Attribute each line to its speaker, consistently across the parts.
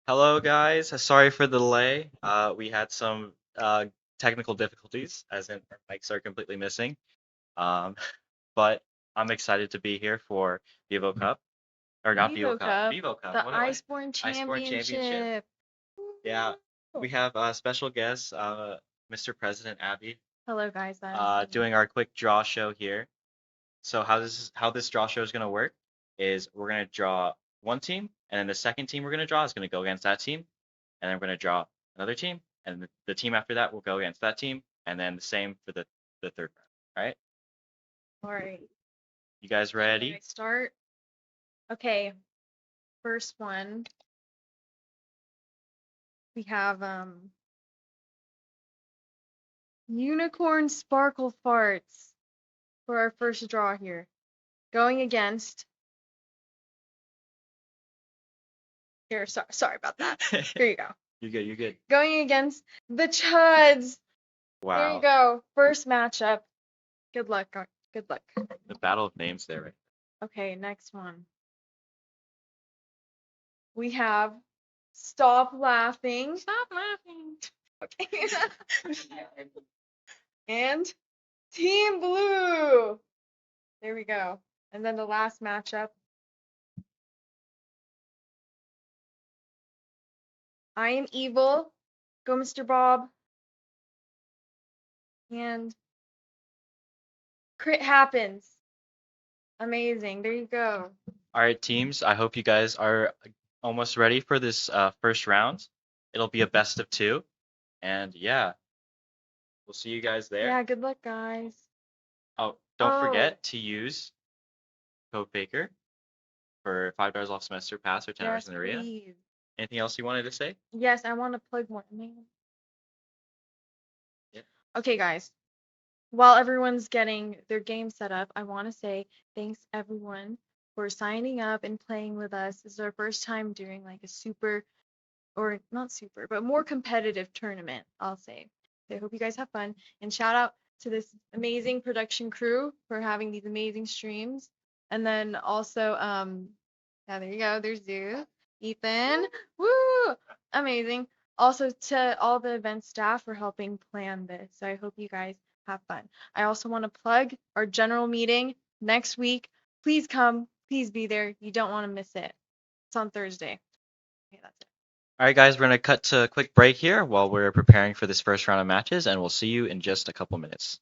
Speaker 1: Hello, guys. Sorry for the delay. We had some technical difficulties, as in our mics are completely missing. Um, but I'm excited to be here for Vivo Cup, or not Vivo
Speaker 2: Vivo
Speaker 1: Cup,
Speaker 2: Cup,
Speaker 1: Vivo Cup.
Speaker 2: the
Speaker 1: What am I?
Speaker 2: ICEBORN
Speaker 1: ICEBORN Championship.
Speaker 2: Championship.
Speaker 1: Yeah,
Speaker 2: Woo!
Speaker 1: we have a special guest, Mr. President Abby,
Speaker 2: Hello, guys. That is me.
Speaker 1: doing our quick draw show here. So how this draw show is gonna work is we're gonna draw one team, and then the second team we're gonna draw is gonna go against that team, and then we're gonna draw another team, and the team after that will go against that team, and then the same for the third round. All right,
Speaker 2: All right.
Speaker 1: you guys
Speaker 2: Can I
Speaker 1: ready?
Speaker 2: start? Okay. First one. We have Unicorn Sparkle Farts for our first draw here. Going against. Here, sorry about that. Here you go.
Speaker 1: You're good. You're good.
Speaker 2: Going against the Chuds. There you
Speaker 1: Wow,
Speaker 2: go. First matchup. Good luck. Good luck.
Speaker 1: the battle of names there, right?
Speaker 2: Okay, next one. We have Stop Laughing. Stop laughing. Okay. And Team Blue. There we go. And then the last matchup. I Am Evil. Go, Mr. Bob. And Crit Happens. Amazing. There you go.
Speaker 1: All right, teams. I hope you guys are almost ready for this first round. It'll be a best of two, and yeah, we'll see you guys there.
Speaker 2: Yeah, good luck, guys.
Speaker 1: Oh, don't
Speaker 2: Oh,
Speaker 1: forget to use code Baker for $5 off semester pass or 10 hours
Speaker 2: yes,
Speaker 1: in the arena.
Speaker 2: please.
Speaker 1: Anything else you wanted to say?
Speaker 2: Yes, I want to plug one.
Speaker 1: Yeah.
Speaker 2: Okay, guys. While everyone's getting their game set up, I want to say thanks everyone for signing up and playing with us. This is our first time doing like a super, or not super, but more competitive tournament, I'll say. So I hope you guys have fun. And shout out to this amazing production crew for having these amazing streams. And then also, yeah, there you go. There's Zeus, Ethan. Woo! Amazing. Also to all the event staff for helping plan this. So I hope you guys have fun. I also want to plug our general meeting next week. Please come. Please be there. You don't want to miss it. It's on Thursday. Okay, that's it.
Speaker 1: All right, guys, we're going to cut to a quick break here while we're preparing for this first round of matches, and we'll see you in just a couple minutes.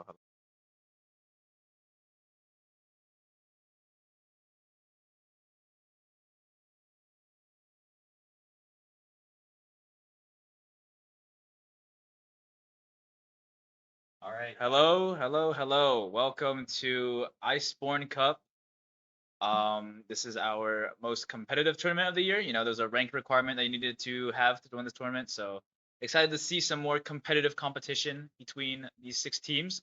Speaker 3: hello.
Speaker 1: All right.
Speaker 3: Hello. Welcome to ICEBORN Cup. This is our most competitive tournament of the year. You know, there's a rank requirement that you needed to have to win this tournament. So excited to see some more competitive competition between these 6 teams.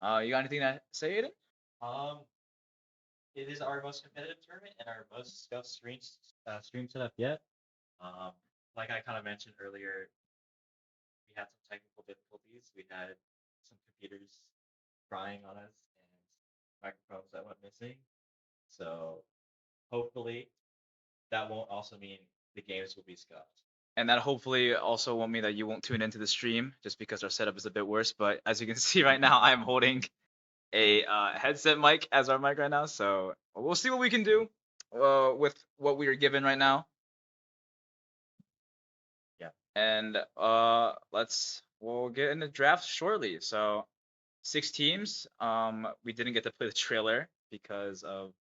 Speaker 3: You got anything to say, Aiden?
Speaker 1: Um, it is our most competitive tournament and our most discussed stream setup yet. Um, like I kind of mentioned earlier, we had some technical difficulties. We had some computers crying on us and microphones that went missing. So hopefully that won't also mean the games will be scuffed.
Speaker 3: And that hopefully also won't mean that you won't tune into the stream just because our setup is a bit worse. But as you can see right now, I am holding a headset mic as our mic right now. So we'll see what we can do with what we are given right now.
Speaker 1: Yeah.
Speaker 3: And we'll get in the draft shortly. So 6 teams. We didn't get to play the trailer because of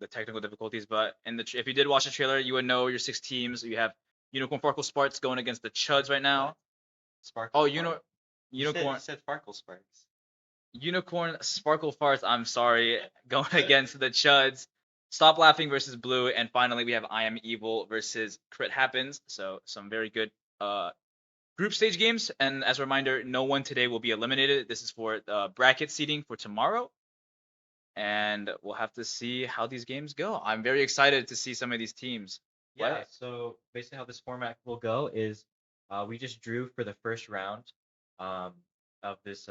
Speaker 3: the technical difficulties. But if you did watch the trailer, you would know your 6 teams. You have Unicorn Farkle Sparks going against the Chuds right now.
Speaker 1: Sparkle.
Speaker 3: Oh,
Speaker 1: Spark.
Speaker 3: Unicorn.
Speaker 1: You said Sparkle Sparks.
Speaker 3: Unicorn Sparkle Farts, I'm sorry, going against the Chuds. Stop Laughing versus Blue, and finally we have I Am Evil versus Crit Happens. So some very good group stage games. And as a reminder, no one today will be eliminated. This is for bracket seeding for tomorrow, and we'll have to see how these games go. I'm very excited to see some of these teams.
Speaker 1: Yeah,
Speaker 3: What?
Speaker 1: so basically how this format will go is we just drew for the first round um, of this.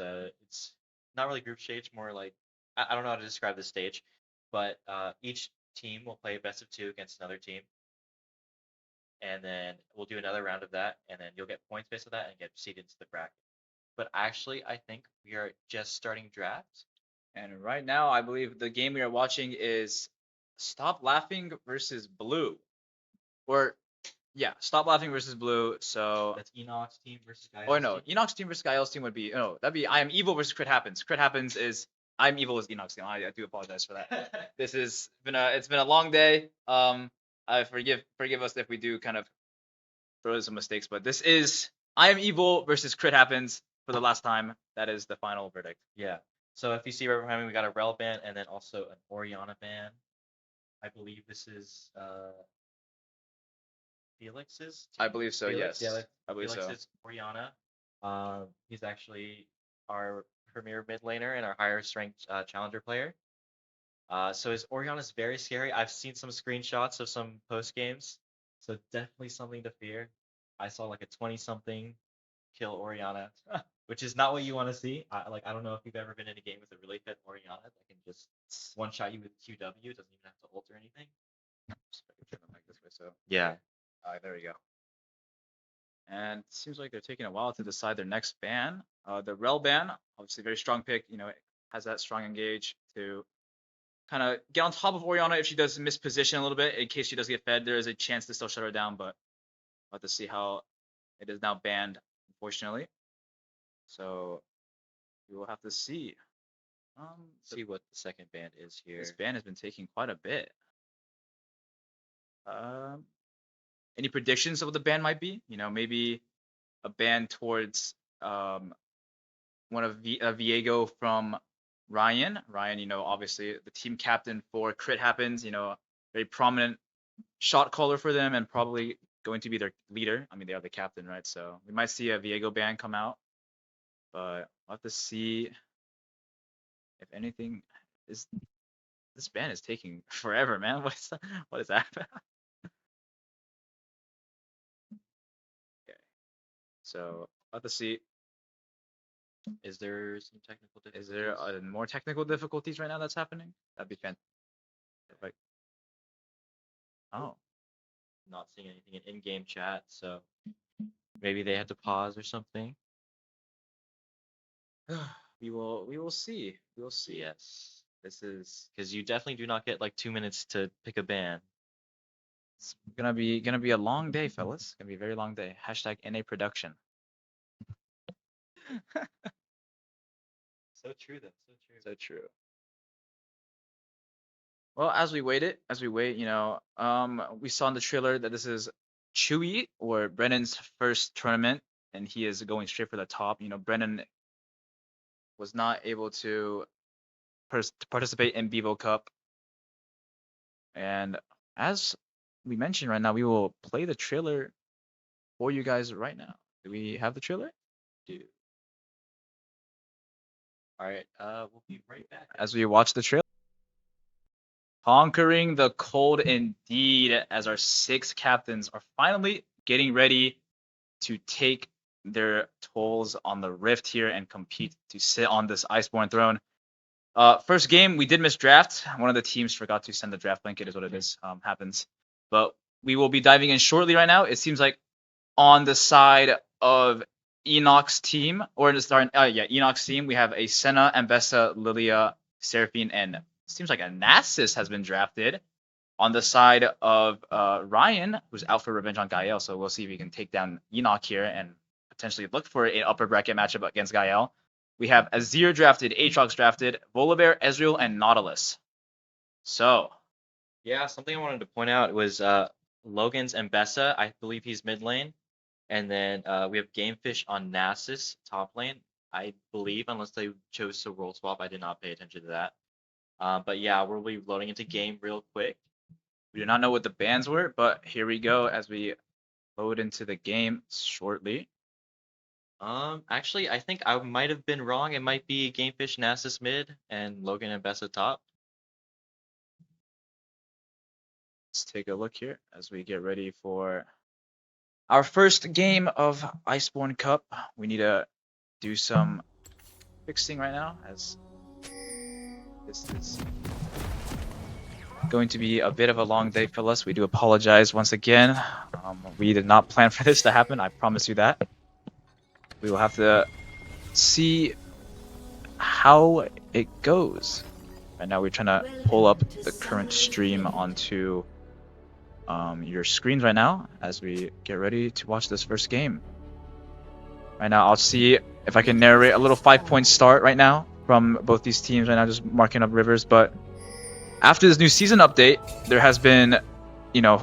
Speaker 1: It's not really group stage, more like I don't know how to describe this stage, but each team will play a best of two against another team, and then we'll do another round of that, and then you'll get points based on that and get seeded into the bracket. But actually, I think we are just starting drafts.
Speaker 3: And right now, I believe the game we are watching is Stop Laughing versus Blue. Or yeah, Stop Laughing versus Blue. So
Speaker 1: That's Enoch's team versus
Speaker 3: or
Speaker 1: Gael's
Speaker 3: no,
Speaker 1: team.
Speaker 3: Enoch's team versus Gael's team would be that'd be I Am Evil versus Crit Happens. Crit Happens is I Am Evil is Enoch's team. I do apologize for that. It's been a long day. I forgive us if we do kind of throw some mistakes, but this is I Am Evil versus Crit Happens for the last time. That is the final verdict.
Speaker 1: Yeah. So if you see right behind me, we got a Rel band and then also an Oriana band. I believe this is Felix's
Speaker 3: I
Speaker 1: team?
Speaker 3: believe so.
Speaker 1: Felix?
Speaker 3: Yes,
Speaker 1: Yeah,
Speaker 3: I believe so.
Speaker 1: Felix's Oriana. He's actually our premier mid laner and our highest ranked challenger player. So his Oriana's very scary. I've seen some screenshots of some post games, so definitely something to fear. I saw like a 20 something kill Oriana, which is not what you want to see. I don't know if you've ever been in a game with a really fit Oriana that can just one shot you with QW, doesn't even have to ult or anything.
Speaker 3: Just if I can turn the mic this way, so
Speaker 1: Yeah.
Speaker 3: there we go. And it seems like they're taking a while to decide their next ban. The Rel ban, obviously very strong pick. You know, it has that strong engage to kind of get on top of Oriana if she does miss position a little bit. In case she does get fed, there is a chance to still shut her down, but we'll have to see how it is now banned, unfortunately. So we will have to see.
Speaker 1: See what the second band is here.
Speaker 3: This ban has been taking quite a bit. Any predictions of what the ban might be? You know, maybe a ban towards one of Viego from Ryan. Ryan, you know, obviously the team captain for Crit Happens. You know, very prominent shot caller for them, and probably going to be their leader. I mean, they are the captain, right? So we might see a Viego ban come out, but we'll have to see if anything is. This ban is taking forever, man. What is that? Okay, so we'll have to see.
Speaker 1: Is there some technical
Speaker 3: Is
Speaker 1: difficulties?
Speaker 3: there more technical difficulties right now that's happening? That'd be fantastic. Oh,
Speaker 1: Not seeing anything in in-game chat, so maybe they had to pause or something.
Speaker 3: we will see. We will see.
Speaker 1: Yes,
Speaker 3: This is
Speaker 1: because you definitely do not get like 2 minutes to pick a band.
Speaker 3: it's gonna be a long day, fellas. Gonna be a very long day. Hashtag NA production.
Speaker 1: So true though. So true.
Speaker 3: So true. Well, as we wait, we saw in the trailer that this is Chewy or Brennan's first tournament, and he is going straight for the top. Brennan was not able to participate in Bevo Cup, and as we mentioned right now, we will play the trailer for you guys right now. Do we have the trailer?
Speaker 1: Dude. All right. We'll be right back.
Speaker 3: As we watch the trailer. Conquering the cold indeed, as our 6 captains are finally getting ready to take their tolls on the rift here and compete to sit on this Iceborn throne. First game, we did miss draft. One of the teams forgot to send the draft blanket, is what it is. Happens. But we will be diving in shortly right now. It seems like on the side of Enoch's team, Enoch's team, we have a Senna, Ambessa, Lilia, Seraphine, and seems like a Nasus has been drafted. On the side of Ryan, who's out for revenge on Gael, so we'll see if he can take down Enoch here and potentially look for an upper bracket matchup against Gael. We have Azir drafted, Aatrox drafted, Volibear, Ezreal, and Nautilus. So,
Speaker 1: yeah, something I wanted to point out was Logan's Ambessa. I believe he's mid lane. And then we have Gamefish on Nasus top lane. I believe, unless they chose to role swap, I did not pay attention to that. But yeah, we'll be loading into game real quick.
Speaker 3: We do not know what the bans were, but here we go as we load into the game shortly.
Speaker 1: Actually, I think I might have been wrong. It might be Gamefish Nasus mid and Logan and Bessa top.
Speaker 3: Let's take a look here as we get ready for our first game of Iceborn Cup. We need to do some fixing right now, as this is going to be a bit of a long day for us. We do apologize once again. We did not plan for this to happen, I promise you that. We will have to see how it goes. Right now we're trying to pull up the current stream onto your screens right now as we get ready to watch this first game. Right now I'll see if I can narrate a little 5-point start right now from both these teams right now, just marking up rivers. But after this new season update, there has been,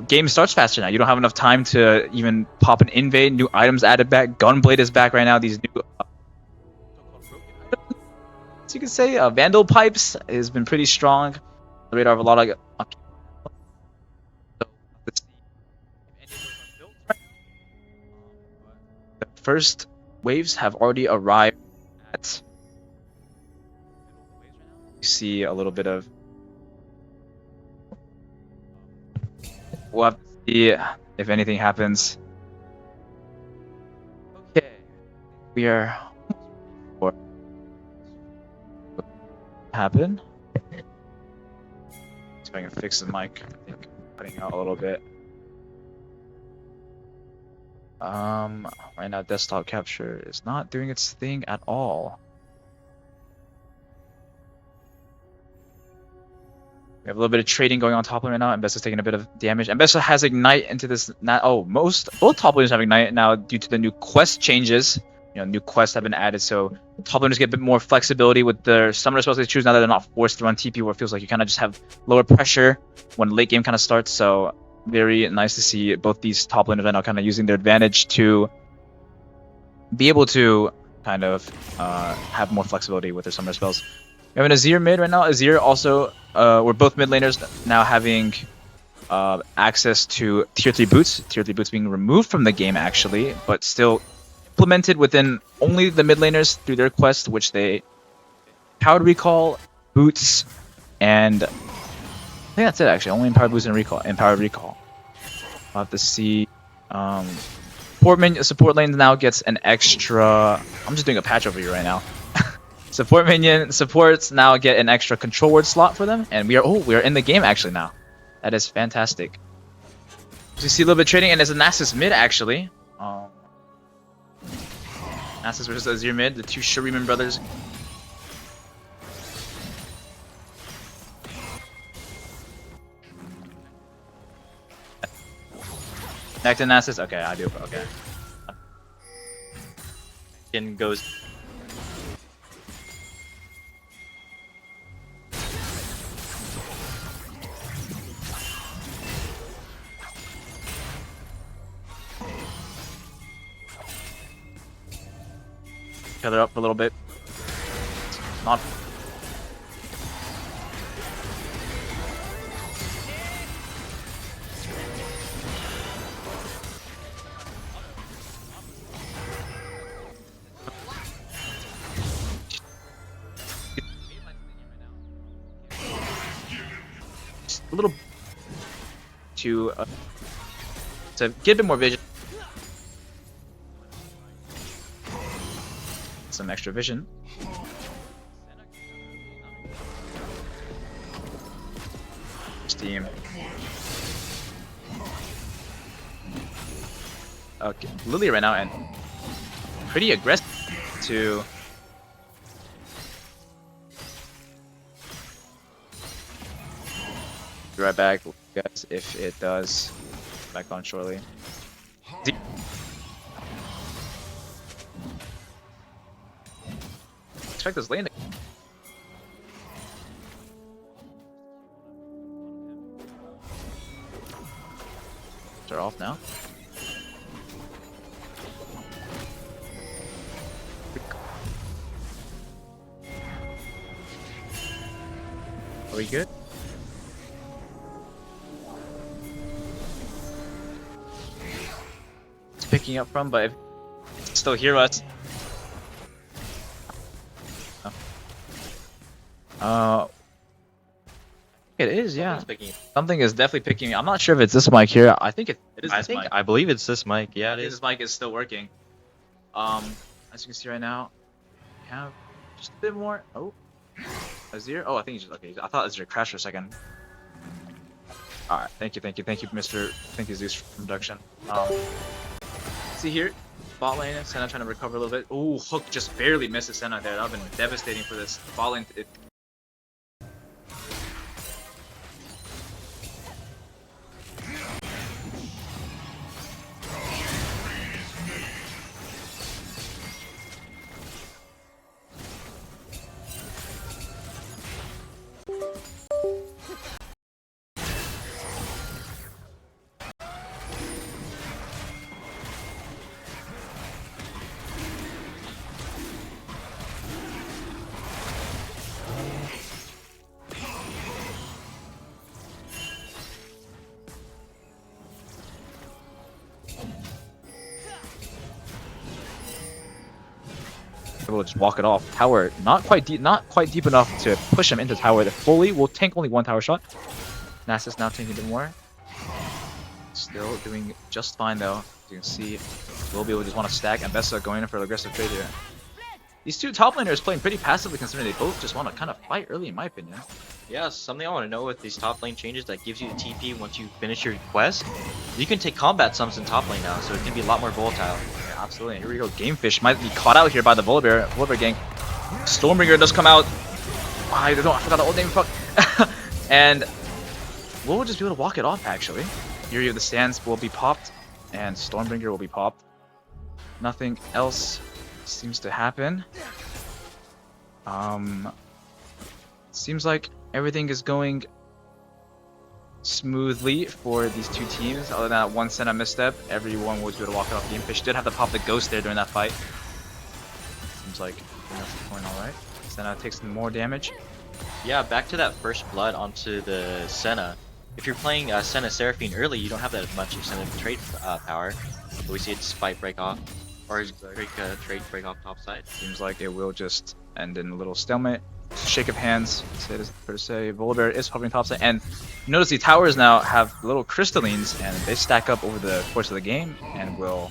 Speaker 3: game starts faster now. You don't have enough time to even pop an invade. New items added back. Gunblade is back right now. These new, so you can say, Vandal Pipes has been pretty strong. The radar of a lot of. So let's see if any of those are built right now. The first waves have already arrived at. You see a little bit of. We'll have to see if anything happens. Okay, we are for happen. See if I can fix the mic. I think I'm cutting out a little bit. Right now desktop capture is not doing its thing at all. We have a little bit of trading going on top lane right now. Ambessa's taking a bit of damage. Ambessa has Ignite into this. Both top laners have Ignite now due to the new quest changes. New quests have been added, so top laners get a bit more flexibility with their summoner spells they choose now that they're not forced to run TP, where it feels like you kind of just have lower pressure when late game kind of starts. So very nice to see both these top laners right now kind of using their advantage to be able to kind of have more flexibility with their summoner spells. We have an Azir mid right now. Azir also, we're both mid laners now having access to tier 3 boots. Tier 3 boots being removed from the game actually, but still implemented within only the mid laners through their quest, which they powered recall, boots, and I think that's it actually. Only empowered boots and recall, empowered recall. I'll have to see. Support lane now gets an extra. I'm just doing a patch over here right now. Supports now get an extra control word slot for them, and we are in the game actually now. That is fantastic. So you see a little bit of trading, and there's a Nasus mid actually. Nasus versus Azir mid, the two Shuriman brothers. Connect to Nasus? Okay, I do. Okay.
Speaker 1: Goes.
Speaker 3: each other up a little bit. Not. A little to get a bit more vision. Some extra vision. Steam. Okay, Lily right now and pretty aggressive to be right back, guys. If it does, back on shortly. Check this lane. They're off now. Are we good? It's picking up from, but if it's still hear us. It is, yeah. Something is definitely picking. I'm not sure if it's this mic here. I think it is this mic.
Speaker 1: I believe it's this mic. Yeah, it is.
Speaker 3: This mic is still working. As you can see right now, we have just a bit more. Oh, Azir. Oh, I think he's just okay. I thought Azir crashed for a second. All right, thank you, Mr. Thank you, Zeus from production. See here, bot lane, Senna trying to recover a little bit. Ooh, Hook just barely misses Senna there. That would have been devastating for this bot lane. Able to just walk it off. Tower not quite deep enough to push him into tower. The fully will tank only one tower shot. Nasus now taking a bit more. Still doing just fine though. You can see will be able to just want to stack and Bessa going in for an aggressive trade here. These two top laners playing pretty passively considering they both just want to kind of fight early in my opinion.
Speaker 1: Yeah, something I want to know with these top lane changes that gives you the TP once you finish your quest. You can take combat sums in top lane now, so it can be a lot more volatile.
Speaker 3: Yeah, absolutely. Here we go. Gamefish might be caught out here by the Volibear gang. Stormbringer does come out. I forgot the old name. Fuck. And we'll just be able to walk it off actually. Here the stands will be popped, and Stormbringer will be popped. Nothing else seems to happen. Seems like everything is going smoothly for these two teams. Other than that one Senna misstep, everyone was able to walk it off. Gamefish did have to pop the ghost there during that fight. Seems like that's going alright. Senna takes more damage.
Speaker 1: Yeah, back to that first blood onto the Senna. If you're playing Senna Seraphine early, you don't have that much incentive trade power. But we see it spike break off, or trade break off top side.
Speaker 3: Seems like it will just end in a little stalemate. Shake of hands, per se. Volibear is hovering topside, and you notice the towers now have little crystallines, and they stack up over the course of the game, and will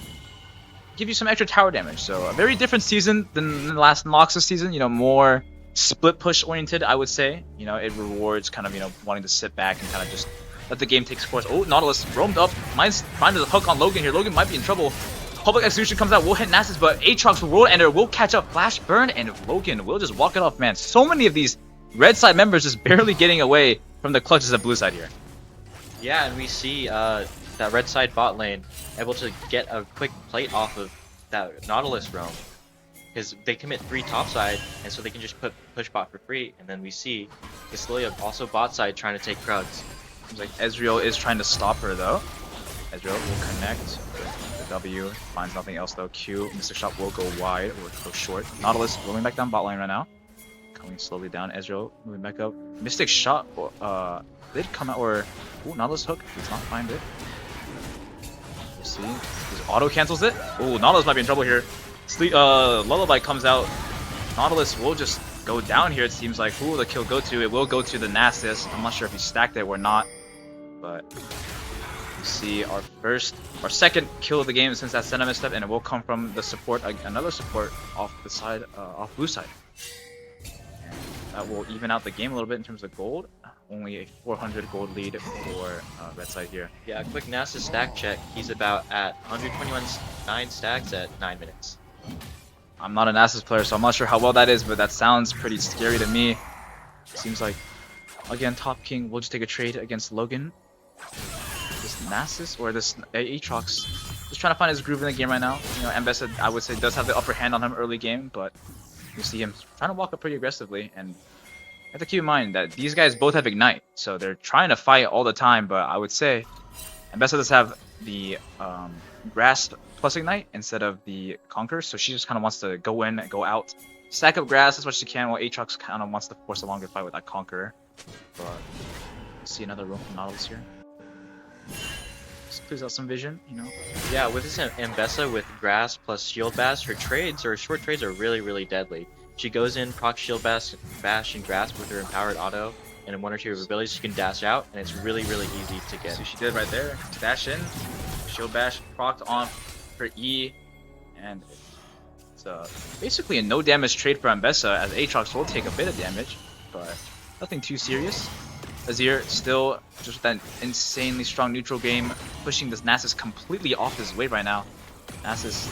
Speaker 3: give you some extra tower damage. So a very different season than the last Noxus season. You know, more split push oriented, I would say. You know, it rewards kind of wanting to sit back and kind of just let the game take its course. Oh, Nautilus roamed up, finds the hook on Logan here. Logan might be in trouble. Public Execution comes out, will hit Nasus, but Aatrox World Ender will catch up. Flash Burn, and Logan will just walk it off, man. So many of these red side members just barely getting away from the clutches of blue side here.
Speaker 1: Yeah, and we see that red side bot lane able to get a quick plate off of that Nautilus roam. Because they commit 3 top side, and so they can just push bot for free, and then we see Cecilia also bot side trying to take Krugs.
Speaker 3: Seems like Ezreal is trying to stop her though. Ezreal will connect with the W. Finds nothing else though. Q. Mystic Shot will go wide or go short. Nautilus rolling back down bot lane right now. Coming slowly down. Ezreal moving back up. Mystic Shot did come out, or ooh, Nautilus hook does not find it. We'll see. Just auto cancels it. Ooh, Nautilus might be in trouble here. Lullaby comes out. Nautilus will just go down here. It seems like. Who will the kill go to? It will go to the Nasus. I'm not sure if he stacked it or not, but you see our second kill of the game since that sentiment step, and it will come from the support, another support off the side, off blue side. And that will even out the game a little bit in terms of gold. Only a 400 gold lead for red side here.
Speaker 1: Yeah, quick Nasus stack check. He's about at 121 9 stacks at 9 minutes.
Speaker 3: I'm not a Nasus player, so I'm not sure how well that is, but that sounds pretty scary to me. Seems like, again, top king will just take a trade against Logan. This Nasus or this Aatrox just trying to find his groove in the game right now. You know, Ambessa, I would say, does have the upper hand on him early game, but you see him trying to walk up pretty aggressively. And you have to keep in mind that these guys both have Ignite, so they're trying to fight all the time. But I would say Ambessa does have the Grasp plus Ignite instead of the Conquer, so she just kind of wants to go in, go out, stack up grass as much as she can, while Aatrox kind of wants to force a longer fight with that Conqueror. But see another room from Nautilus here. Just clears out some vision, you know.
Speaker 1: Yeah, with this Ambessa with Grass plus Shield Bash, her trades or short trades are really, really deadly. She goes in, proc Shield Bash and Grasp with her Empowered Auto, and in one or two of her abilities she can dash out, and it's really, really easy to get.
Speaker 3: So she did right there. Dash in, Shield Bash, procced on her E, and it's basically a no damage trade for Ambessa, as Aatrox will take a bit of damage, but nothing too serious. Azir still just with that insanely strong neutral game, pushing this Nasus completely off his way right now. Nasus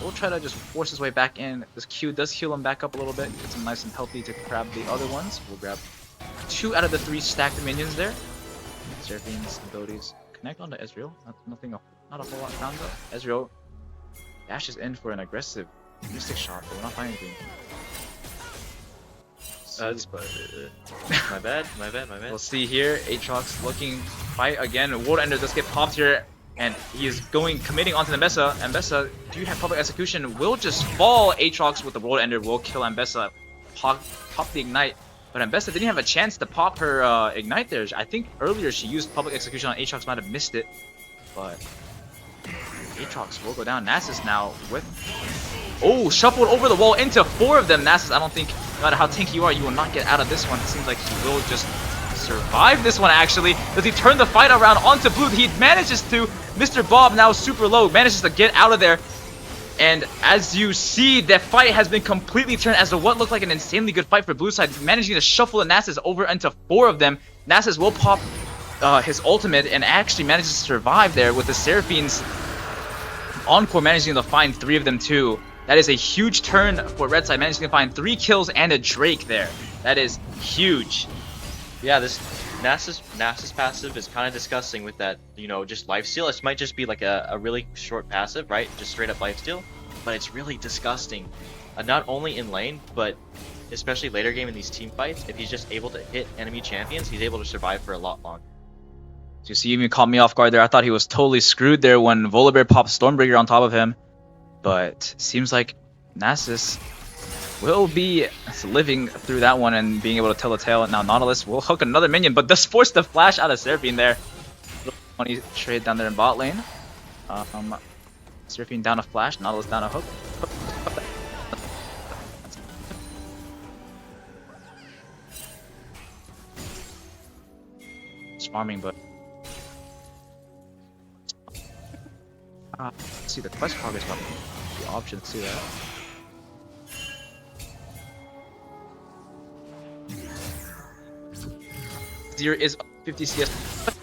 Speaker 3: will try to just force his way back in. This Q does heal him back up a little bit, gets him nice and healthy to grab the other ones. We'll grab 2 out of the 3 stacked minions there. Seraphine's abilities connect onto Ezreal. Not a whole lot found though. Ezreal dashes in for an aggressive Mystic Shot, but we're not finding anything.
Speaker 1: My bad.
Speaker 3: We'll see here. Aatrox looking to fight again. World Ender does get popped here, and he is committing onto Ambessa. Ambessa, do you have public execution? Will just fall. Aatrox with the World Ender will kill Ambessa. Pop the Ignite. But Ambessa didn't have a chance to pop her Ignite there. I think earlier she used public execution on Aatrox, might have missed it. But Aatrox will go down. Nasus now with... Oh, shuffled over the wall into 4 of them. Nasus, I don't think, no matter how tanky you are, you will not get out of this one. It seems like he will just survive this one, actually. Does he turn the fight around onto blue? He manages to. Mr. Bob, now super low, manages to get out of there. And as you see, that fight has been completely turned as to what looked like an insanely good fight for blue side, managing to shuffle the Nasus over into 4 of them. Nasus will pop his ultimate and actually manages to survive there with the Seraphine's Encore managing to find 3 of them too. That is a huge turn for red side, managing to find 3 kills and a Drake there. That is huge.
Speaker 1: Yeah, this Nasus passive is kind of disgusting with that, you know, just lifesteal. It might just be like a really short passive, right? Just straight up lifesteal. But it's really disgusting. Not only in lane, but especially later game in these team fights. If he's just able to hit enemy champions, he's able to survive for a lot longer.
Speaker 3: So you see, he even caught me off guard there. I thought he was totally screwed there when Volibear popped Stormbreaker on top of him. But seems like Nasus will be living through that one and being able to tell a tale. Now Nautilus will hook another minion, but does force the flash out of Seraphine there. Funny trade down there in bot lane. Seraphine down a flash, Nautilus down a hook. It's farming, but let's see the quest progress button. The options to that. Zero is 50 CS.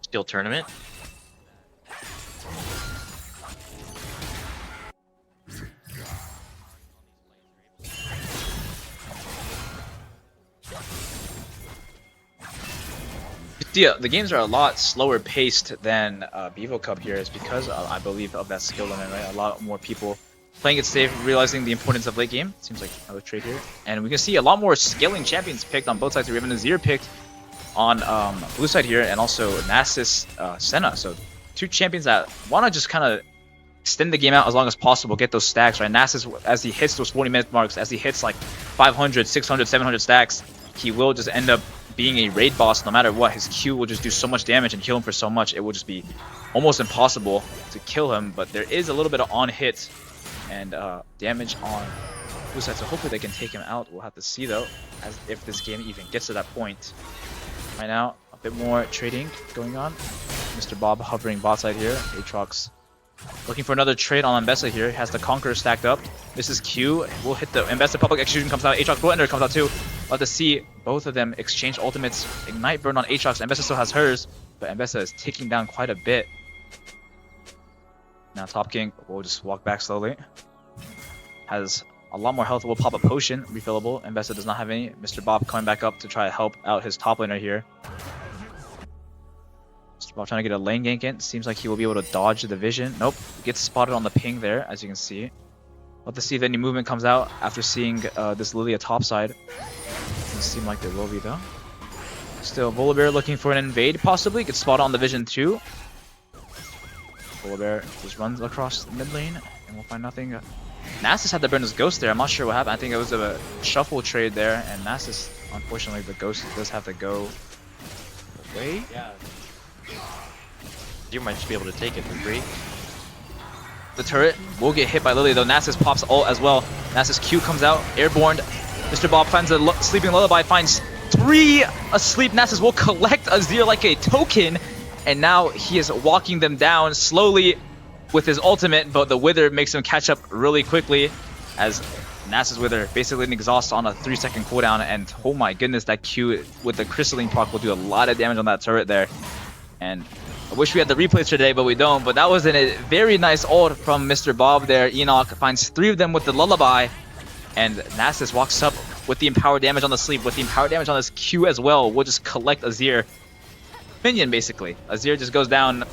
Speaker 1: Steel tournament.
Speaker 3: Yeah, the games are a lot slower paced than Bevo Cup here. Is because I believe of that skill limit, right? A lot more people playing it safe, realizing the importance of late game. Seems like another trade here, and we can see a lot more scaling champions picked on both sides. We have an Azir picked on blue side here, and also Nasus Senna. So two champions that want to just kind of extend the game out as long as possible, get those stacks, right? Nasus, as he hits those 40-minute marks, as he hits like 500, 600, 700 stacks, he will just end up being a raid boss no matter what. His Q will just do so much damage and heal him for so much, it will just be almost impossible to kill him. But there is a little bit of on hit and damage on blue side, so hopefully they can take him out. We'll have to see though, as if this game even gets to that point. Right now, a bit more trading going on. Mr. Bob hovering bot side here. Aatrox looking for another trade on Mbessa here. Has the Conqueror stacked up. This is Q. Will hit the Mbessa Public Execution comes out. Aatrox Bullet Ender comes out too. We'll have to see both of them exchange ultimates. Ignite Burn on Aatrox. Mbessa still has hers, but Mbessa is ticking down quite a bit. Now Top King will just walk back slowly. Has a lot more health. Will pop a potion, refillable. Mbessa does not have any. Mr. Bob coming back up to try to help out his top laner here. Mr. Bob trying to get a lane gank in. Seems like he will be able to dodge the vision. Nope. Gets spotted on the ping there, as you can see. We'll have to see if any movement comes out after seeing this Lilia topside. Doesn't seem like there will be though. Still, Volibear looking for an invade possibly. Gets spotted on the vision too. Volibear just runs across the mid lane and we'll find nothing. Nasus had to burn his ghost there. I'm not sure what happened. I think it was a shuffle trade there, and Nasus, unfortunately, the ghost does have to go away.
Speaker 1: Yeah. You might just be able to take it for free.
Speaker 3: The turret will get hit by Lily though. Nasus pops ult as well. Nasus Q comes out, airborne. Mr. Bob finds a sleeping lullaby, finds 3 asleep. Nasus will collect Azir like a token, and now he is walking them down slowly with his ultimate, but the Wither makes him catch up really quickly as Nasus Wither basically an exhaust on a 3-second cooldown, and oh my goodness, that Q with the Crystalline proc will do a lot of damage on that turret there. And I wish we had the replays today, but we don't. But that was a very nice ult from Mr. Bob there. Enoch finds 3 of them with the lullaby, and Nasus walks up with the empowered damage on the sleep, with the empowered damage on this Q as well. We'll just collect Azir. Minion basically. Azir just goes down.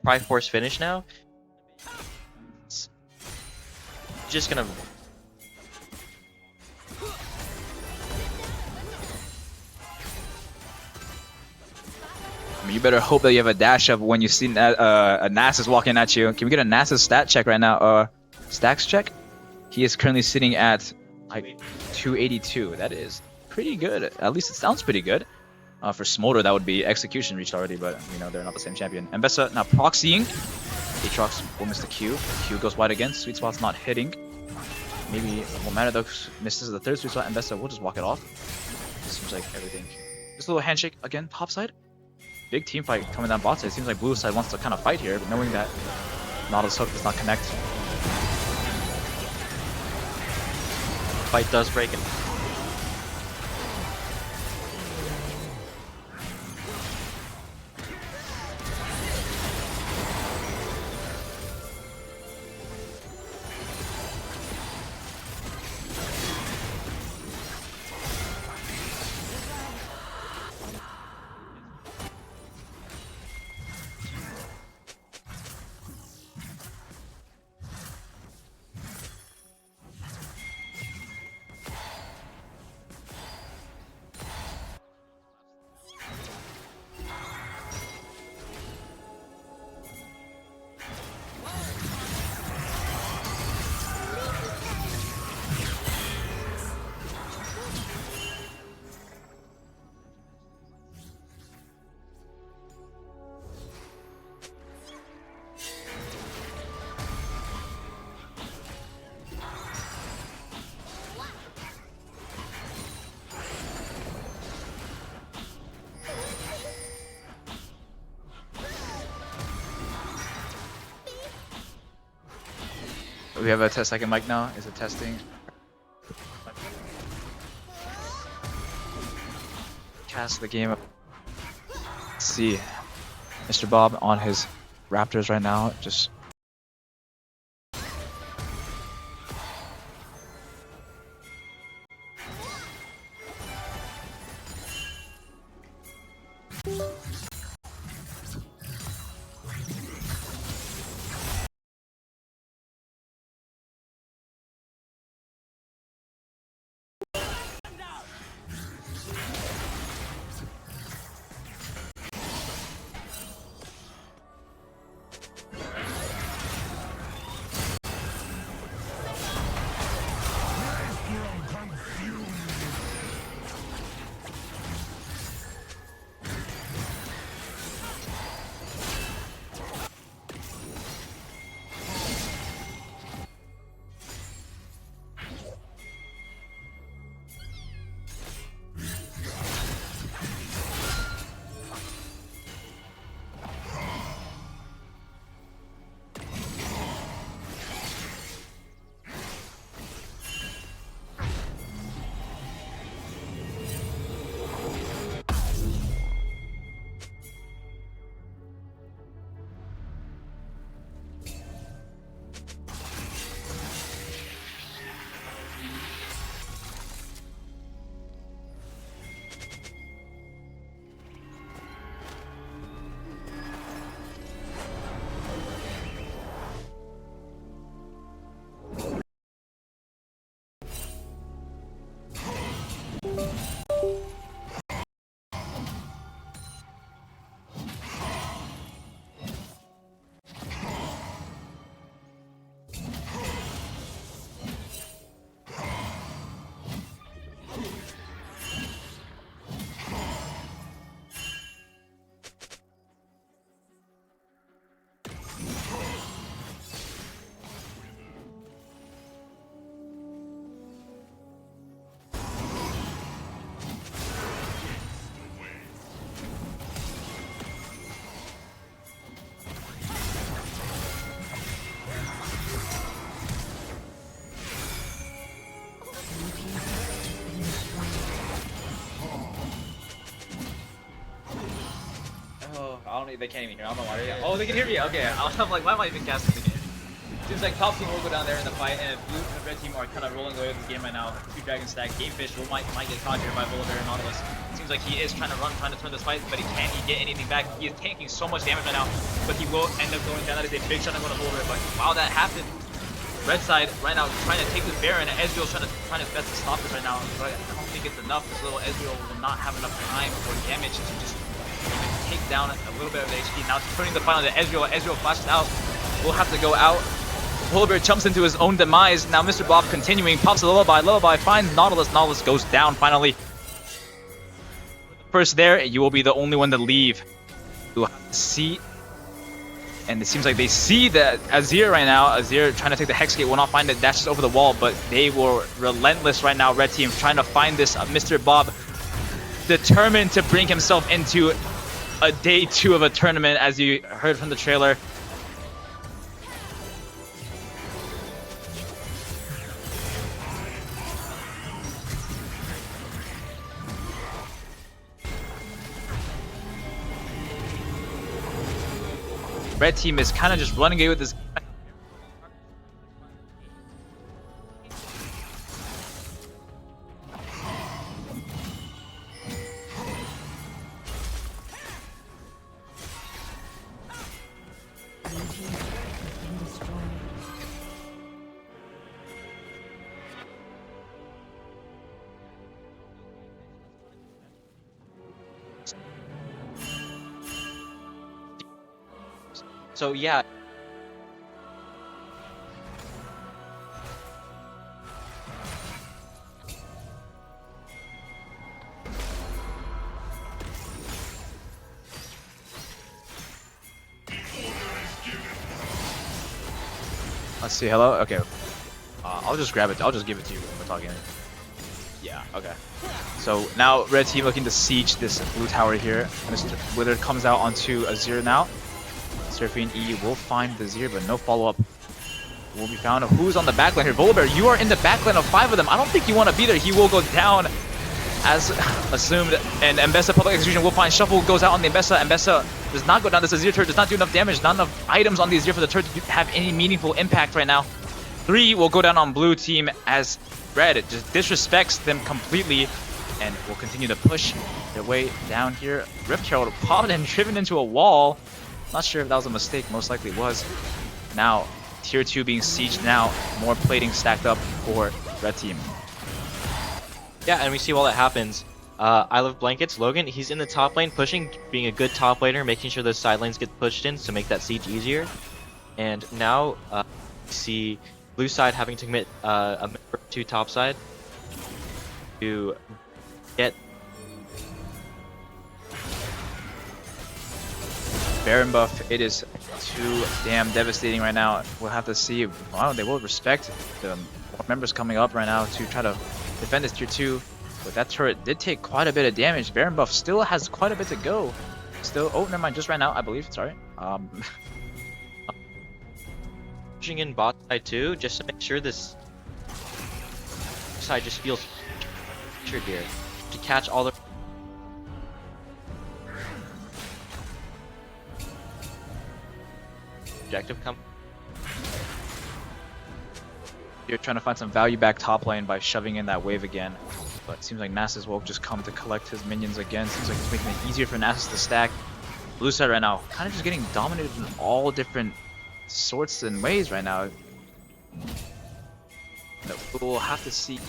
Speaker 1: Pride Force finish now. It's just gonna.
Speaker 3: I mean, you better hope that you have a dash up when you see a Nasus walking at you. Can we get a Nasus stat check right now? Stacks check. He is currently sitting at like 282. That is pretty good. At least it sounds pretty good. For Smolder, that would be execution reached already, but you know they're not the same champion. Mbessa now proxying. Aatrox will miss the Q. Q goes wide again. Sweet spot's not hitting. Maybe won't matter though. Misses the third sweet spot. Mbessa will just walk it off. Seems like everything. Just a little handshake again. Top side. Big team fight coming down bot side. It seems like blue side wants to kind of fight here, but knowing that Nautilus hook does not connect.
Speaker 1: Fight does break it.
Speaker 3: We have a second mic now. Is it testing? Cast the game. Let's see. Mr. Bob on his Raptors right now. Just They can't even hear. I don't know why. Oh, they can hear me. Okay. I'm like, why am I even casting? They can hear me. Seems like top team will go down there in the fight, and blue and red team are kind of rolling away with this game right now. 2 dragon stack. Gamefish might get caught here by Volibear and Nautilus. Seems like he is trying to turn this fight, but he can't get anything back. He is tanking so much damage right now, but he will end up going down. That is a big shot on Volibear, but while that happened, red side right now trying to take this Baron, and Ezreal's trying his best to stop this right now, but I don't think it's enough. This little Ezreal will not have enough time or damage to just even take down a little bit of the HP. Now turning the fight on to Ezreal. Ezreal flashes out. We'll have to go out. Volibear jumps into his own demise. Now Mr. Bob continuing, pops a Lullaby. Lullaby finds Nautilus. Nautilus goes down finally. First there, you will be the only one to leave. You will have to see. And it seems like they see that Azir right now. Azir trying to take the Hex Gate, will not find it, dashes over the wall, but they were relentless right now, red team, trying to find this Mr. Bob, determined to bring himself into a day 2 of a tournament, as you heard from the trailer. Red team is kind of just running away with this.
Speaker 1: So yeah.
Speaker 3: Let's see. Hello. Okay. I'll just grab it. I'll just give it to you when we're talking. Yeah. Okay. So now red team looking to siege this blue tower here. Mr. Wither comes out onto Azir now. Seraphine E will find the Azir, but no follow-up will be found. Who's on the backline here? Volibear, you are in the backline of 5 of them. I don't think you want to be there. He will go down as assumed, and Mbessa Public Execution will find. Shuffle goes out on the Mbessa. Mbessa does not go down. This Azir turret does not do enough damage. Not enough items on the Azir for the turret to have any meaningful impact right now. 3 will go down on blue team as red just disrespects them completely and will continue to push their way down here. Rift Herald popped and driven into a wall. Not sure if that was a mistake, most likely was. Now, tier 2 being sieged now, more plating stacked up for red team.
Speaker 1: Yeah, and we see while that happens, I Love Blankets, Logan, he's in the top lane pushing, being a good top laner, making sure those side lanes get pushed in to make that siege easier. And now, we see blue side having to commit a member to top side to get
Speaker 3: Baron buff, it is too damn devastating right now. We'll have to see. Wow, they will respect the more members coming up right now to try to defend this tier 2. But that turret did take quite a bit of damage. Baron buff still has quite a bit to go. Still, oh, never mind, just ran out, I believe. Sorry.
Speaker 1: pushing in bot side too, just to make sure this side just feels pressured here to catch all the objective come.
Speaker 3: You're trying to find some value back top lane by shoving in that wave again. But it seems like Nasus will just come to collect his minions again. Seems like it's making it easier for Nasus to stack. Blue side right now, kind of just getting dominated in all different sorts and ways right now. We'll have to see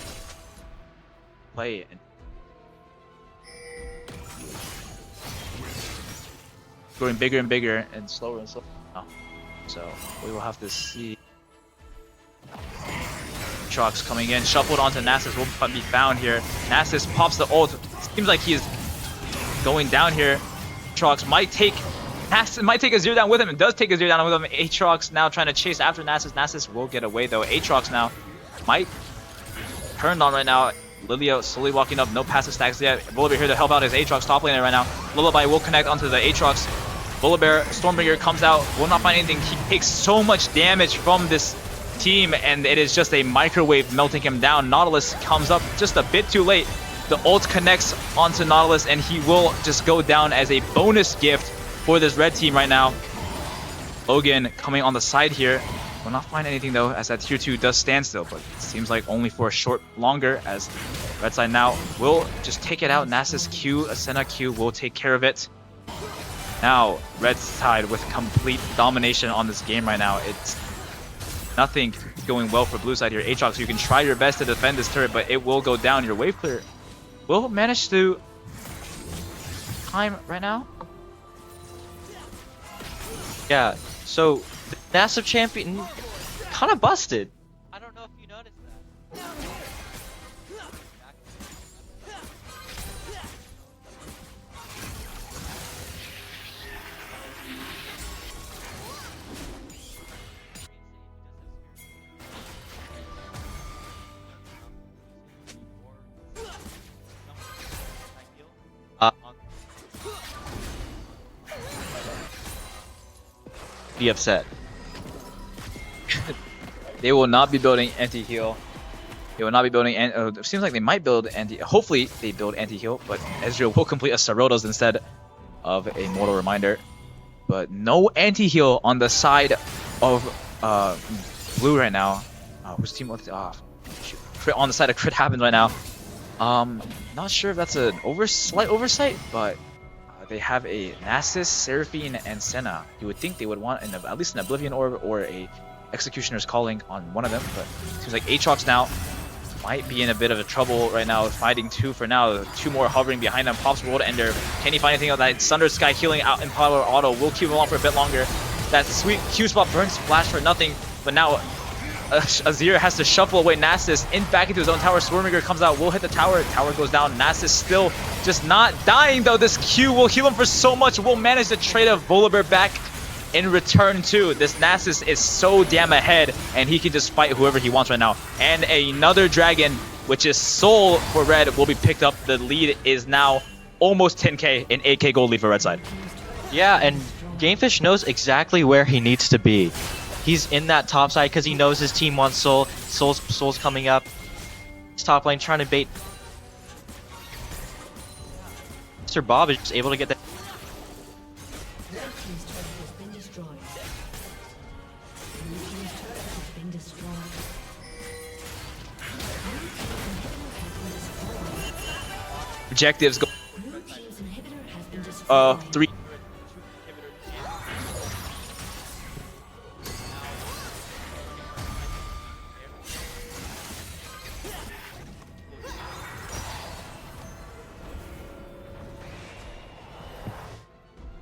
Speaker 3: play. Growing bigger and bigger and slower and slower now. So we will have to see. Aatrox coming in, shuffled onto Nasus, will be found here. Nasus pops the ult. Seems like he's going down here. Aatrox might take Azir down with him, and does take Azir down with him. Aatrox now trying to chase after Nasus. Nasus will get away though. Aatrox now might turned on right now. Lilia slowly walking up, no passive stacks yet. Volibear here to help out his Aatrox top laner right now. Lullaby will connect onto the Aatrox. Volibear, Stormbringer comes out, will not find anything. He takes so much damage from this team, and it is just a microwave melting him down. Nautilus comes up just a bit too late. The ult connects onto Nautilus, and he will just go down as a bonus gift for this red team right now. Logan coming on the side here. Will not find anything though, as that tier 2 does stand still, but it seems like only for a short longer, as red side now will just take it out. Nasus Q, Ascena Q will take care of it. Now, red side with complete domination on this game right now. It's nothing going well for blue side here. Aatrox, you can try your best to defend this turret, but it will go down. Your wave clear will manage to time right now.
Speaker 1: Yeah, so the Nasus champion kind of busted. I don't know if you noticed that. Be upset.
Speaker 3: They will not be building anti-heal. They will not be building. It seems like they might build anti. Hopefully they build anti-heal, but Ezreal will complete a Sarotas instead of a Mortal Reminder. But no anti-heal on the side of blue right now. Which team was crit on the side of Crit happens right now. Not sure if that's an slight oversight, but they have a Nasus, Seraphine, and Senna. You would think they would want at least an Oblivion Orb or a Executioner's Calling on one of them, but it seems like Aatrox now might be in a bit of a trouble right now, fighting 2 for now. 2 more hovering behind him. Pops World Ender. Can he find anything on that? Thunder Sky healing out in Power Auto will keep him on for a bit longer. That sweet Q spot burns Flash for nothing, but now Azir has to shuffle away Nasus back into his own tower. Swarminger comes out, will hit the tower. Tower goes down. Nasus still just not dying though. This Q will heal him for so much. Will manage to trade a Volibear back in return too. This Nasus is so damn ahead, and he can just fight whoever he wants right now. And another dragon, which is Soul for red, will be picked up. The lead is now almost 10k in 8k gold lead for red side.
Speaker 1: Yeah, and Gamefish knows exactly where he needs to be. He's in that top side because he knows his team wants Soul. Soul's coming up. He's top lane trying to bait. Mr. Bob is just able to get that.
Speaker 3: Objectives go 3.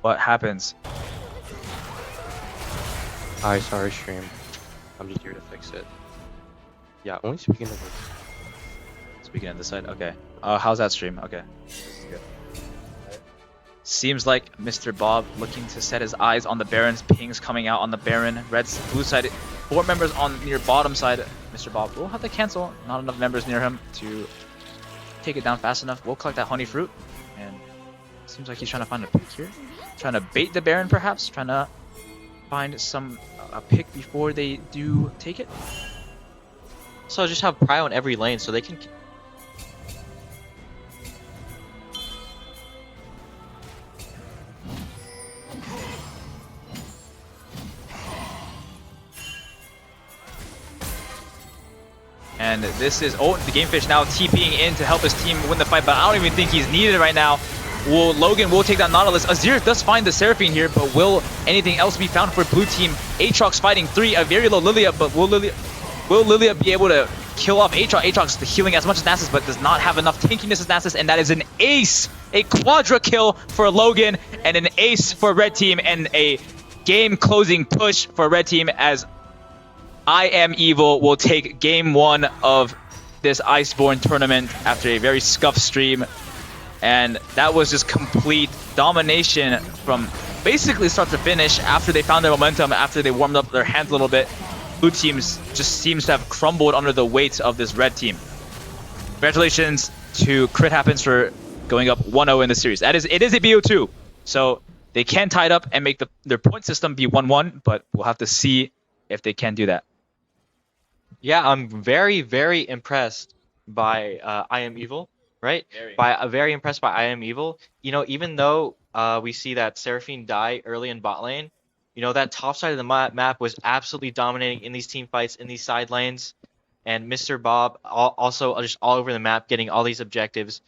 Speaker 3: What happens?
Speaker 4: Hi, sorry stream. I'm just here to fix it. Yeah, only speaking of this.
Speaker 3: Speaking of this side, okay. How's that stream? Okay. Good. Seems like Mr. Bob looking to set his eyes on the Baron's pings coming out on the Baron. Red's blue side, 4 members on near bottom side. Mr. Bob will have to cancel. Not enough members near him to take it down fast enough. We'll collect that honey fruit, and seems like he's trying to find a pick here. Trying to bait the Baron, perhaps. Trying to find a pick before they do take it.
Speaker 1: So just have Prio in every lane so they can.
Speaker 3: And this is, oh, the Gamefish now TPing in to help his team win the fight, but I don't even think he's needed right now. Logan will take that Nautilus. Azir does find the Seraphine here, but will anything else be found for blue team? Aatrox fighting 3, a very low Lilia, but will Lilia be able to kill off Aatrox? Aatrox healing as much as Nasus, but does not have enough tankiness as Nasus, and that is an ace! A quadra kill for Logan, and an ace for red team, and a game-closing push for red team as ICEBORN will take game 1 of this ICEBORN tournament after a very scuffed stream. And that was just complete domination from basically start to finish after they found their momentum, after they warmed up their hands a little bit. Blue teams just seems to have crumbled under the weight of this red team. Congratulations to Crit Happens for going up 1-0 in the series. It is a BO2, so they can tie it up and make their point system be 1-1, but we'll have to see if they can do that.
Speaker 1: Yeah, I'm very, very impressed by ICEBORN, right?
Speaker 3: Very.
Speaker 1: Very impressed by ICEBORN. You know, even though we see that Seraphine die early in bot lane. You know, that top side of the map was absolutely dominating in these team fights, in these side lanes. And Mr. Bob also just all over the map getting all these objectives.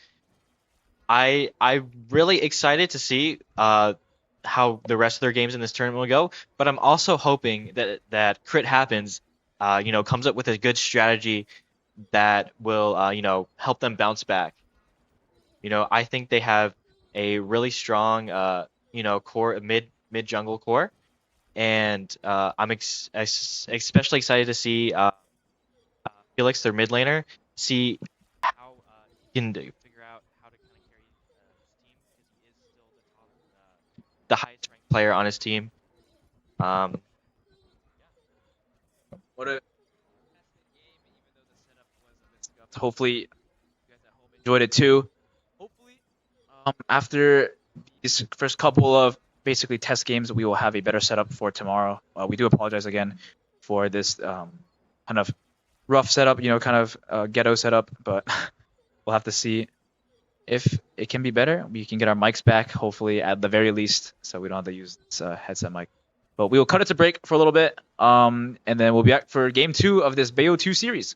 Speaker 1: I'm really excited to see how the rest of their games in this tournament will go, but I'm also hoping that Crit Happens, comes up with a good strategy that will, help them bounce back. You know, I think they have a really strong, core mid jungle core, and I'm especially excited to see Felix, their mid laner, see how he can figure out how to kind of carry this team because he is still the highest ranked player on his team. Um,
Speaker 3: What a fantastic game, even though the setup was a bit scuffed. Hopefully, you guys at home enjoyed it too. Hopefully, after these first couple of basically test games, we will have a better setup for tomorrow. We do apologize again for this kind of rough setup, kind of ghetto setup, but we'll have to see if it can be better. We can get our mics back, hopefully, at the very least, so we don't have to use this headset mic. But we will cut it to break for a little bit, and then we'll be back for game 2 of this Bayo 2 series.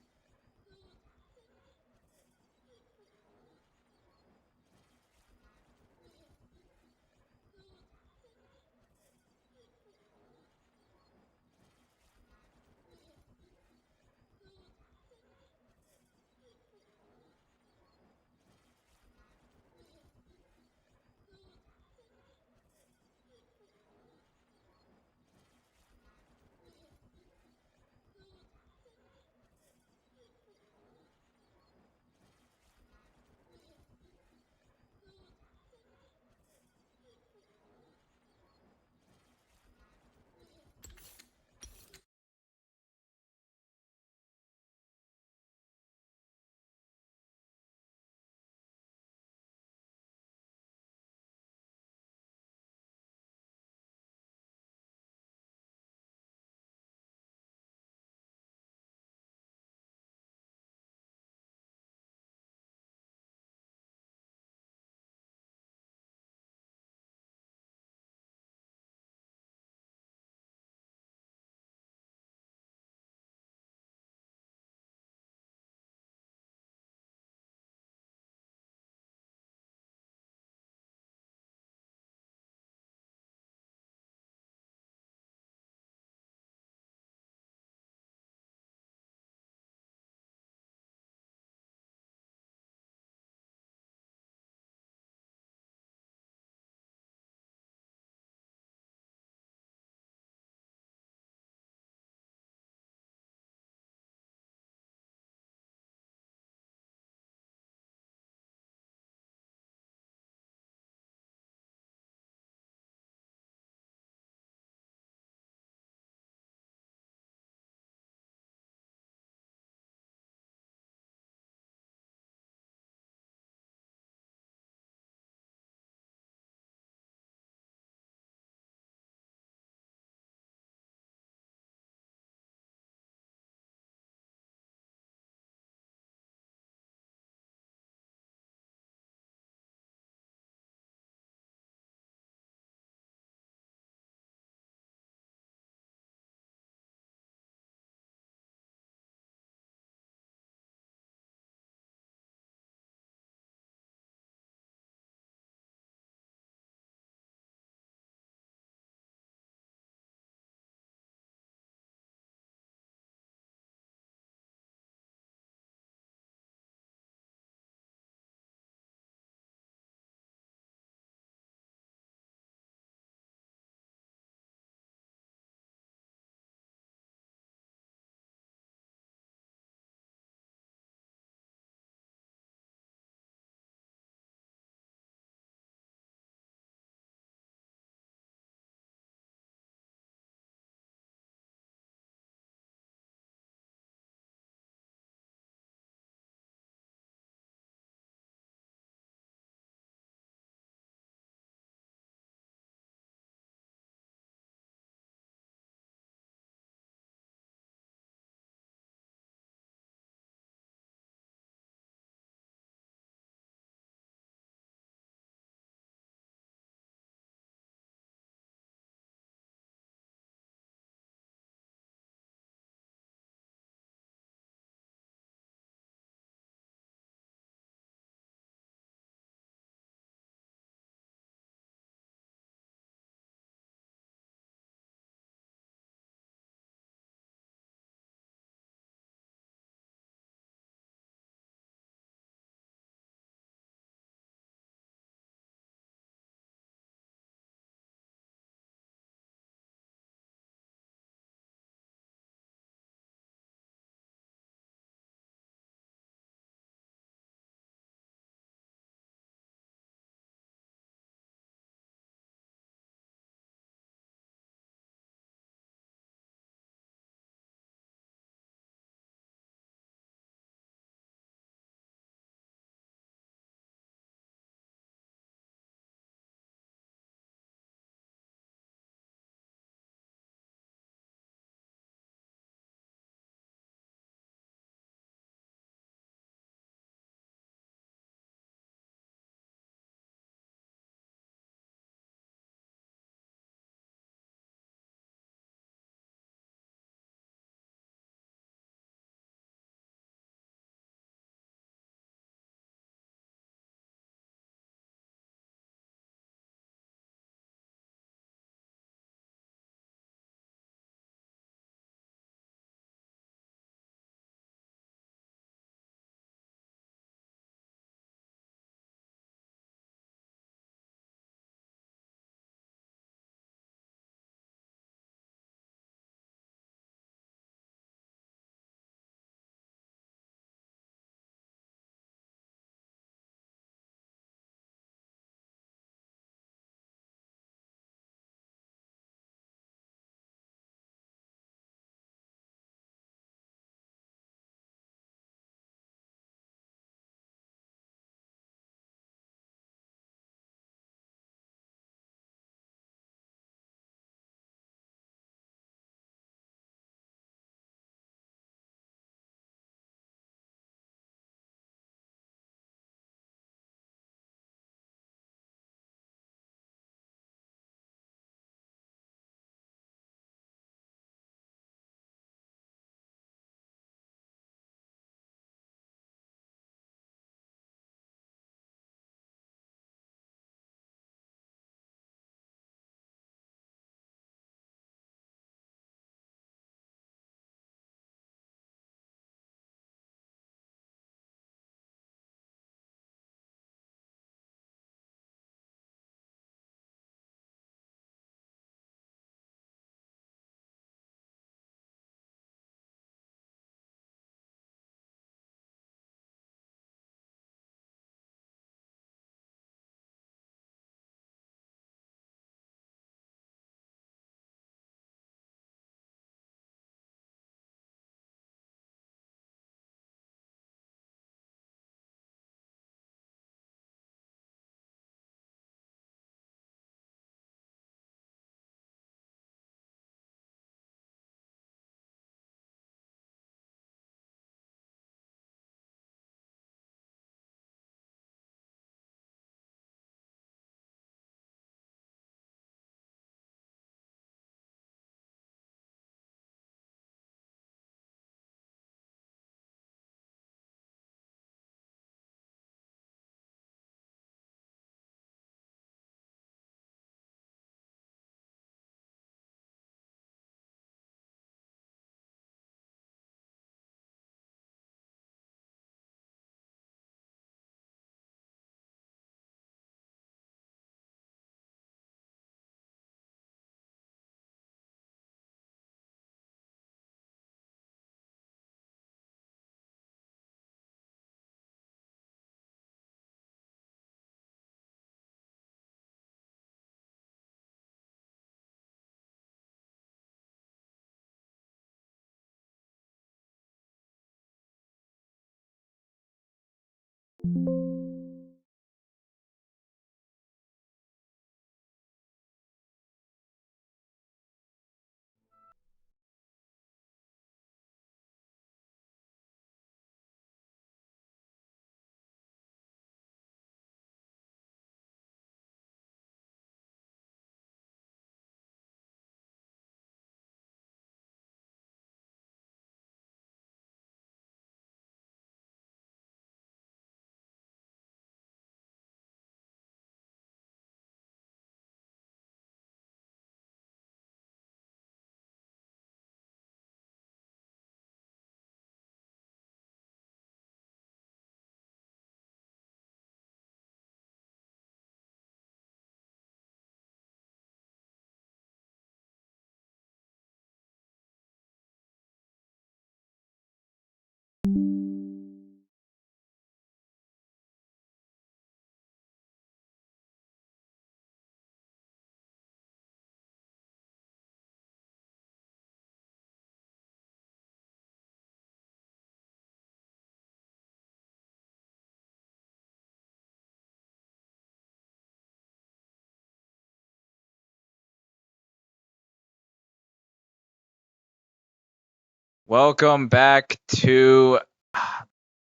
Speaker 3: Welcome back to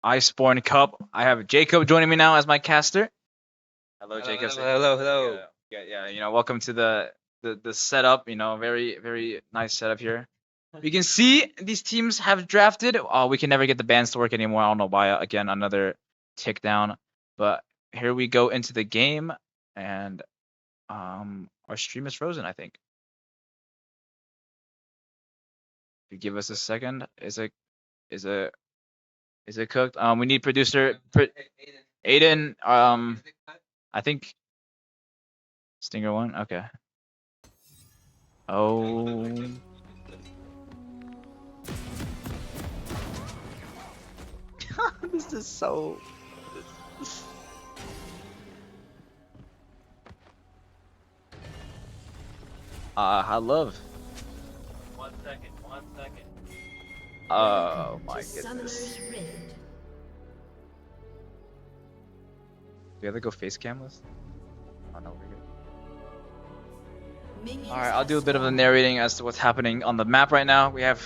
Speaker 3: ICEBORN Cup. I have Jacob joining me now as my caster. Hello, Jacob.
Speaker 4: Hello.
Speaker 3: Yeah. Welcome to the setup. Very nice setup here. You can see these teams have drafted. We can never get the bans to work anymore. I don't know why. Again, another tick down. But here we go into the game, and our stream is frozen, I think. If you give us a second, is it cooked? We need producer Aiden. I think Stinger one. Okay. Oh. This is so. I love.
Speaker 1: 1 second. 1 second.
Speaker 3: Oh my goodness. Do you have to go face camless? Oh no, we're good. Alright, I'll do a bit of the narrating as to what's happening on the map right now. We have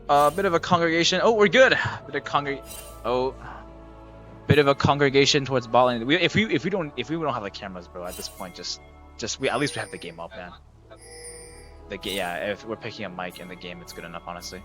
Speaker 3: a bit of a congregation. Oh, we're good. Bit of a congregation towards bot lane. If we don't have the cameras, bro, at this point, just at least we have the game up, man. If we're picking a mic in the game, it's good enough, honestly.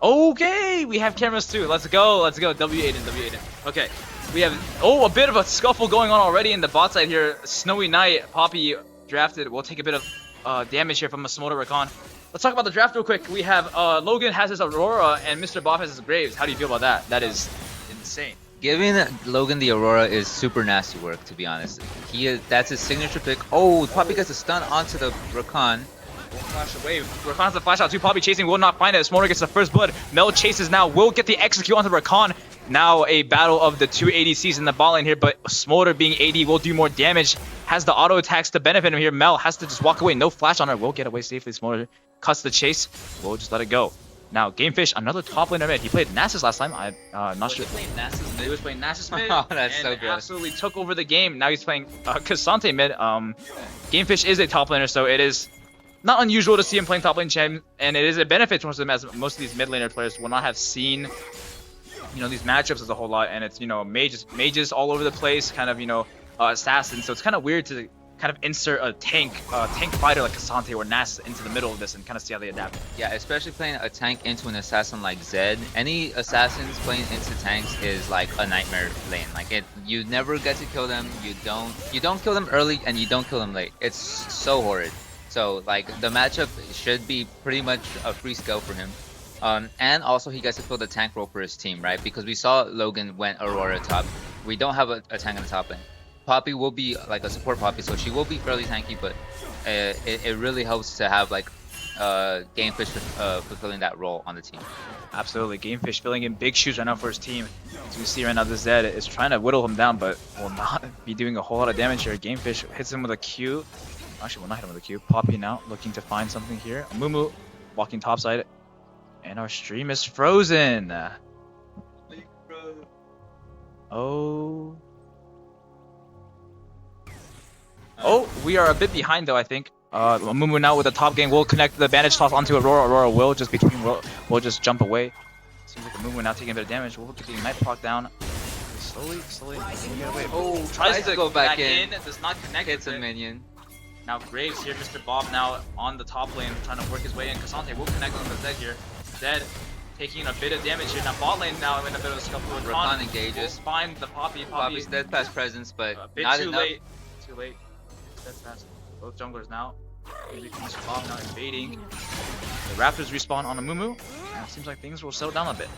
Speaker 3: Okay, we have cameras too. Let's go. W Aiden. Okay, we have a bit of a scuffle going on already in the bot side here. Snowy Knight, Poppy drafted. We'll take a bit of damage here from a Smolder Recon. Let's talk about the draft real quick. We have Logan has his Aurora and Mr. Boff has his Graves. How do you feel about that? That is insane.
Speaker 5: Giving Logan the Aurora is super nasty work, to be honest. That's his signature pick. Oh, Poppy gets a stun onto the Rakan.
Speaker 3: Flash away. Rakan has the flash out too. Poppy chasing, will not find it. Smolder gets the first blood. Mel chases now, will get the execute onto Rakan. Now a battle of the two ADCs in the bot lane here, but Smolder being AD will do more damage. Has the auto attacks to benefit him here. Mel has to just walk away. No flash on her. Will get away safely. Smolder cuts the chase. We'll just let it go. Now, Gamefish, another top laner mid. He played Nasus last time. I'm not sure. He was playing Nasus mid.
Speaker 5: Oh, that's so good.
Speaker 3: Absolutely took over the game. Now he's playing Cassante mid. Gamefish is a top laner, so it is not unusual to see him playing top lane champ, and it is a benefit to him as most of these mid laner players will not have seen, these matchups as a whole lot, and it's, mages all over the place, kind of, assassins. So it's kind of weird to kind of insert a tank fighter like Cassante or Nasus into the middle of this and kind of see how they adapt.
Speaker 5: Yeah, especially playing a tank into an assassin like Zed. Any assassins playing into tanks is like a nightmare lane. Like you never get to kill them. You don't kill them early and you don't kill them late. It's so horrid. So like the matchup should be pretty much a free skill for him. And also he gets to fill the tank role for his team, right? Because we saw Logan went Aurora top. We don't have a tank on the top lane. Poppy will be like a support Poppy, so she will be fairly tanky, but it really helps to have like Gamefish fulfilling that role on the team.
Speaker 3: Absolutely, Gamefish filling in big shoes right now for his team. As we see right now, this Zed is trying to whittle him down, but will not be doing a whole lot of damage here. Gamefish hits him with a Q. Actually, will not hit him with a Q. Poppy now looking to find something here. Mumu walking topside, and our stream is frozen. Oh. Oh, we are a bit behind though, I think. Mumu now with the top game will connect the bandage toss onto Aurora. Aurora will just will just jump away. Seems like Mumu now taking a bit of damage. We'll get the Ignite proc down. Slowly get away. Oh, tries to
Speaker 5: go back
Speaker 3: in.
Speaker 5: in.
Speaker 3: Does not connect.
Speaker 5: Hits
Speaker 3: with
Speaker 5: a
Speaker 3: it.
Speaker 5: minion.
Speaker 3: Now Graves here, Mr. Bob now on the top lane, trying to work his way in. Cassante will connect on the Zed here. Zed taking a bit of damage here. Now bot lane now in a bit of a scuffle.
Speaker 5: Rakan engages.
Speaker 3: Find the Poppy.
Speaker 5: Poppy's steadfast presence, but
Speaker 3: A bit
Speaker 5: not
Speaker 3: too
Speaker 5: enough.
Speaker 3: late. Too late. Steadfast. Both junglers now. Mr. Bob now invading. The Raptors respawn on a Mumu. And it seems like things will settle down a bit.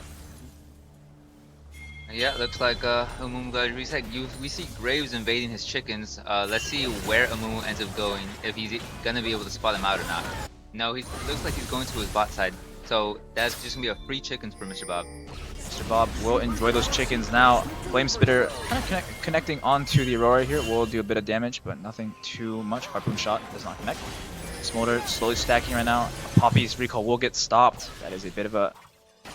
Speaker 5: Yeah, looks like Amumu got reset. We see Graves invading his chickens. Let's see where Amumu ends up going, if he's gonna be able to spot him out or not. No, he looks like he's going to his bot side. So that's just gonna be a free chickens for Mr. Bob.
Speaker 3: Mr. Bob will enjoy those chickens now. Flame Spitter kind of connecting onto the Aurora here. Will do a bit of damage, but nothing too much. Harpoon shot does not connect. Smolder slowly stacking right now. Poppy's recall will get stopped. That is a bit of a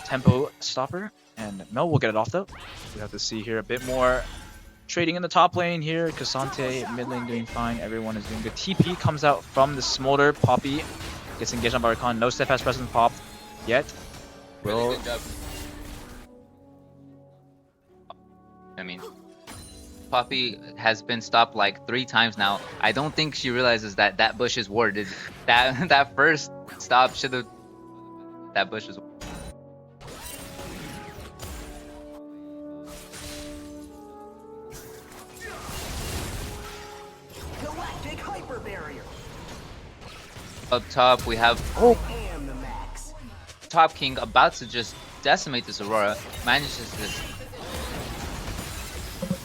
Speaker 3: tempo stopper. And Mel will get it off though. We have to see here a bit more trading in the top lane here. Cassante, mid lane doing fine. Everyone is doing good. TP comes out from the Smolder. Poppy gets engaged on Barracan. No steadfast presence popped yet.
Speaker 5: Really
Speaker 3: Will
Speaker 5: good job. I mean, Poppy has been stopped like 3 times now. I don't think she realizes that that bush is warded. That first stop should have. That bush is.
Speaker 6: Galactic hyper barrier.
Speaker 5: Up top, we have
Speaker 6: And the max.
Speaker 5: Top King about to just decimate this Aurora. Manages this.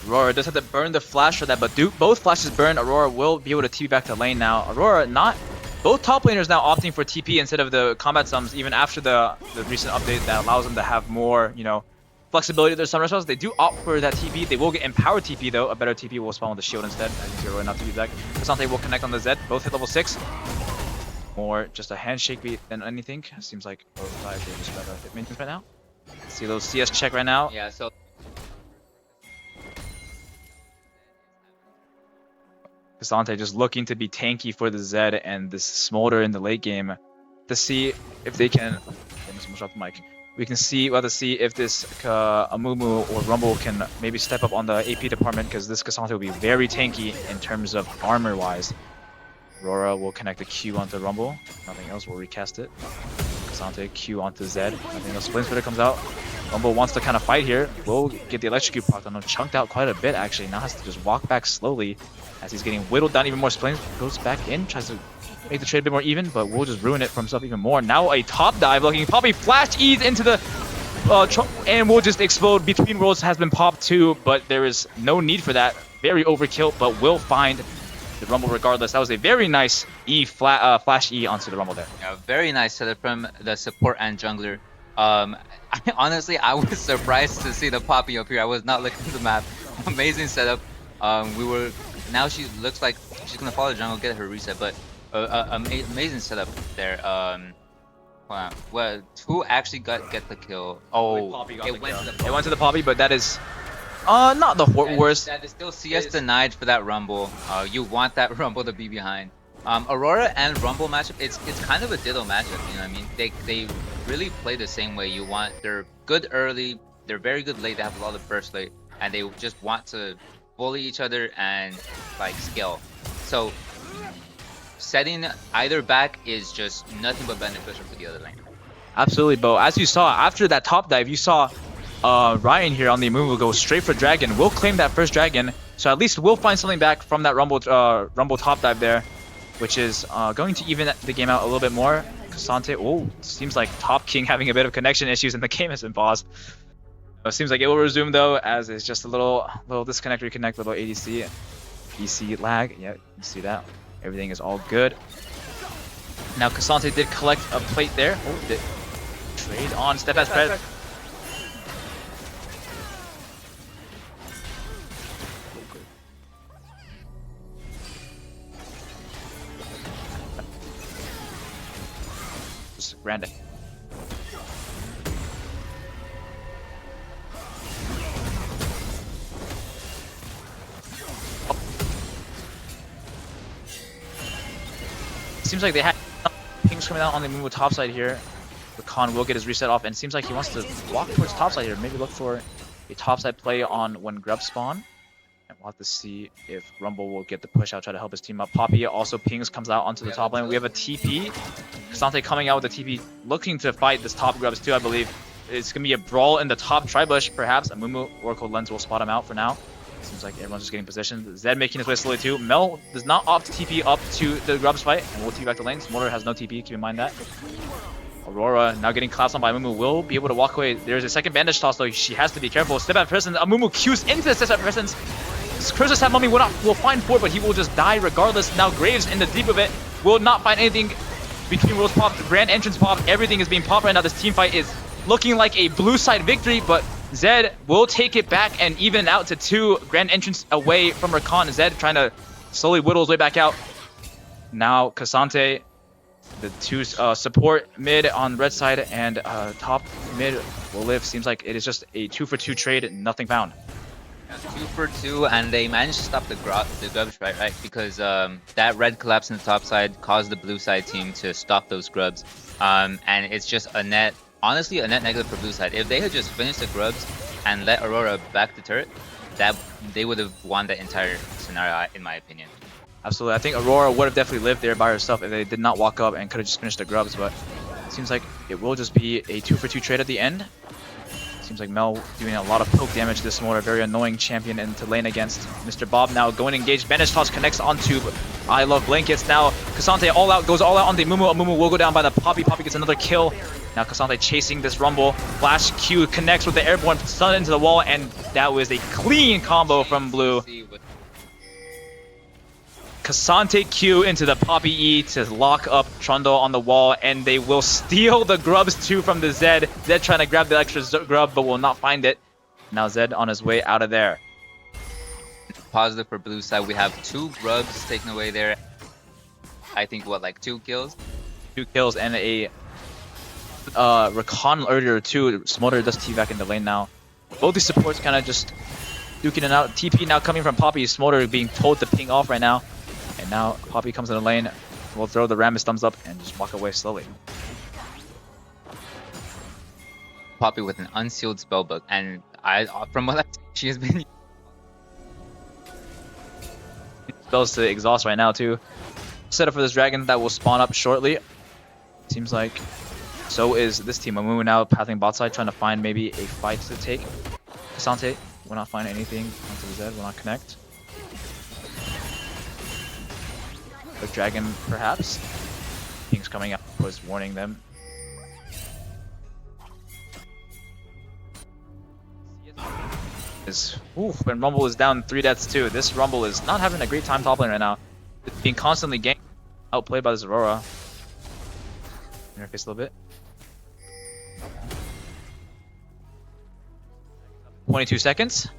Speaker 3: Aurora does have to burn the flash for that, but both flashes burn. Aurora will be able to TP back to lane now. Aurora not. Both top laners now opting for TP instead of the combat sums, even after the recent update that allows them to have more, you know, flexibility to their summoner spells. They do opt for that TP. They will get empowered TP though. A better TP will spawn with the shield instead. As you see, Aurora not TP back. Cassante will connect on the Zed. Both hit level 6. More just a handshake beat than anything. Seems like both sides are just better hit maintenance right now. See a little CS check right now.
Speaker 5: Yeah, so
Speaker 3: Cassante just looking to be tanky for the Zed and this Smolder in the late game to see if they can. Drop the mic. We can see. We'll have to see if this Amumu or Rumble can maybe step up on the AP department, because this Cassante will be very tanky in terms of armor wise. Aurora will connect the Q onto Rumble. Nothing else. We'll recast it. Cassante Q onto Zed. Nothing else. Flame Spitter comes out. Rumble wants to kind of fight here. Will get the electrocute proc on him. Chunked out quite a bit actually. Now has to just walk back slowly as he's getting whittled down even more. Flame goes back in, tries to make the trade a bit more even, but will just ruin it for himself even more. Now a top dive looking. Poppy flash E's into the and will just explode. Between Worlds has been popped too, but there is no need for that. Very overkill, but will find the Rumble regardless. That was a very nice flash E onto the Rumble there.
Speaker 5: yeah, very nice setup from the support and jungler. Honestly, I was surprised to see the Poppy up here. I was not looking at the map. Amazing setup. Now she looks like she's gonna follow the jungle, get her reset, but amazing setup there. Wow. Well, who actually get the kill? Oh,
Speaker 3: Poppy got
Speaker 5: it
Speaker 3: the
Speaker 5: went
Speaker 3: kill.
Speaker 5: to the
Speaker 3: It went to the Poppy, but that is not the worst.
Speaker 5: That is still CS denied for that Rumble. You want that Rumble to be behind. Aurora and Rumble matchup, it's kind of a ditto matchup, you know what I mean? They really play the same way. They're good early, they're very good late, they have a lot of burst late, and they just want to bully each other and like scale. So setting either back is just nothing but beneficial for the other lane.
Speaker 3: Absolutely, Bo. As you saw, after that top dive, you saw Ryan here on the move will go straight for Dragon. We'll claim that first Dragon, so at least we'll find something back from that Rumble top dive there, which is going to even the game out a little bit more. Cassante, oh, seems like Top King having a bit of connection issues and the game has been paused. It seems like it will resume though, as it's just a little disconnect, reconnect, little ADC, EC lag. Yeah, you see that. Everything is all good. Now Cassante did collect a plate there. Oh, did trade on Steadfast Pres. Just random. Seems like they had pings coming out on the Mumu top side here. Rakan will get his reset off, and it seems like he wants to walk towards top side here. Maybe look for a top side play on when Grub spawn. And we'll have to see if Rumble will get the push out, try to help his team up. Poppy also pings, comes out onto the top lane. We have a TP. Kasante coming out with a TP, looking to fight this top Grubs too, I believe. It's going to be a brawl in the top Tribush, perhaps. Amumu Oracle Lens will spot him out for now. Seems like everyone's just getting positioned. Zed making his way slowly too. Mel does not opt TP up to the Grubs fight, and we'll TP back to lane. Smolder has no TP, keep in mind that. Aurora now getting collapsed on by Amumu will be able to walk away. There's a second bandage toss though, she has to be careful. Step out presence, Amumu queues into the step out presence. Curses have Mummy will find 4, but he will just die regardless. Now Graves in the deep of it will not find anything between worlds pop, grand entrance pop, everything is being popped right now. This team fight is looking like a blue side victory, but Zed will take it back and even out to 2 grand entrance away from Rakan. Zed trying to slowly whittle his way back out. Now Kasante, the 2 support mid on red side and top mid will live. Seems like it is just a 2-for-2 trade, nothing found.
Speaker 5: 2 for 2, and they managed to stop the grubs, right? Because that red collapse in the top side caused the blue side team to stop those grubs. And it's just a net, honestly, a net negative for blue side. If they had just finished the grubs and let Aurora back the turret, that they would have won the entire scenario, in my opinion.
Speaker 3: Absolutely, I think Aurora would have definitely lived there by herself if they did not walk up and could have just finished the grubs, but it seems like it will just be a 2-for-2 trade at the end. Seems like Mel doing a lot of poke damage to this Smolder, very annoying champion into lane against Mr. Bob. Now going engaged, bandage toss connects onto I Love Blankets. Now Kasante goes all out on the Mumu. Mumu will go down by the Poppy. Poppy gets another kill. Now Kasante chasing this Rumble. Flash Q connects with the airborne stun into the wall, and that was a clean combo from Blue. Kasante Q into the Poppy E to lock up Trundle on the wall, and they will steal the grubs too from the Zed. Zed trying to grab the extra grub, but will not find it. Now Zed on his way out of there.
Speaker 5: Positive for blue side, we have 2 grubs taken away there. I think, what, like 2 kills?
Speaker 3: 2 kills and a Rakan earlier too. Smolder does T back in the lane now. Both these supports kind of just duking it out. TP now coming from Poppy. Smolder being told to ping off right now. And now Poppy comes in the lane, will throw the Rammus thumbs up and just walk away slowly.
Speaker 5: Poppy with an unsealed spellbook, and from what she has been
Speaker 3: spells to exhaust right now too. Set up for this dragon that will spawn up shortly. Seems like so is this team. Amumu now pathing bot side, trying to find maybe a fight to take. Kasante will not find anything onto the Zed, will not connect. The dragon, perhaps. King's coming up, was warning them. When Rumble is down 3 deaths too. This Rumble is not having a great time top lane right now. It's being constantly ganked, outplayed by this Aurora. Interface a little bit. 22 seconds.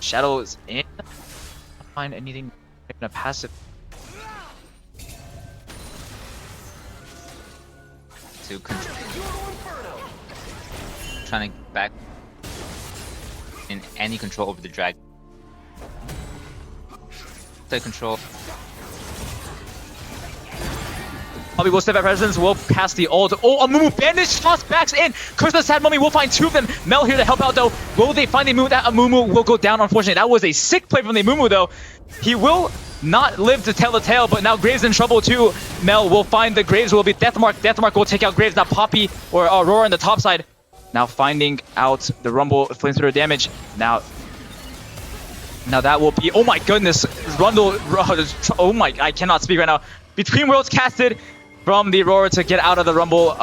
Speaker 3: Shadow is in. Can't find anything in a passive.
Speaker 5: to control. Trying to back in any control over the dragon. Take control.
Speaker 3: Mummy will step at presence, will cast the ult. Oh, Amumu bandage toss backs in. Curse the sad Mummy will find 2 of them. Mel here to help out though. Will they find the Amumu? That Amumu will go down, unfortunately. That was a sick play from the Amumu though. He will not live to tell the tale, but now Graves in trouble too. Mel will find the Graves, will be Deathmark. Deathmark will take out Graves. Now Poppy or Aurora on the top side. Now finding out the Rumble flamethrower damage. Now that will be, oh my goodness, Rundle, oh my, I cannot speak right now. Between Worlds casted from the Aurora to get out of the Rumble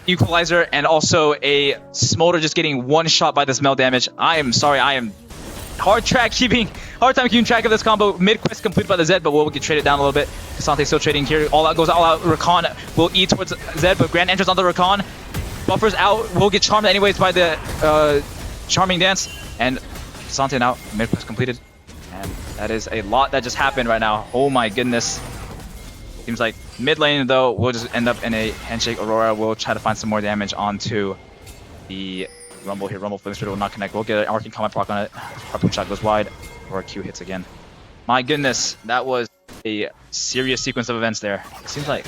Speaker 3: equalizer, and also a Smolder just getting one shot by the smell damage. I am sorry, I am hard time keeping track of this combo. Mid quest complete by the Zed, but we'll get traded down a little bit. Kasante still trading here. All out goes all out. Rakan will E towards Zed, but grand entrance onto Rakan. Buffers out. Will get charmed anyways by the charming dance. And Kasante now mid quest completed. And that is a lot that just happened right now. Oh my goodness. Seems like mid lane though, we'll just end up in a handshake. Aurora will try to find some more damage onto the Rumble here. Rumble Flamethrower will not connect. We'll get an arcing combat proc on it. Harpoon shot goes wide. Aurora Q hits again. My goodness, that was a serious sequence of events there. It seems like...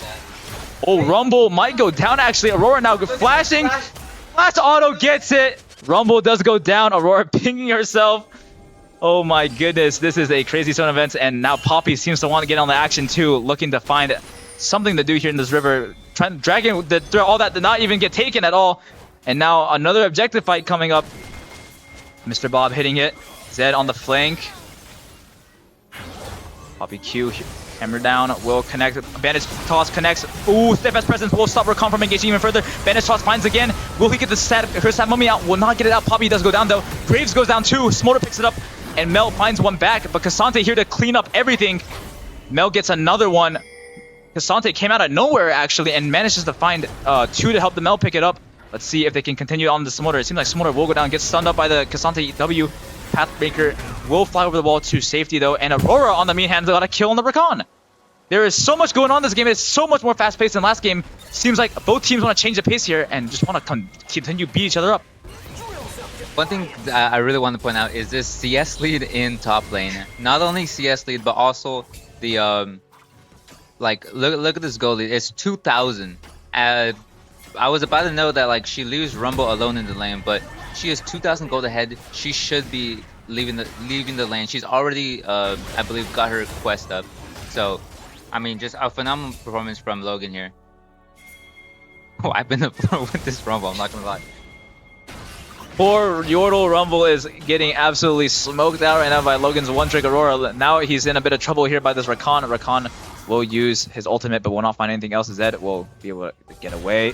Speaker 3: Oh, Rumble might go down actually. Aurora now flashing. Flash auto gets it. Rumble does go down. Aurora pinging herself. Oh my goodness, this is a crazy zone event, and now Poppy seems to want to get on the action too, looking to find something to do here in this river. Dragging all that did not even get taken at all. And now another objective fight coming up. Mr. Bob hitting it. Zed on the flank. Poppy Q, hammer down, will connect. Bandage toss connects. Ooh, steadfast presence will stop Recon from engaging even further. Bandage toss finds again. Will he get her stat mummy out? Will not get it out. Poppy does go down though. Graves goes down too. Smolder picks it up, and Mel finds one back. But Cassante here to clean up everything. Mel gets another one. Cassante came out of nowhere actually and manages to find two to help the Mel pick it up. Let's see if they can continue on the Smolder. It seems like Smolder will go down, get stunned up by the Cassante W. Pathbreaker will fly over the wall to safety though, and Aurora on the mean hand got a kill on the Recon. There is so much going on in this game. It's so much more fast-paced than last game. Seems like both teams want to change the pace here and just want to continue beat each other up.
Speaker 5: One thing that I really want to point out is this CS lead in top lane. Not only CS lead, but also the like look at this goal lead. It's 2,000. I was about to know that like she leaves Rumble alone in the lane, but she is 2,000 gold ahead. She should be leaving the lane. She's already I believe got her quest up. So I mean, just a phenomenal performance from Logan here. Oh, I've been the floor with this Rumble, I'm not gonna lie.
Speaker 3: Poor Yordle Rumble is getting absolutely smoked out right now by Logan's one-trick Aurora. Now he's in a bit of trouble here by this Rakan. Rakan will use his ultimate, but will not find anything else. Zed will be able to get away.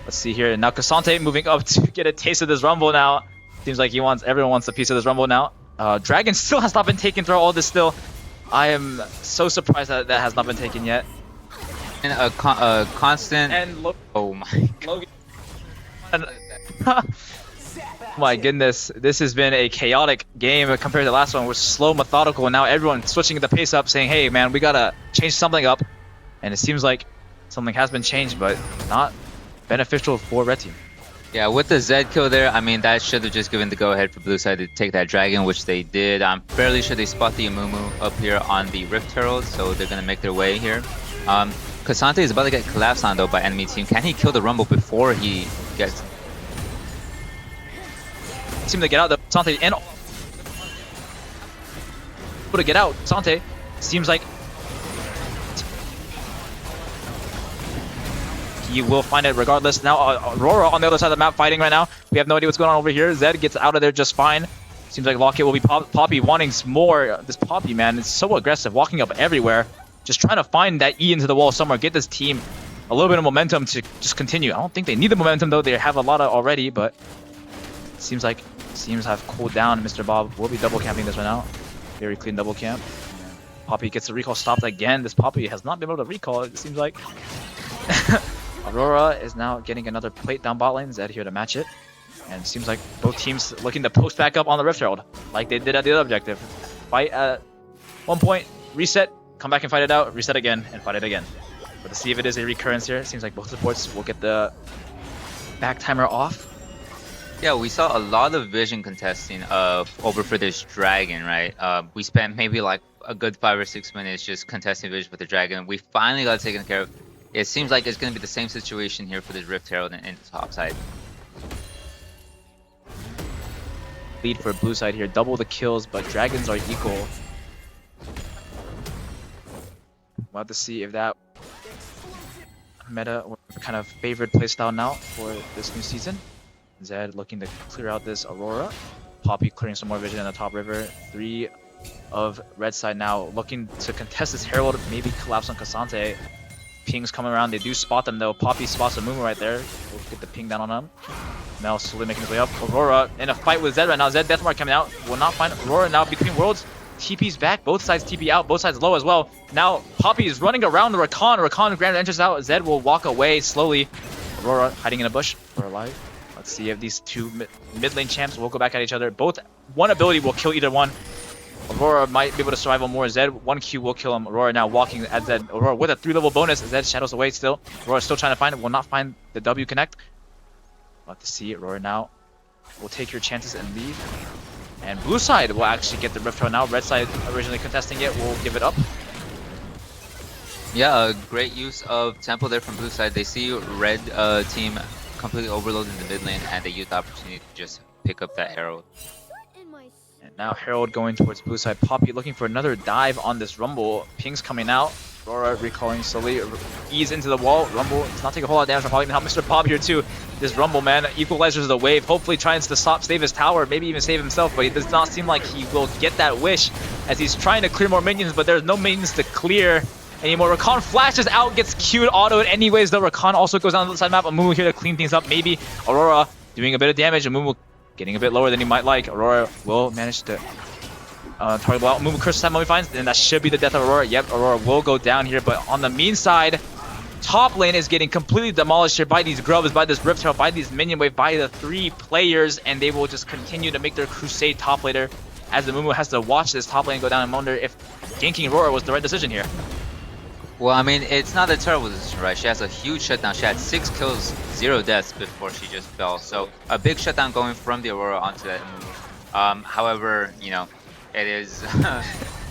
Speaker 3: Let's see here. Now Cassante moving up to get a taste of this Rumble now. Seems like everyone wants a piece of this Rumble now. Dragon still has not been taken through all this still. I am so surprised that that has not been taken yet.
Speaker 5: And a constant...
Speaker 3: And
Speaker 5: oh my
Speaker 3: Logan. My goodness, this has been a chaotic game compared to the last one. We're slow, methodical, and now everyone switching the pace up, saying, hey man, we gotta change something up. And it seems like something has been changed, but not beneficial for Red Team.
Speaker 5: Yeah, with the Zed kill there, I mean, that should have just given the go-ahead for Blue Side to take that Dragon, which they did. I'm fairly sure they spot the Amumu up here on the Rift Herald, so they're gonna make their way here. Cassante is about to get collapsed on though by enemy team. Can he kill the Rumble before he gets...
Speaker 3: Seem to get out the Sante and able to get out. Sante seems like he will find it regardless. Now Aurora on the other side of the map fighting right now. We have no idea what's going on over here. Zed gets out of there just fine. Seems like Lockett will be Poppy wanting more. This Poppy man is so aggressive, walking up everywhere, just trying to find that E into the wall somewhere, get this team a little bit of momentum to just continue. I don't think they need the momentum though. They have a lot of already, but it seems like seems have cooled down. Mr. Bob will be double camping this one out. Very clean double camp. Poppy gets the recall stopped again. This Poppy has not been able to recall, it seems like. Aurora is now getting another plate down bot lane. Zed here to match it. And it seems like both teams looking to post back up on the Rift Herald, like they did at the other objective. Fight at one point, reset, come back and fight it out, reset again, and fight it again. But to see if it is a recurrence here, it seems like both supports will get the back timer off.
Speaker 5: Yeah, we saw a lot of vision contesting over for this Dragon, right? We spent maybe like a good 5 or 6 minutes just contesting vision with the Dragon. We finally got it taken care of. It seems like it's going to be the same situation here for the Rift Herald in the top side.
Speaker 3: Lead for blue side here, double the kills, but Dragons are equal. We'll have to see if that meta or kind of favored playstyle now for this new season. Zed looking to clear out this Aurora. Poppy clearing some more vision in the top river. 3 of red side now looking to contest this Herald, maybe collapse on Cassante. Pings coming around, they do spot them though. Poppy spots a Mumu right there. We'll get the ping down on him. Mel slowly making his way up. Aurora in a fight with Zed right now. Zed Deathmark coming out. Will not find Aurora now between worlds. TP's back. Both sides TP out. Both sides low as well. Now Poppy is running around the Rakan. Rakan grand entrance out. Zed will walk away slowly. Aurora hiding in a bush. We're alive. Let's see if these two mid lane champs will go back at each other. Both, one ability will kill either one. Aurora might be able to survive on more. Zed, 1 Q will kill him. Aurora now walking at Zed. Aurora with a 3-level bonus. Zed shadows away still. Aurora still trying to find it. Will not find the W connect. We'll have to see. Aurora now will take your chances and leave. And blue side will actually get the Rift Trail now. Red side originally contesting it will give it up.
Speaker 5: Yeah, a great use of tempo there from blue side. They see red team completely overloaded in the mid lane, and they use the opportunity to just pick up that Herald.
Speaker 3: And now Herald going towards blue side. Poppy looking for another dive on this Rumble. Ping's coming out. Aurora recalling slowly. Ease into the wall. Rumble does not take a whole lot of damage from Poppy. Now Mr. Bob here too. This Rumble, man, equalizes the wave. Hopefully tries to save his tower, maybe even save himself, but it does not seem like he will get that wish as he's trying to clear more minions, but there's no minions to clear anymore. Rakan flashes out, gets Q'd autoed anyways, though Rakan also goes down the side map. Amumu here to clean things up. Maybe Aurora doing a bit of damage. Amumu getting a bit lower than he might like. Aurora will manage to target well. Amumu curses that mummy finds, and that should be the death of Aurora. Yep, Aurora will go down here, but on the mean side, top lane is getting completely demolished here by these grubs, by this Rift Trail, by these minion wave, by the 3 players, and they will just continue to make their crusade top laner as the Amumu has to watch this top lane go down and wonder if ganking Aurora was the right decision here.
Speaker 5: Well, I mean, it's not a terrible decision, right? She has a huge shutdown. She had 6 kills, 0 deaths before she just fell. So a big shutdown going from the Aurora onto that move. However, you know, it is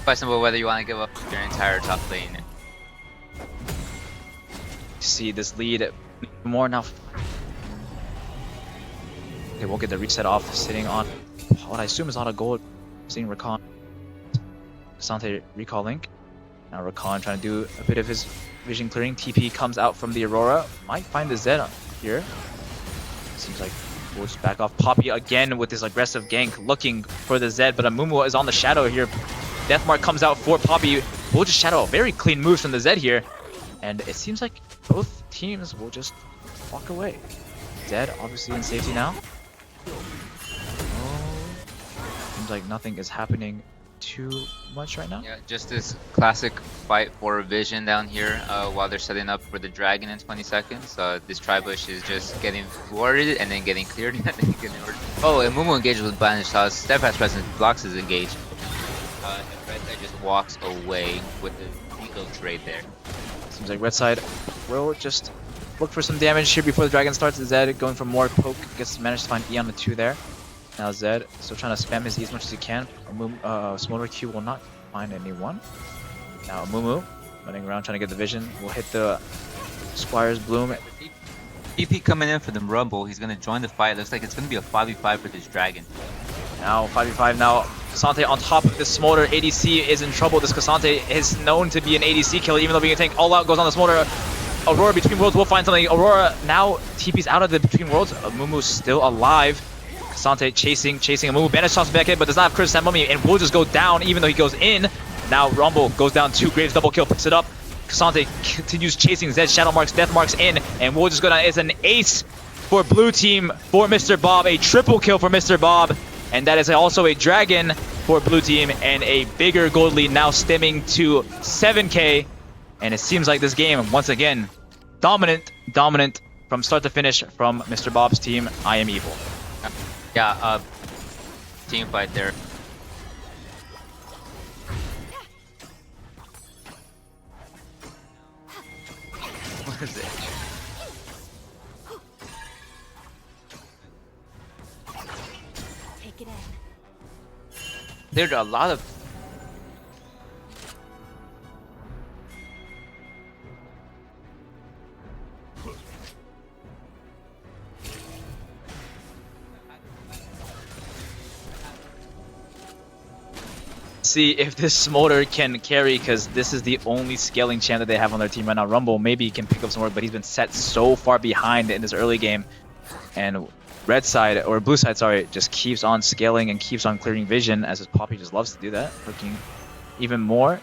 Speaker 5: questionable whether you want to give up your entire top lane.
Speaker 3: See this lead more now. They won't get the reset off, sitting on what I assume is not a gold. Seeing Rakan. Sante recall link. Now Rakan trying to do a bit of his vision clearing. TP comes out from the Aurora. Might find the Zed here. Seems like we'll just back off. Poppy again with this aggressive gank looking for the Zed, but Amumu is on the shadow here. Deathmark comes out for Poppy. We'll just shadow. Very clean moves from the Zed here. And it seems like both teams will just walk away. Zed obviously in safety now. Seems like nothing is happening too much right now.
Speaker 5: Yeah, just this classic fight for vision down here while they're setting up for the dragon in 20 seconds. This Tribush is just getting warded and then getting cleared and then getting warded. Oh, and Mumu engages with Banish Toss. Steadfast Presence blocks his engage. And Red Side just walks away with the eco trade there.
Speaker 3: Seems like Red Side will just look for some damage here before the dragon starts. Zed going for more poke, gets managed to find E on the 2 there. Now Zed still trying to spam his E as much as he can. Smolder Q will not find anyone. Now Mumu running around trying to get the vision. Will hit the Squire's Bloom.
Speaker 5: TP coming in for the Rumble. He's going to join the fight. Looks like it's going to be a 5v5 for this dragon.
Speaker 3: Now 5v5 now. Cassante on top of the Smolder. ADC is in trouble. This Cassante is known to be an ADC killer, even though being a tank. All out goes on the Smolder. Aurora Between Worlds will find something. Aurora now TP's out of the Between Worlds. Mumu's still alive. Cassante chasing Amumu. Banish toss back in, but does not have Curse that mummy and will just go down even though he goes in. Now Rumble goes down 2 Graves, double kill, picks it up. Cassante continues chasing Zed, Shadow Marks, Death Marks in, and we'll just go down. It's an ace for blue team for Mr. Bob, a triple kill for Mr. Bob, and that is also a dragon for blue team, and a bigger gold lead now stemming to 7k, and it seems like this game, once again, dominant from start to finish from Mr. Bob's team. I am evil.
Speaker 5: Yeah, team fight there. What is it?
Speaker 6: Take it in.
Speaker 5: There's a lot of
Speaker 3: see if this Smolder can carry, because this is the only scaling champ that they have on their team right now. Rumble maybe he can pick up some work, but he's been set so far behind in this early game, and red side, or blue side, sorry, just keeps on scaling and keeps on clearing vision, as his Poppy just loves to do that. Looking even more,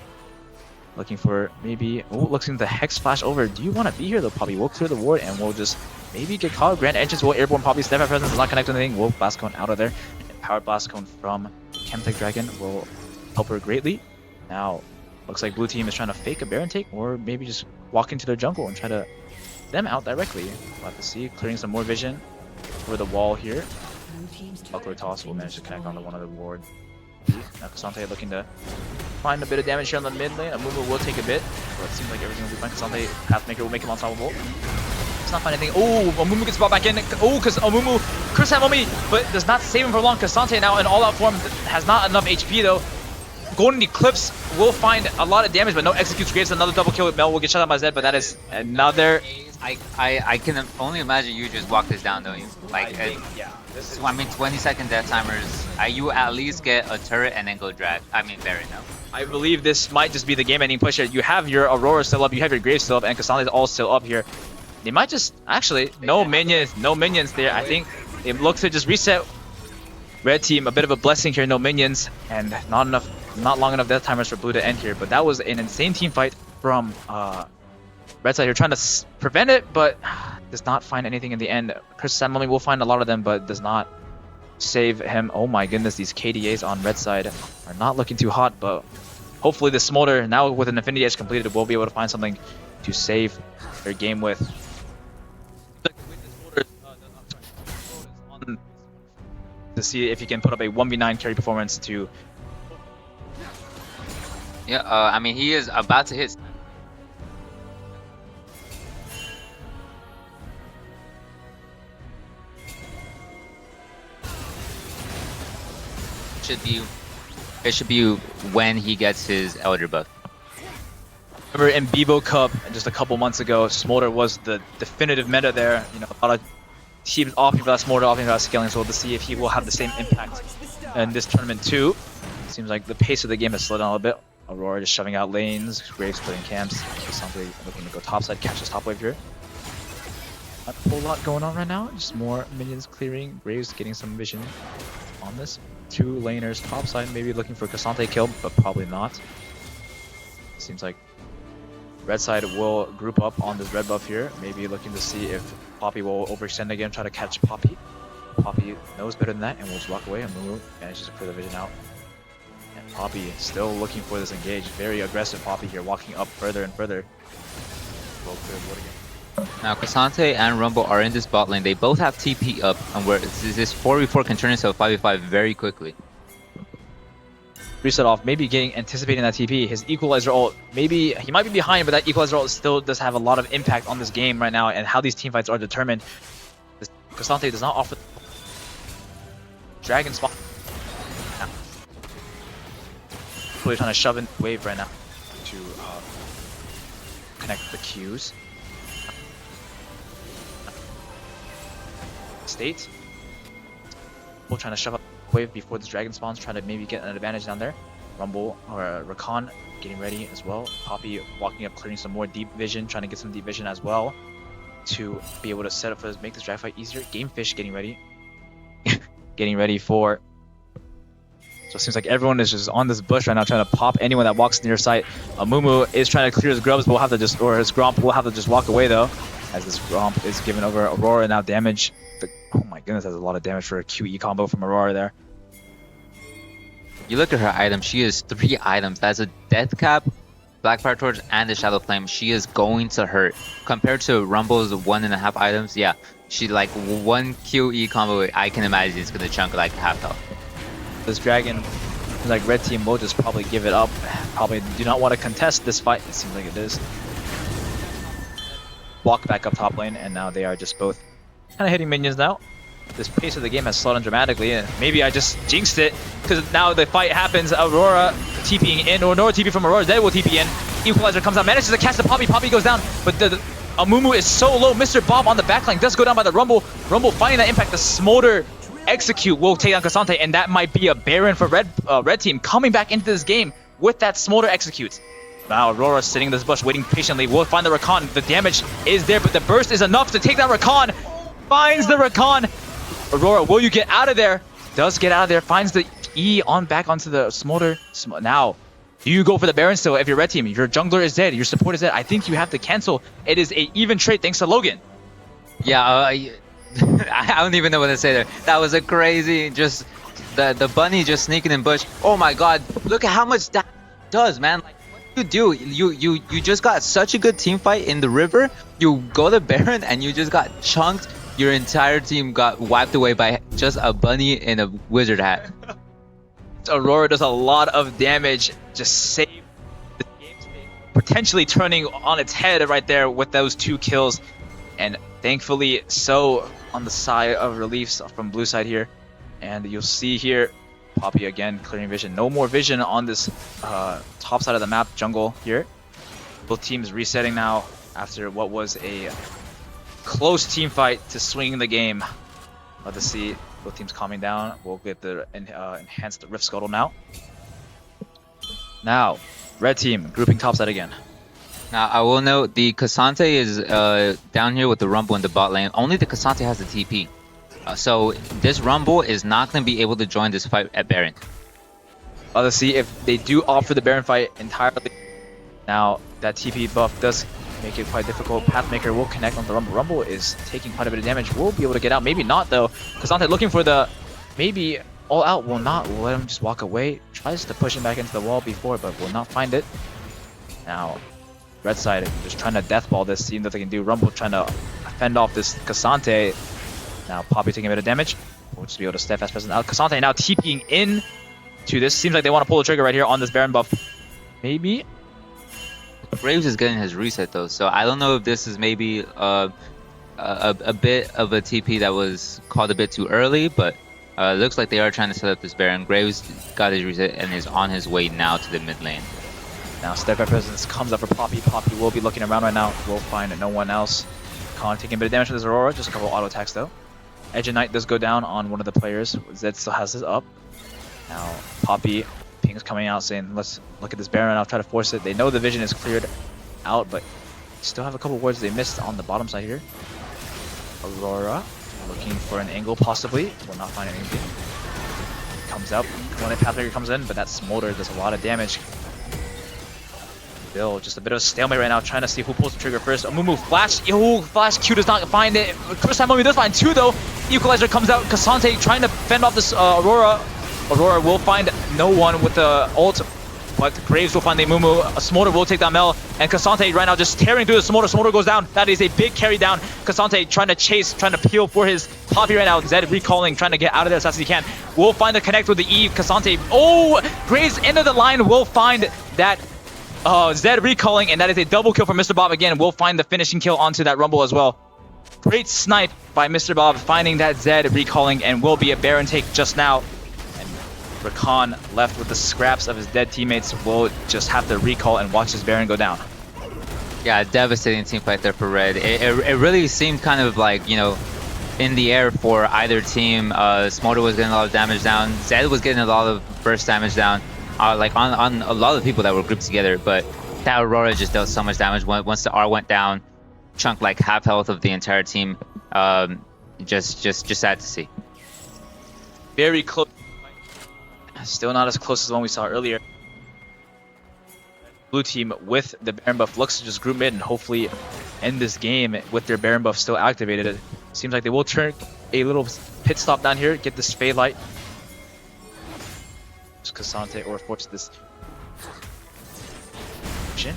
Speaker 3: looking for maybe, oh, looks into the Hex flash over. Do you want to be here though, Poppy? We'll clear the ward and we'll just maybe get caught. Grand Entrance will airborne Poppy. Step Presence does not connect to anything. We'll Blast Cone out of there, and Power Blast Cone from Chemtech Dragon will help her greatly. Now, looks like blue team is trying to fake a Baron take, or maybe just walk into their jungle and try to them out directly. We'll have to see. Clearing some more vision for the wall here. Buckler Toss will manage to connect onto one of the ward. Now Cassante looking to find a bit of damage here on the mid lane. Amumu will take a bit, but it seems like everything will be fine. Cassante, Pathmaker will make him unstoppable. does not find anything. Oh, Amumu gets brought back in. Oh, because Amumu curse that Mummy, but does not save him for long. Cassante now in all-out form has not enough HP though. Golden Eclipse will find a lot of damage, but no executes Graves. Another double kill with Mel will get shut out by Zed, but that is another.
Speaker 5: I can only imagine you just walk this down, don't you? Like,
Speaker 3: yeah. This is,
Speaker 5: I mean, 20-second death timers. You at least get a turret and then go drag. I mean, Baron now.
Speaker 3: I believe this might just be the game-ending push here. You have your Aurora still up, you have your Graves still up, and Cassante's all still up here. They might just actually no minions there. I think it looks to just reset. Red team a bit of a blessing here, no minions, and not long enough death timers for blue to end here. But that was an insane team fight from red side here, trying to prevent it, but does not find anything in the end. Chris Samami will find a lot of them, but does not save him. Oh my goodness, these KDAs on red side are not looking too hot, but hopefully the Smolder, now with an Infinity Edge completed, will be able to find something to save their game with. To see if he can put up a 1v9 carry performance to...
Speaker 5: Yeah, I mean, he is about to hit. It should be when he gets his Elder buff.
Speaker 3: Remember in Bebo Cup just a couple months ago, Smolder was the definitive meta there. You know, a lot of teams opting for that Smolder, opting for that scaling, so to see if he will have the same impact in this tournament too. Seems like the pace of the game has slowed down a little bit. Aurora just shoving out lanes, Graves splitting camps, Something looking to go topside, catch this top wave here. Not a whole lot going on right now, just more minions clearing, Graves getting some vision on this. Two laners topside, maybe looking for Cassante kill, but probably not. Seems like red side will group up on this red buff here, maybe looking to see if Poppy will overextend again, try to catch Poppy. Poppy knows better than that and will just walk away, and Mumu manages to clear the vision out. And Poppy still looking for this engage, very aggressive Poppy here, walking up further and further. Well cleared wood again.
Speaker 5: Now, Cassante and Rumble are in this bot lane. They both have TP up, and where this 4v4 can turn into a 5v5 very quickly.
Speaker 3: Reset off, maybe anticipating that TP. His equalizer ult, maybe he might be behind, but that equalizer ult still does have a lot of impact on this game right now and how these teamfights are determined. Cassante does not offer Dragon Spawn. Really trying to shove in wave right now to connect the Qs. State. We're trying to shove up wave before this dragon spawns, trying to maybe get an advantage down there. Rumble or Rakan getting ready as well. Poppy walking up, clearing some more deep vision, trying to get some deep vision as well to be able to set up for this, make this drag fight easier. Gamefish getting ready. Getting ready for... So it seems like everyone is just on this bush right now, trying to pop anyone that walks near sight. Amumu is trying to clear his grubs, but will have to just, or his Gromp will have to just walk away though, as this Gromp is given over Aurora. Now damage. Oh my goodness, that's a lot of damage for a QE combo from Aurora there.
Speaker 5: You look at her item, she has 3 items. That's a Death Cap, Blackfire Torch, and the Shadow Flame. She is going to hurt. Compared to Rumble's 1.5 items, yeah, she like 1 QE combo, I can imagine it's going to chunk like half health.
Speaker 3: This dragon, like red team, will just probably give it up. Probably do not want to contest this fight. It seems like it is. Walk back up top lane, and now they are just both kind of hitting minions now. This pace of the game has slowed down dramatically, and maybe I just jinxed it because now the fight happens. Aurora TPing in, or Aurora TP from Aurora, Zed will TP in. Equalizer comes out, manages to catch the Poppy. Poppy goes down, but the Amumu is so low. Mr. Bob on the backline does go down by the Rumble. Rumble finding that impact. The Smolder execute will take down Cassante, and that might be a Baron for red team coming back into this game with that Smolder execute. Now Aurora sitting in this bush waiting patiently. Will find the Rakan. The damage is there, but the burst is enough to take down Rakan. Finds the Rakan. Aurora, will you get out of there? Does get out of there. Finds the E on back onto the Smolder. Now, do you go for the Baron still if you're red team? Your jungler is dead. Your support is dead. I think you have to cancel. It is a even trade thanks to Logan.
Speaker 5: Yeah, I don't even know what to say there. That was a crazy, just the bunny just sneaking in bush. Oh my god, look at how much that does, man. Like, what do? You just got such a good team fight in the river. You go to Baron and you just got chunked. Your entire team got wiped away by just a bunny in a wizard hat.
Speaker 3: Aurora does a lot of damage, just save the game state, potentially turning on its head right there with those 2 kills. And Thankfully, so on the side of reliefs from blue side here. And you'll see here, Poppy again clearing vision. No more vision on this top side of the map, jungle here. Both teams resetting now after what was a close team fight to swing the game. Let's see, both teams calming down. We'll get the enhanced Rift Scuttle now. Now, red team grouping topside again.
Speaker 5: Now, I will note the Cassante is down here with the Rumble in the bot lane. Only the Cassante has the TP. So this Rumble is not going to be able to join this fight at Baron.
Speaker 3: Let's see if they do opt for the Baron fight entirely. Now, that TP buff does make it quite difficult. Pathmaker will connect on the Rumble. Rumble is taking quite a bit of damage. Will be able to get out. Maybe not, though. Cassante looking for the... Maybe all out. Will not let him just walk away. Tries to push him back into the wall before, but will not find it. Now, red side just trying to deathball this. Seeing that they can do. Rumble trying to fend off this Cassante. Now, Poppy taking a bit of damage. We'll just be able to steadfast presence out. Cassante now TPing in to this. Seems like they want to pull the trigger right here on this Baron buff. Maybe.
Speaker 5: Graves is getting his reset though, so I don't know if this is maybe a bit of a TP that was called a bit too early, but it looks like they are trying to set up this Baron. Graves got his reset and is on his way now to the mid lane.
Speaker 3: Now steadfast presence comes up for Poppy. Poppy will be looking around right now. Will find no one else. Khan taking a bit of damage from this Aurora. Just a couple of auto attacks though. Edge of Night does go down on one of the players. Zed still has his up. Now Poppy, Ping's coming out saying, let's look at this Baron. I'll try to force it. They know the vision is cleared out, but still have a couple wards they missed on the bottom side here. Aurora looking for an angle possibly. Will not find anything. Comes out. When a Pathmaker comes in, but that Smolder does a lot of damage. Bill, just a bit of a stalemate right now, trying to see who pulls the trigger first. Amumu flash. Yo, flash Q does not find it. First time Amumu does find two though. Equalizer comes out. Cassante trying to fend off this Aurora. Aurora will find no one with the ult, but Graves will find the Amumu. Smolder will take down Mel, and Cassante right now just tearing through the Smolder. Smolder goes down. That is a big carry down. Cassante trying to chase, trying to peel for his Poppy right now. Zed recalling, trying to get out of there as fast as he can. Will find the connect with the Eve. Cassante. Oh, Graves into the line will find that. Zed recalling, and that is a double kill for Mr. Bob again. Will find the finishing kill onto that Rumble as well. Great snipe by Mr. Bob, finding that Zed recalling, and will be a Baron take just now. And Rakan, left with the scraps of his dead teammates, will just have to recall and watch his Baron go down.
Speaker 5: Yeah, devastating team fight there for Red. It really seemed kind of like, you know, in the air for either team. Smolder was getting a lot of damage down. Zed was getting a lot of burst damage down. Like on a lot of people that were grouped together, but that Aurora just dealt so much damage. Once the R went down, chunked like half health of the entire team. Just sad to see.
Speaker 3: Very close. Still not as close as the one we saw earlier. Blue team with the Baron buff looks to just group mid and hopefully end this game with their Baron buff still activated. It seems like they will turn a little pit stop down here, get this Fade Light. Cassante or force this vision.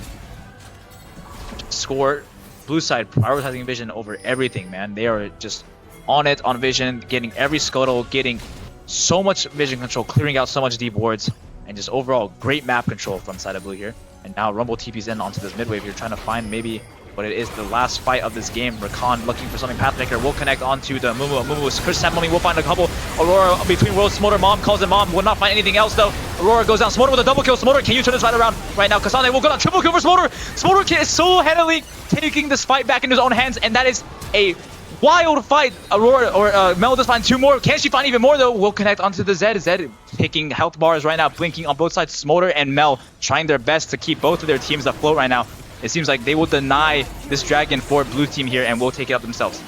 Speaker 3: Score. Blue side prioritizing vision over everything, man. They are just on it on vision, getting every scuttle, getting so much vision control, clearing out so much deep wards, and just overall great map control from side of blue here. And now Rumble TP's in onto this mid wave here, trying to find maybe what it is the last fight of this game. Rakan looking for something. Pathmaker will connect onto the Mumu. Mumu's Chris Samuel will find a couple. Aurora between worlds. Smolder Mom calls it Mom. Will not find anything else though. Aurora goes down. Smolder with a double kill. Smolder, can you turn this fight around right now? Cassante will go down. Triple kill for Smolder. Smolder is so handily taking this fight back into his own hands, and that is a wild fight. Aurora or Mel does find two more. Can she find even more though? Will connect onto the Zed. Zed taking health bars right now, blinking on both sides. Smolder and Mel trying their best to keep both of their teams afloat right now. It seems like they will deny this dragon for blue team here and will take it up themselves.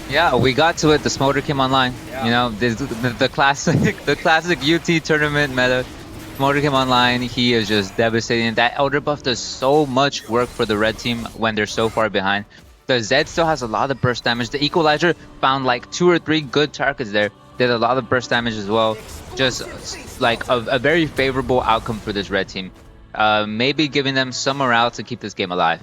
Speaker 5: Yeah, we got to it. The Smolder came online. Yeah. You know, the classic UT tournament meta. Smolder came online. He is just devastating. That Elder buff does so much work for the red team when they're so far behind. The Zed still has a lot of burst damage. The Equalizer found like 2 or 3 good targets there. Did a lot of burst damage as well. Just like a very favorable outcome for this red team. Maybe giving them some morale to keep this game alive.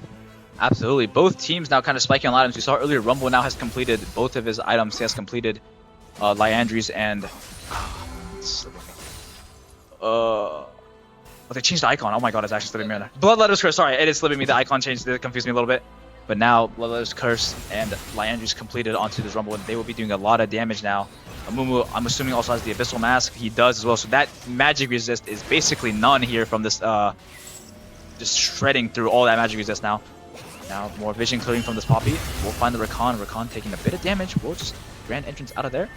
Speaker 3: Absolutely. Both teams now kind of spiking on items. We saw earlier Rumble now has completed both of his items. He has completed Liandry's and... they changed the icon. Oh my god, it's actually slipping me. Bloodletter's Curse. Sorry, it is slipping me. The icon changed. It confused me a little bit. But now Lala's Curse and Liandry's completed onto this Rumble, and they will be doing a lot of damage now. Amumu, I'm assuming, also has the Abyssal Mask. He does as well, so that magic resist is basically none here from this, just shredding through all that magic resist now. Now, more vision clearing from this Poppy. We'll find the Rakan. Rakan taking a bit of damage. We'll just grand entrance out of there.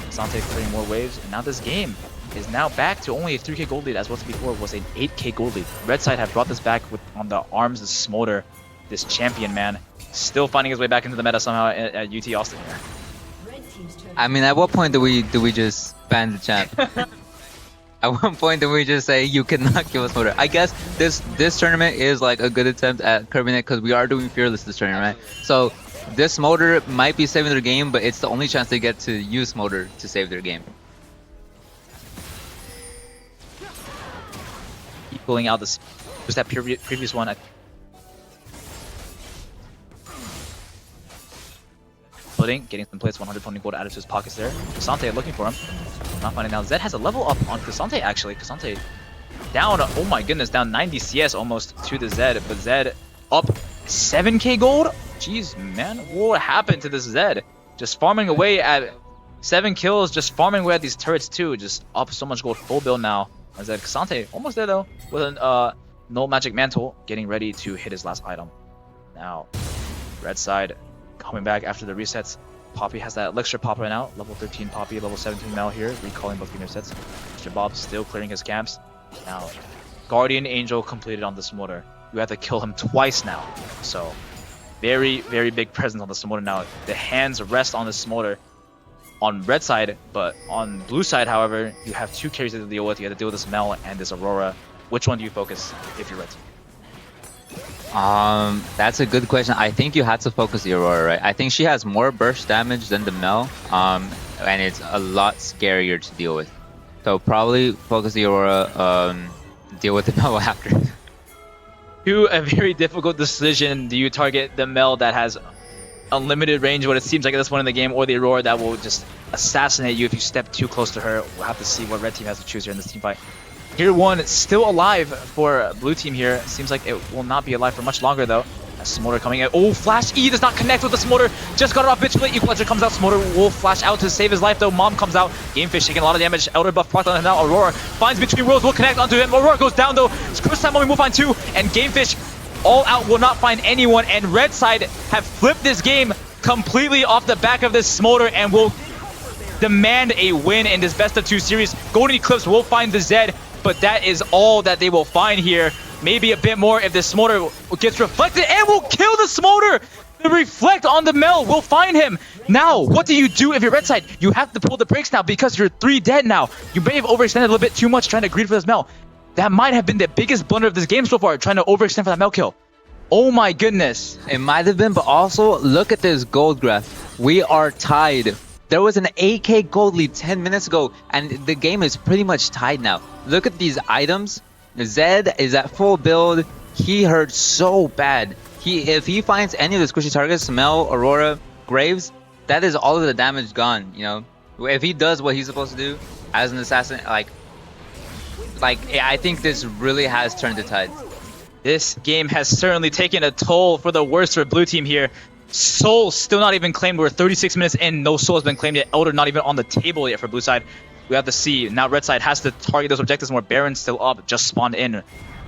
Speaker 3: Sante clearing more waves, and now this game is now back to only a 3k gold lead, as was before was an 8k gold lead. Red side have brought this back with on the arms of Smolder, this champion man, still finding his way back into the meta somehow at UT Austin here.
Speaker 5: I mean, at what point do we just ban the champ? At one point do we just say you cannot kill a Smolder? I guess this tournament is like a good attempt at curbing it because we are doing Fearless this tournament, right? So this Smolder might be saving their game, but it's the only chance they get to use Smolder to save their game.
Speaker 3: Keep pulling out this. Was that previous one? Getting some plates, 120 gold out of his pockets there. Kasante looking for him. Not finding out. Zed has a level up on Kasante actually. Kasante down, oh my goodness, down 90 CS almost to the Zed. But Zed up 7k gold? Jeez, man. What happened to this Zed? Just farming away at 7 kills, just farming away at these turrets too. Just up so much gold, full build now. Zed Kasante almost there though, with an null magic mantle, getting ready to hit his last item. Now, red side coming back after the resets. Poppy has that elixir pop right now. Level 13 Poppy, level 17 Mel here, recalling both game resets. Mr. Bob still clearing his camps. Now, Guardian Angel completed on the Smolder. You have to kill him twice now. So, very, very big presence on the Smolder now. The hands rest on the Smolder on red side, but on blue side, however, you have two carries to deal with. You have to deal with this Mel and this Aurora. Which one do you focus if you're red team?
Speaker 5: That's a good question. I think you had to focus the Aurora, right? I think she has more burst damage than the Mel, and it's a lot scarier to deal with. So probably focus the Aurora, deal with the Mel after.
Speaker 3: A very difficult decision. Do you target the Mel that has unlimited range, what it seems like at this point in the game, or the Aurora that will just assassinate you if you step too close to her? We'll have to see what red team has to choose here in this team fight. Here one still alive for blue team here. Seems like it will not be alive for much longer though. Smolder coming in. Oh, Flash E does not connect with the Smolder. Just got it off bitch plate. Equalizer comes out. Smolder will flash out to save his life though. Mom comes out. Gamefish taking a lot of damage. Elder buff procced on him now. Aurora finds between rows. Will connect onto him. Aurora goes down though. First time we will find two. And Gamefish all out will not find anyone. And red side have flipped this game completely off the back of this Smolder and will demand a win in this best of 2 series. Golden Eclipse will find the Zed, but that is all that they will find here. Maybe a bit more if the Smolder gets reflected and will kill the Smolder. The reflect on the Mel will find him. Now, what do you do if you're red side? You have to pull the brakes now because you're 3 dead now. You may have overextended a little bit too much trying to greed for this Mel. That might have been the biggest blunder of this game so far, trying to overextend for that Mel kill. Oh my goodness.
Speaker 5: It might have been, but also look at this gold graph. We are tied. There was an 8k gold lead 10 minutes ago, and the game is pretty much tied now. Look at these items. Zed is at full build. He hurt so bad. If he finds any of the squishy targets, Mel, Aurora, Graves, that is all of the damage gone, you know? If he does what he's supposed to do as an assassin, like I think this really has turned the tide.
Speaker 3: This game has certainly taken a toll for the worst for blue team here. Soul still not even claimed. We're 36 minutes in. No Soul has been claimed yet. Elder not even on the table yet for blue side. We have to see. Now red side has to target those objectives more. Baron's still up. Just spawned in.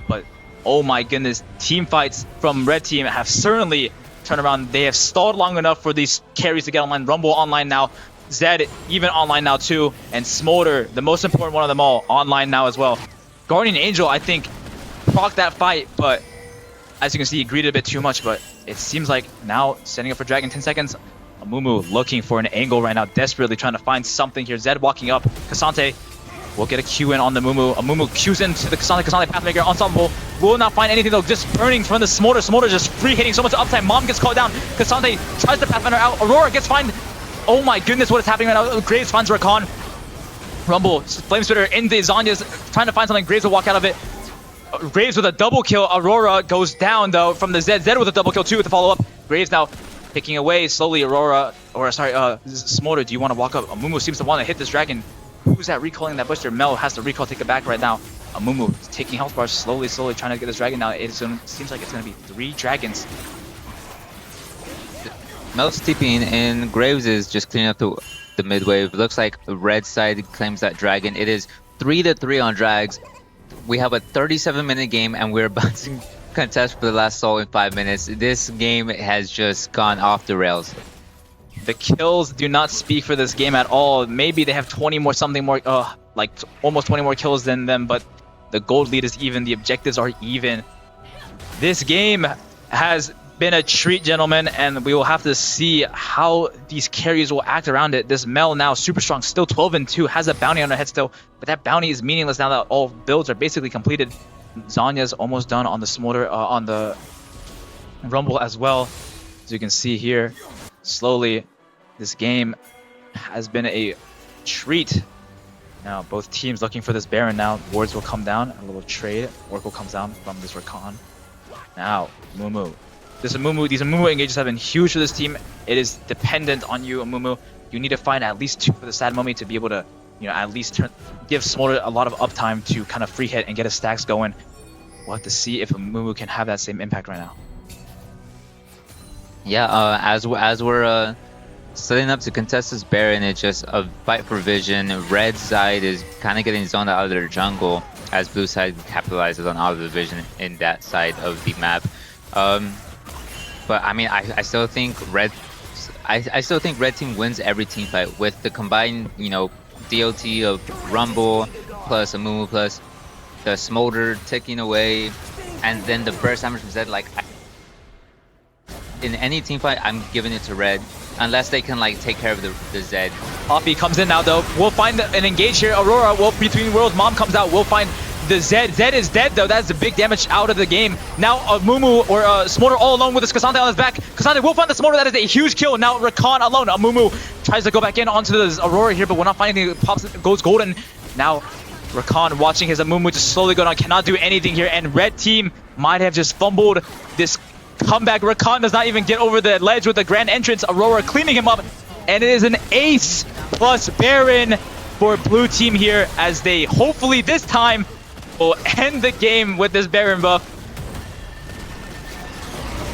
Speaker 3: But oh my goodness. Team fights from red team have certainly turned around. They have stalled long enough for these carries to get online. Rumble online now. Zed even online now too. And Smolder, the most important one of them all, online now as well. Guardian Angel, I think, proc that fight. But as you can see, he greeted a bit too much. But it seems like now setting up for Dragon 10 seconds. Amumu looking for an angle right now, desperately trying to find something here. Zed walking up. Kasante will get a Q in on the Mumu. Amumu Qs into the Kasante Pathmaker. Ensemble will not find anything though, just burning from the Smolder. Smolder just free hitting so much uptime. Mom gets called down. Kasante tries to Pathfinder out. Aurora gets fined. Oh my goodness, what is happening right now? Graves finds Rakan. Rumble, Flame Spitter in the Zanya's trying to find something. Graves will walk out of it. Graves with a double kill. Aurora goes down though from the Zed. Zed with a double kill too with the follow up. Graves now picking away slowly. Aurora, or sorry, Smolder, do you want to walk up? Amumu seems to want to hit this dragon. Who's that recalling that booster? Mel has to recall, take it back right now. Amumu is taking health bars slowly trying to get this dragon now. It seems like it's going to be 3 dragons.
Speaker 5: Mel's TPing and Graves is just cleaning up the mid wave. Looks like the red side claims that dragon. It is 3-3 on drags. We have a 37-minute game and we're about to contest for the last soul in 5 minutes. This game has just gone off the rails.
Speaker 3: The kills do not speak for this game at all. Maybe they have 20 more, something more, like almost 20 more kills than them, but the gold lead is even, the objectives are even. This game has been a treat, gentlemen, and we will have to see how these carries will act around it. This Mel now super strong, still 12-2, has a bounty on her head still, but that bounty is meaningless now that all builds are basically completed. Zanya's almost done on the Smolder, on the Rumble as well. As you can see here, slowly, this game has been a treat. Now, both teams looking for this Baron now. Wards will come down, a little trade. Oracle comes down from this Rakan. Now, Mumu. These Mumu engages have been huge for this team. It is dependent on you, Mumu. You need to find at least 2 for the Sad Mummy to be able to, you know, at least give Smolder a lot of uptime to kind of free hit and get his stacks going. We'll have to see if Mumu can have that same impact right now.
Speaker 5: Yeah, as we're setting up to contest this Baron, it's just a fight for vision. Red side is kind of getting zoned out of their jungle as blue side capitalizes on all of the vision in that side of the map. But I mean, I still think I still think red team wins every team fight with the combined, you know, DOT of Rumble plus Amumu plus the Smolder ticking away, and then the burst damage from Zed. Like, in any team fight, I'm giving it to red unless they can like take care of the Zed.
Speaker 3: Poppy comes in now though. We'll find an engage here. Aurora, well, between worlds, Mom comes out. We'll find the Zed. Zed is dead though. That's the big damage out of the game. Now Mumu or Smolder all alone with his Cassandra on his back. Cassandra will find the Smolder. That is a huge kill. Now Rakan alone. Mumu tries to go back in onto the Aurora here, but we're not finding anything. Pops goes golden. Now Rakan watching his Mumu just slowly go down. Cannot do anything here. And red team might have just fumbled this comeback. Rakan does not even get over the ledge with the grand entrance. Aurora cleaning him up. And it is an ace plus Baron for blue team here as they hopefully this time will end the game with this Baron buff.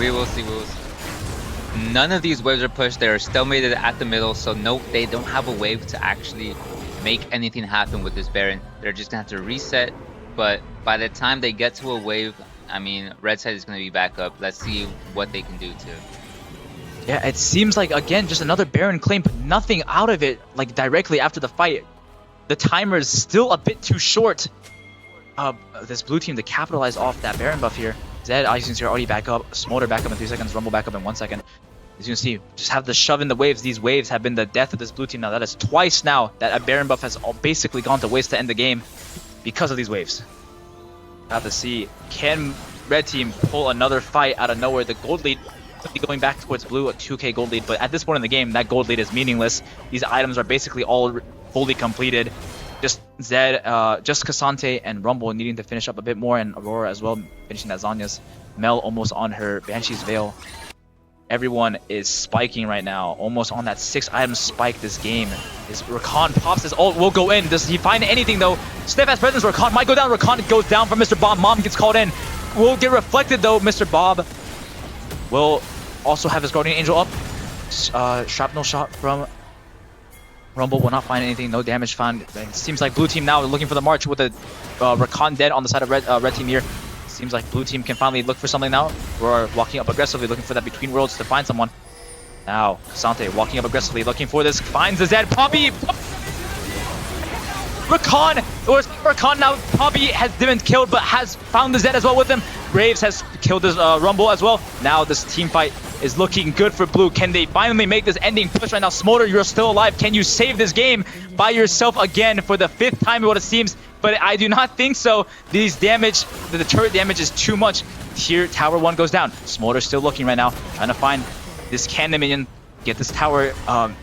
Speaker 5: We will see, we will see. None of these waves are pushed. They're stalemated at the middle, so no, they don't have a wave to actually make anything happen with this Baron. They're just gonna have to reset, but by the time they get to a wave, I mean, red side is gonna be back up. Let's see what they can do too.
Speaker 3: Yeah, it seems like, again, just another Baron claim, but nothing out of it, like, directly after the fight. The timer is still a bit too short. This blue team to capitalize off that Baron buff here. Zed, as you can see, are already back up. Smolder back up in 3 seconds. Rumble back up in 1 second. As you can see, just have to shove in the waves. These waves have been the death of this blue team now. That is twice now that a Baron buff has basically gone to waste to end the game because of these waves. Have to see, can red team pull another fight out of nowhere? The gold lead could be going back towards blue, a 2k gold lead, but at this point in the game, that gold lead is meaningless. These items are basically all fully completed. Just Zed, just Cassante and Rumble needing to finish up a bit more, and Aurora as well, finishing that Zanya's. Mel almost on her Banshee's Veil. Everyone is spiking right now, almost on that 6-item spike this game. Is Rakan pops his ult, will go in. Does he find anything though? Steadfast presence, Rakan might go down. Rakan goes down from Mr. Bob. Mom gets called in. Will get reflected though. Mr. Bob will also have his Guardian Angel up. Shrapnel shot from Rumble will not find anything. No damage found. It seems like blue team now looking for the march with the Rakan dead on the side of red team here. Seems like blue team can finally look for something now. We're walking up aggressively, looking for that between worlds to find someone. Now, Cassante walking up aggressively, looking for this, finds the Zed. Poppy! Rakan now, Poppy has been killed, but has found the Zed as well with him. Graves has killed this Rumble as well. Now this team fight is looking good for blue. Can they finally make this ending push right now? Smolder, you're still alive. Can you save this game by yourself again for the 5th time, what it seems? But I do not think so. These damage, the turret damage is too much. Here, tower 1 goes down. Smolder still looking right now, trying to find this cannon minion, get this tower to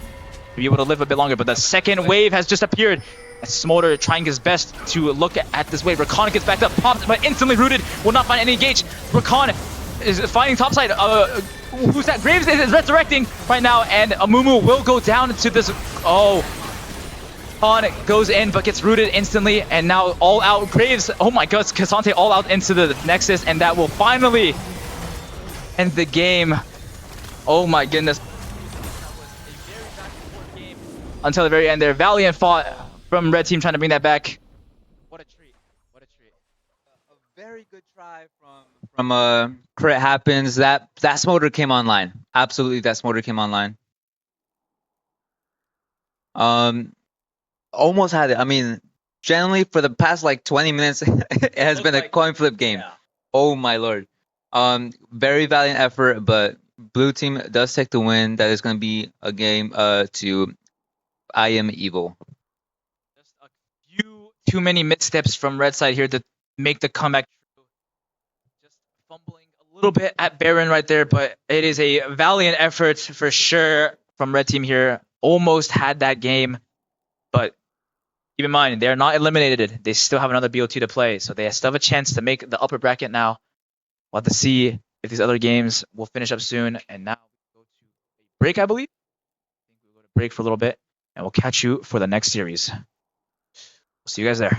Speaker 3: be able to live a bit longer. But the second wave has just appeared. Smolder trying his best to look at this wave. Rakan gets backed up, popped, but instantly rooted. Will not find any engage. Rakan is finding topside. Who's that? Graves is resurrecting right now, and Amumu will go down to this. Oh, Rakan goes in, but gets rooted instantly, and now all out Graves. Oh my gosh, Cassante all out into the Nexus, and that will finally end the game. Oh my goodness. until the very end there. Valiant fought from red team trying to bring that back. What a treat. What a treat.
Speaker 5: A very good try from crit happens. That smoker came online. Absolutely, that smoker came online. Almost had it. I mean, generally for the past like 20 minutes, it has been a coin flip game.
Speaker 1: Yeah.
Speaker 5: Oh my lord. Very valiant effort, but blue team does take the win. That is going to be a game to I am evil.
Speaker 3: Just a few too many missteps from red side here to make the comeback true. Just fumbling a little bit at Baron right there, but it is a valiant effort for sure from red team here. Almost had that game, but keep in mind, they're not eliminated. They still have another BO2 to play, so they still have a chance to make the upper bracket now. We'll have to see if these other games will finish up soon. And now we go to a break, I believe. I think we'll go to break for a little bit, and we'll catch you for the next series. We'll see you guys there.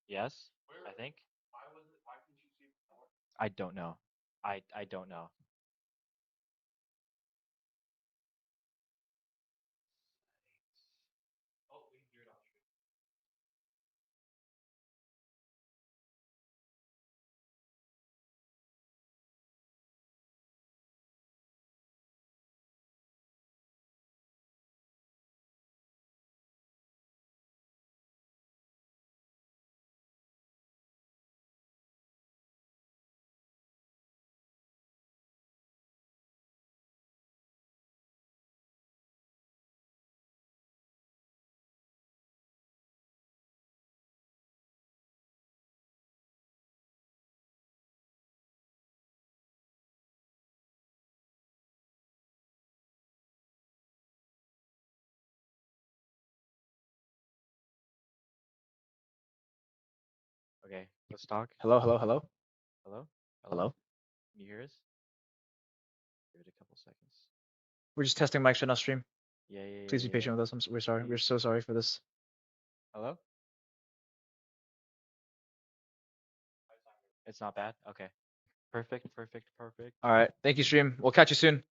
Speaker 1: Yes, I think. I don't know. I don't know. Okay, let's talk.
Speaker 3: Hello, hello, hello,
Speaker 1: Hello?
Speaker 3: hello.
Speaker 1: Can you hear us? Give it a couple seconds.
Speaker 3: We're just testing mics right now, stream.
Speaker 1: Yeah, yeah, yeah,
Speaker 3: Please be
Speaker 1: yeah,
Speaker 3: patient
Speaker 1: yeah.
Speaker 3: with us. We're sorry. We're
Speaker 1: Please.
Speaker 3: so sorry for this.
Speaker 1: Hello? It's not bad. Okay. Perfect, perfect, perfect.
Speaker 3: All right. Thank you, stream. We'll catch you soon.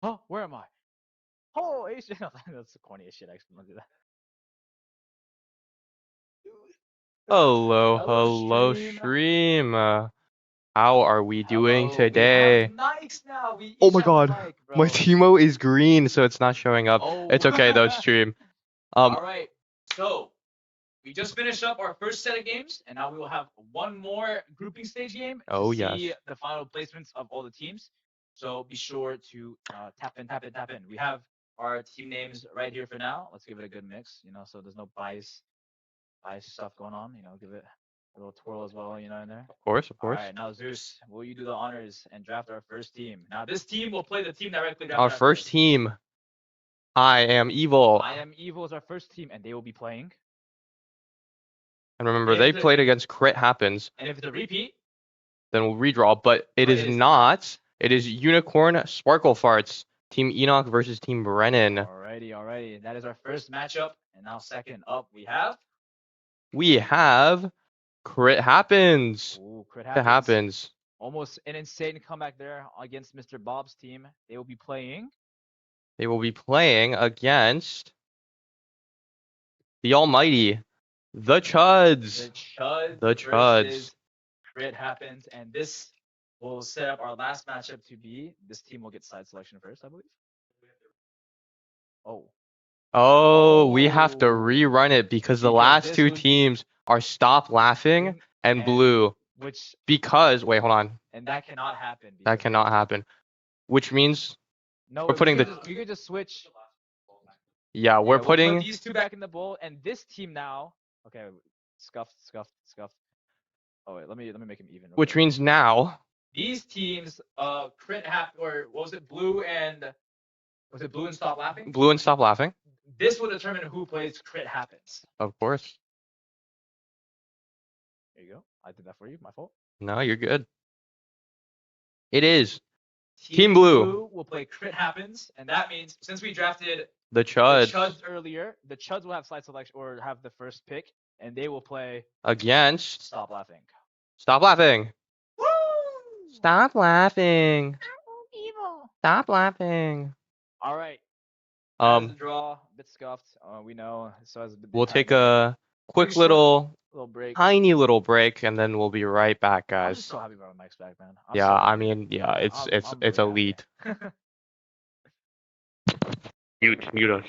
Speaker 1: Oh, where am I? Oh, Asian. That's the corniest shit. I don't do that.
Speaker 4: Hello,
Speaker 3: Hello,
Speaker 4: hello,
Speaker 3: stream.
Speaker 4: stream. How are we doing
Speaker 3: Hello. We have
Speaker 4: today?
Speaker 3: mics now. We
Speaker 4: Oh
Speaker 3: each
Speaker 4: my
Speaker 3: have a
Speaker 4: god,
Speaker 3: mic,
Speaker 4: my
Speaker 3: bro.
Speaker 4: Teemo is green, so it's not showing up.
Speaker 3: Oh.
Speaker 4: It's okay though, stream.
Speaker 3: All right. So we just finished up our first set of games, and now we will have one more grouping stage game to
Speaker 4: Oh
Speaker 3: see
Speaker 4: yes.
Speaker 3: the final placements of all the teams. So be sure to tap in, tap in, tap in. We have our team names right here for now. Let's give it a good mix, so there's no bias stuff going on. Give it A little twirl as well, in there.
Speaker 4: Of course, of
Speaker 3: All
Speaker 4: course.
Speaker 3: right, now Zeus, will you do the honors and draft our first team? Now this team will play the team directly
Speaker 4: Our
Speaker 3: drafted
Speaker 4: first team. I am evil.
Speaker 3: I Am Evil is our first team, and they will be playing.
Speaker 4: And remember,
Speaker 3: If
Speaker 4: they
Speaker 3: it's a-
Speaker 4: played against Crit Happens.
Speaker 3: And if it's a repeat,
Speaker 4: Then we'll redraw. But it is not. It is Unicorn Sparkle Farts. Team Enoch versus Team Brennan.
Speaker 3: alrighty. That is our first matchup. And now second up, we have.
Speaker 4: We have Crit Happens.
Speaker 3: Ooh,
Speaker 4: Crit Happens.
Speaker 3: Almost an insane comeback there against Mr. Bob's team. They will be playing.
Speaker 4: They will be playing against the Almighty, the Chuds.
Speaker 3: The
Speaker 4: Chuds.
Speaker 3: versus Crit Happens, and this will set up our last matchup to be. This team will get side selection first, I believe.
Speaker 4: Oh, we have to
Speaker 3: Oh.
Speaker 4: rerun it because the
Speaker 3: Because
Speaker 4: last
Speaker 3: this
Speaker 4: two
Speaker 3: was-
Speaker 4: teams are Stop Laughing and Blue.
Speaker 3: Which
Speaker 4: Because, wait, hold on.
Speaker 3: and that cannot happen.
Speaker 4: That cannot happen. Which means,
Speaker 3: No,
Speaker 4: we're putting
Speaker 3: you could just switch.
Speaker 4: yeah, we're
Speaker 3: We'll
Speaker 4: putting,
Speaker 3: put these two back in the bowl, and this team now. Okay, scuffed. Oh wait, let me make him even. real
Speaker 4: which
Speaker 3: quick.
Speaker 4: means now,
Speaker 3: These teams, Crit or what was it, Blue and Stop Laughing?
Speaker 4: Blue and Stop Laughing,
Speaker 3: This will determine who plays Crit Happens.
Speaker 4: of course.
Speaker 3: There you go. I did that for you. My fault.
Speaker 4: No, you're good. It is Team Blue.
Speaker 3: will play Crit Happens, and that means since we drafted
Speaker 4: the
Speaker 3: the
Speaker 4: Chuds
Speaker 3: Chuds earlier, the Chuds will have side selection or have the first pick, and they will play
Speaker 4: against
Speaker 3: Stop Laughing.
Speaker 4: Stop Laughing.
Speaker 3: Woo!
Speaker 4: Stop laughing.
Speaker 3: Evil.
Speaker 4: Stop laughing.
Speaker 3: All right. That is the
Speaker 4: Um,
Speaker 3: draw. A bit scuffed. We know. So as
Speaker 4: we'll take a quick
Speaker 3: short
Speaker 4: little,
Speaker 3: little break.
Speaker 4: tiny little break, and then we'll be right back,
Speaker 3: I'm
Speaker 4: guys.
Speaker 3: just so happy about Mike's back, man.
Speaker 4: Yeah, I mean, yeah, it's elite. Mute us.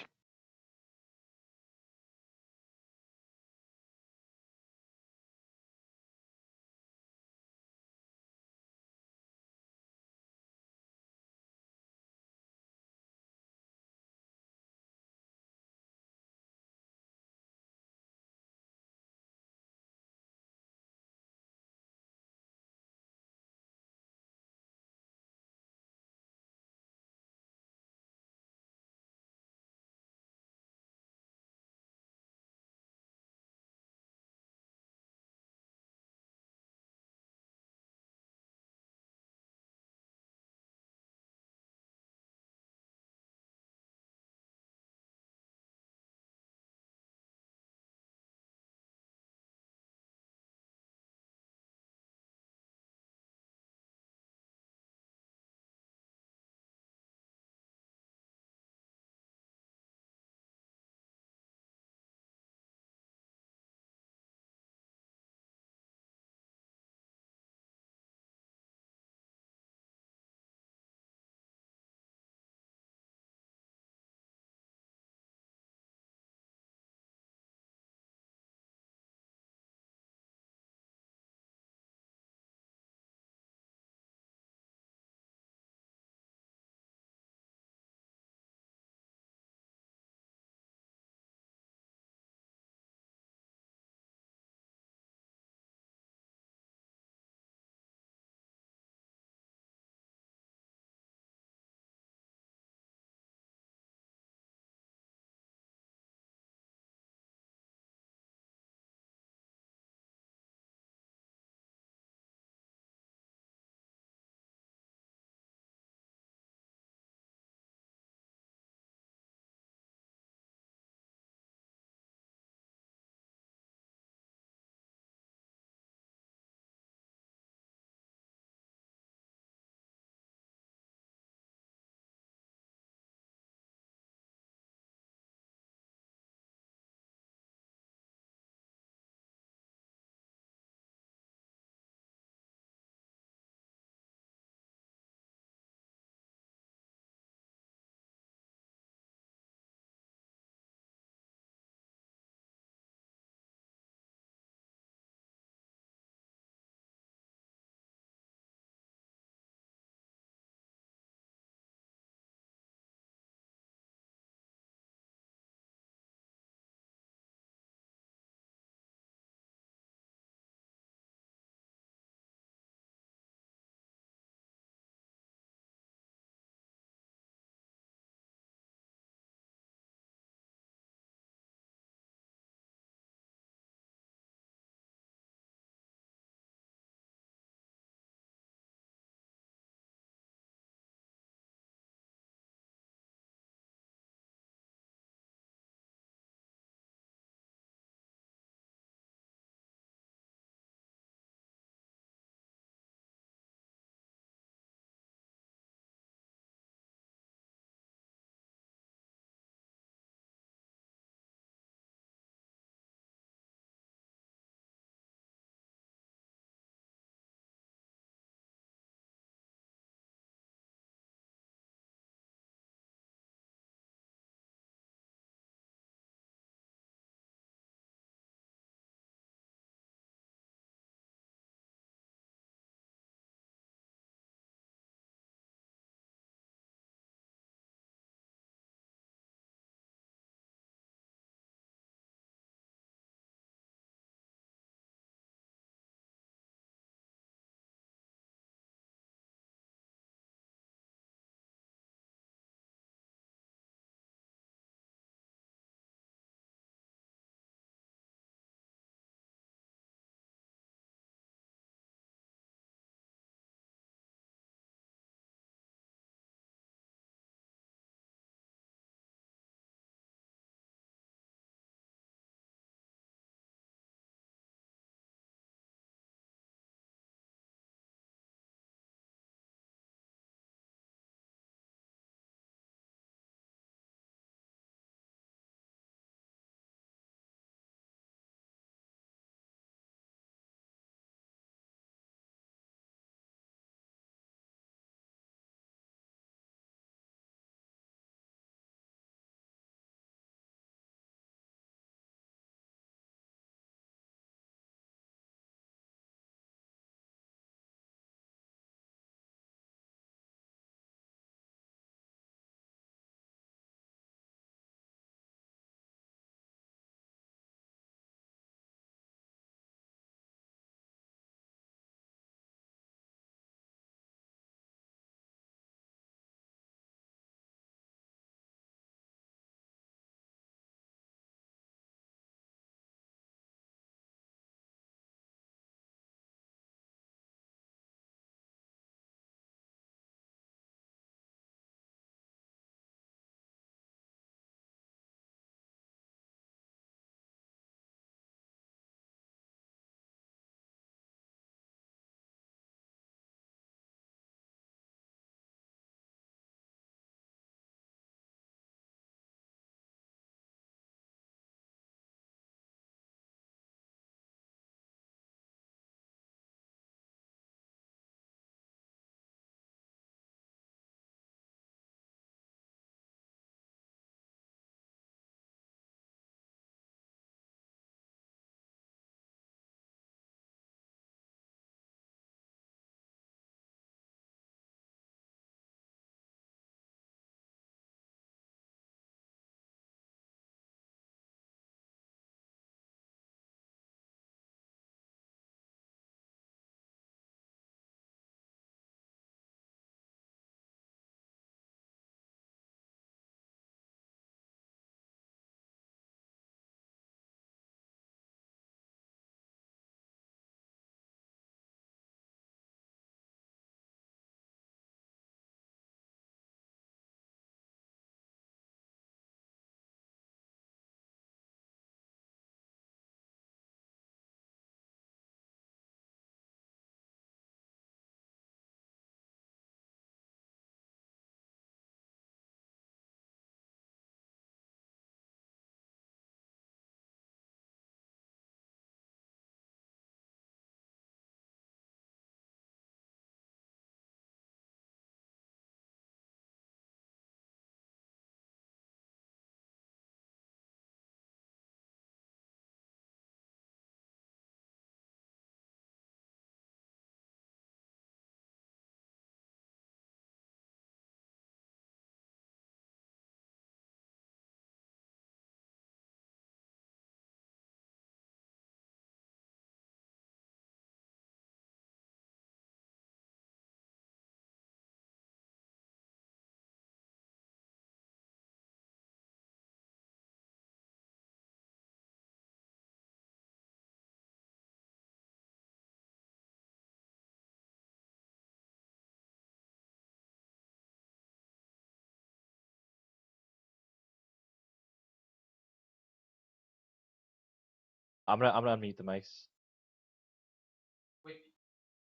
Speaker 7: I'm gonna unmute the mics.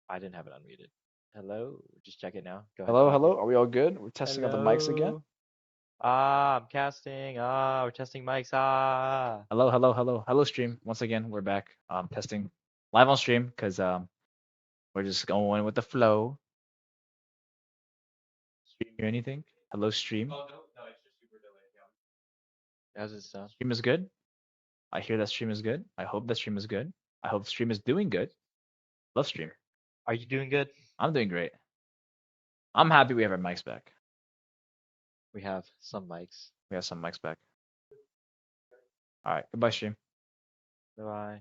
Speaker 7: I didn't have it unmuted. Hello, just check it now. Go ahead.
Speaker 8: Hello,
Speaker 7: talk.
Speaker 8: hello. Are we all good? We're testing out the mics again.
Speaker 7: Hello? Ah, I'm casting. Ah, we're testing mics. Ah.
Speaker 8: Hello, hello, hello, hello, stream. Once again, we're back. Testing live on stream because we're just going with the flow. Stream hear anything? Hello, stream.
Speaker 4: Oh no, it's just super delayed.
Speaker 7: How's it sound?
Speaker 8: Stream is good. I hear that stream is good. I hope that stream is good. I hope stream is doing good. Love stream.
Speaker 7: Are you doing good?
Speaker 8: I'm doing great. I'm happy we have our mics back.
Speaker 7: We have some mics.
Speaker 8: We have some mics back. All right, goodbye, stream.
Speaker 7: Bye.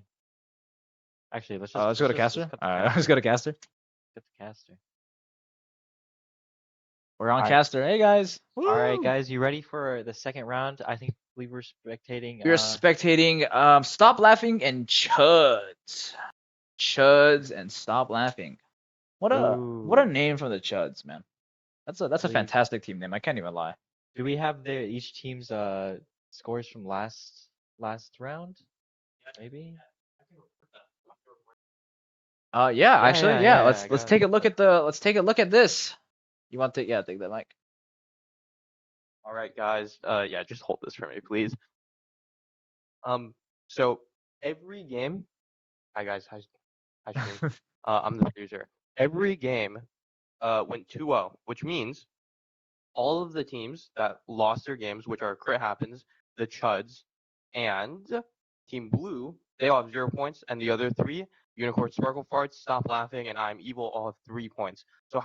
Speaker 7: Actually, let's just
Speaker 8: Let's go to
Speaker 7: let's
Speaker 8: caster.
Speaker 7: cut the
Speaker 8: All right,
Speaker 7: caster.
Speaker 8: let's go to caster.
Speaker 7: Get the caster.
Speaker 8: We're on
Speaker 7: All right.
Speaker 8: caster. Hey guys.
Speaker 7: All right,
Speaker 8: Woo!
Speaker 7: guys, you ready for the second round? I think we were spectating.
Speaker 8: We're spectating Stop Laughing and Chuds. Chuds and Stop Laughing. What a
Speaker 7: Ooh.
Speaker 8: name from the Chuds, man. That's a
Speaker 7: Please.
Speaker 8: fantastic team name. I can't even lie.
Speaker 7: Do we have each team's scores from last round? Maybe.
Speaker 8: Actually,
Speaker 7: yeah,
Speaker 8: let's
Speaker 7: go
Speaker 8: take a
Speaker 7: ahead.
Speaker 8: look at this. You want to take that mic.
Speaker 4: All right, guys. Yeah, just hold this for me, please. So every game, hi guys, hi stream. I'm the producer. Every game, went 2-0, which means all of the teams that lost their games, which are Crit Happens, the Chuds, and Team Blue, they all have 0 points, and the other three, Unicorn Sparkle Farts, Stop Laughing, and I'm Evil, all have 3 points. So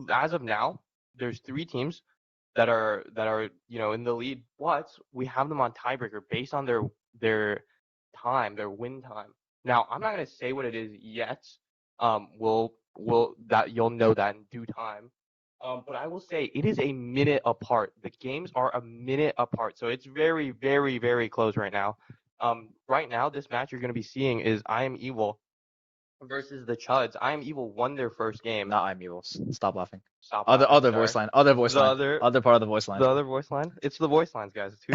Speaker 4: as of now, there's 3 teams that are in the lead, but we have them on tiebreaker based on their time, their win time. Now, I'm not gonna say what it is yet. We'll that you'll know that in due time. But I will say it is a minute apart. The games are a minute apart, so it's very, very, very close right now. Right now, this match you're gonna be seeing is I Am Evil versus the Chuds. I Am Evil won their first game.
Speaker 8: Not I'm evil. Stop laughing.
Speaker 4: Stop
Speaker 8: Other
Speaker 4: laughing,
Speaker 8: voice
Speaker 4: sorry.
Speaker 8: line. Other voice
Speaker 4: The
Speaker 8: line.
Speaker 4: other-
Speaker 8: Other part of the voice line.
Speaker 4: The other voice line? It's the voice lines, guys. It's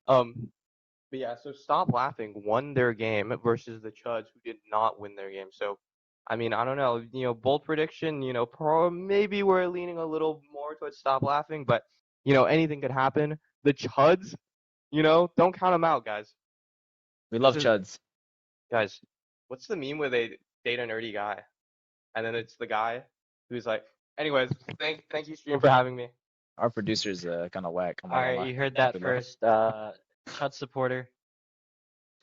Speaker 4: who, but yeah, so Stop Laughing won their game versus the Chuds, who did not win their game. So, I mean, I don't know. Bold prediction. Maybe we're leaning a little more towards Stop Laughing, but anything could happen. The Chuds, don't count them out, guys.
Speaker 8: We love
Speaker 4: This is-
Speaker 8: Chuds.
Speaker 4: Guys, what's the meme where they date a nerdy guy, and then it's the guy who's like, anyways, thank you, stream, for having me.
Speaker 8: Our producer's kind of whack. I'm not
Speaker 7: All
Speaker 8: gonna
Speaker 7: right,
Speaker 8: lie.
Speaker 7: you heard that
Speaker 8: Good luck.
Speaker 7: first. Chud supporter.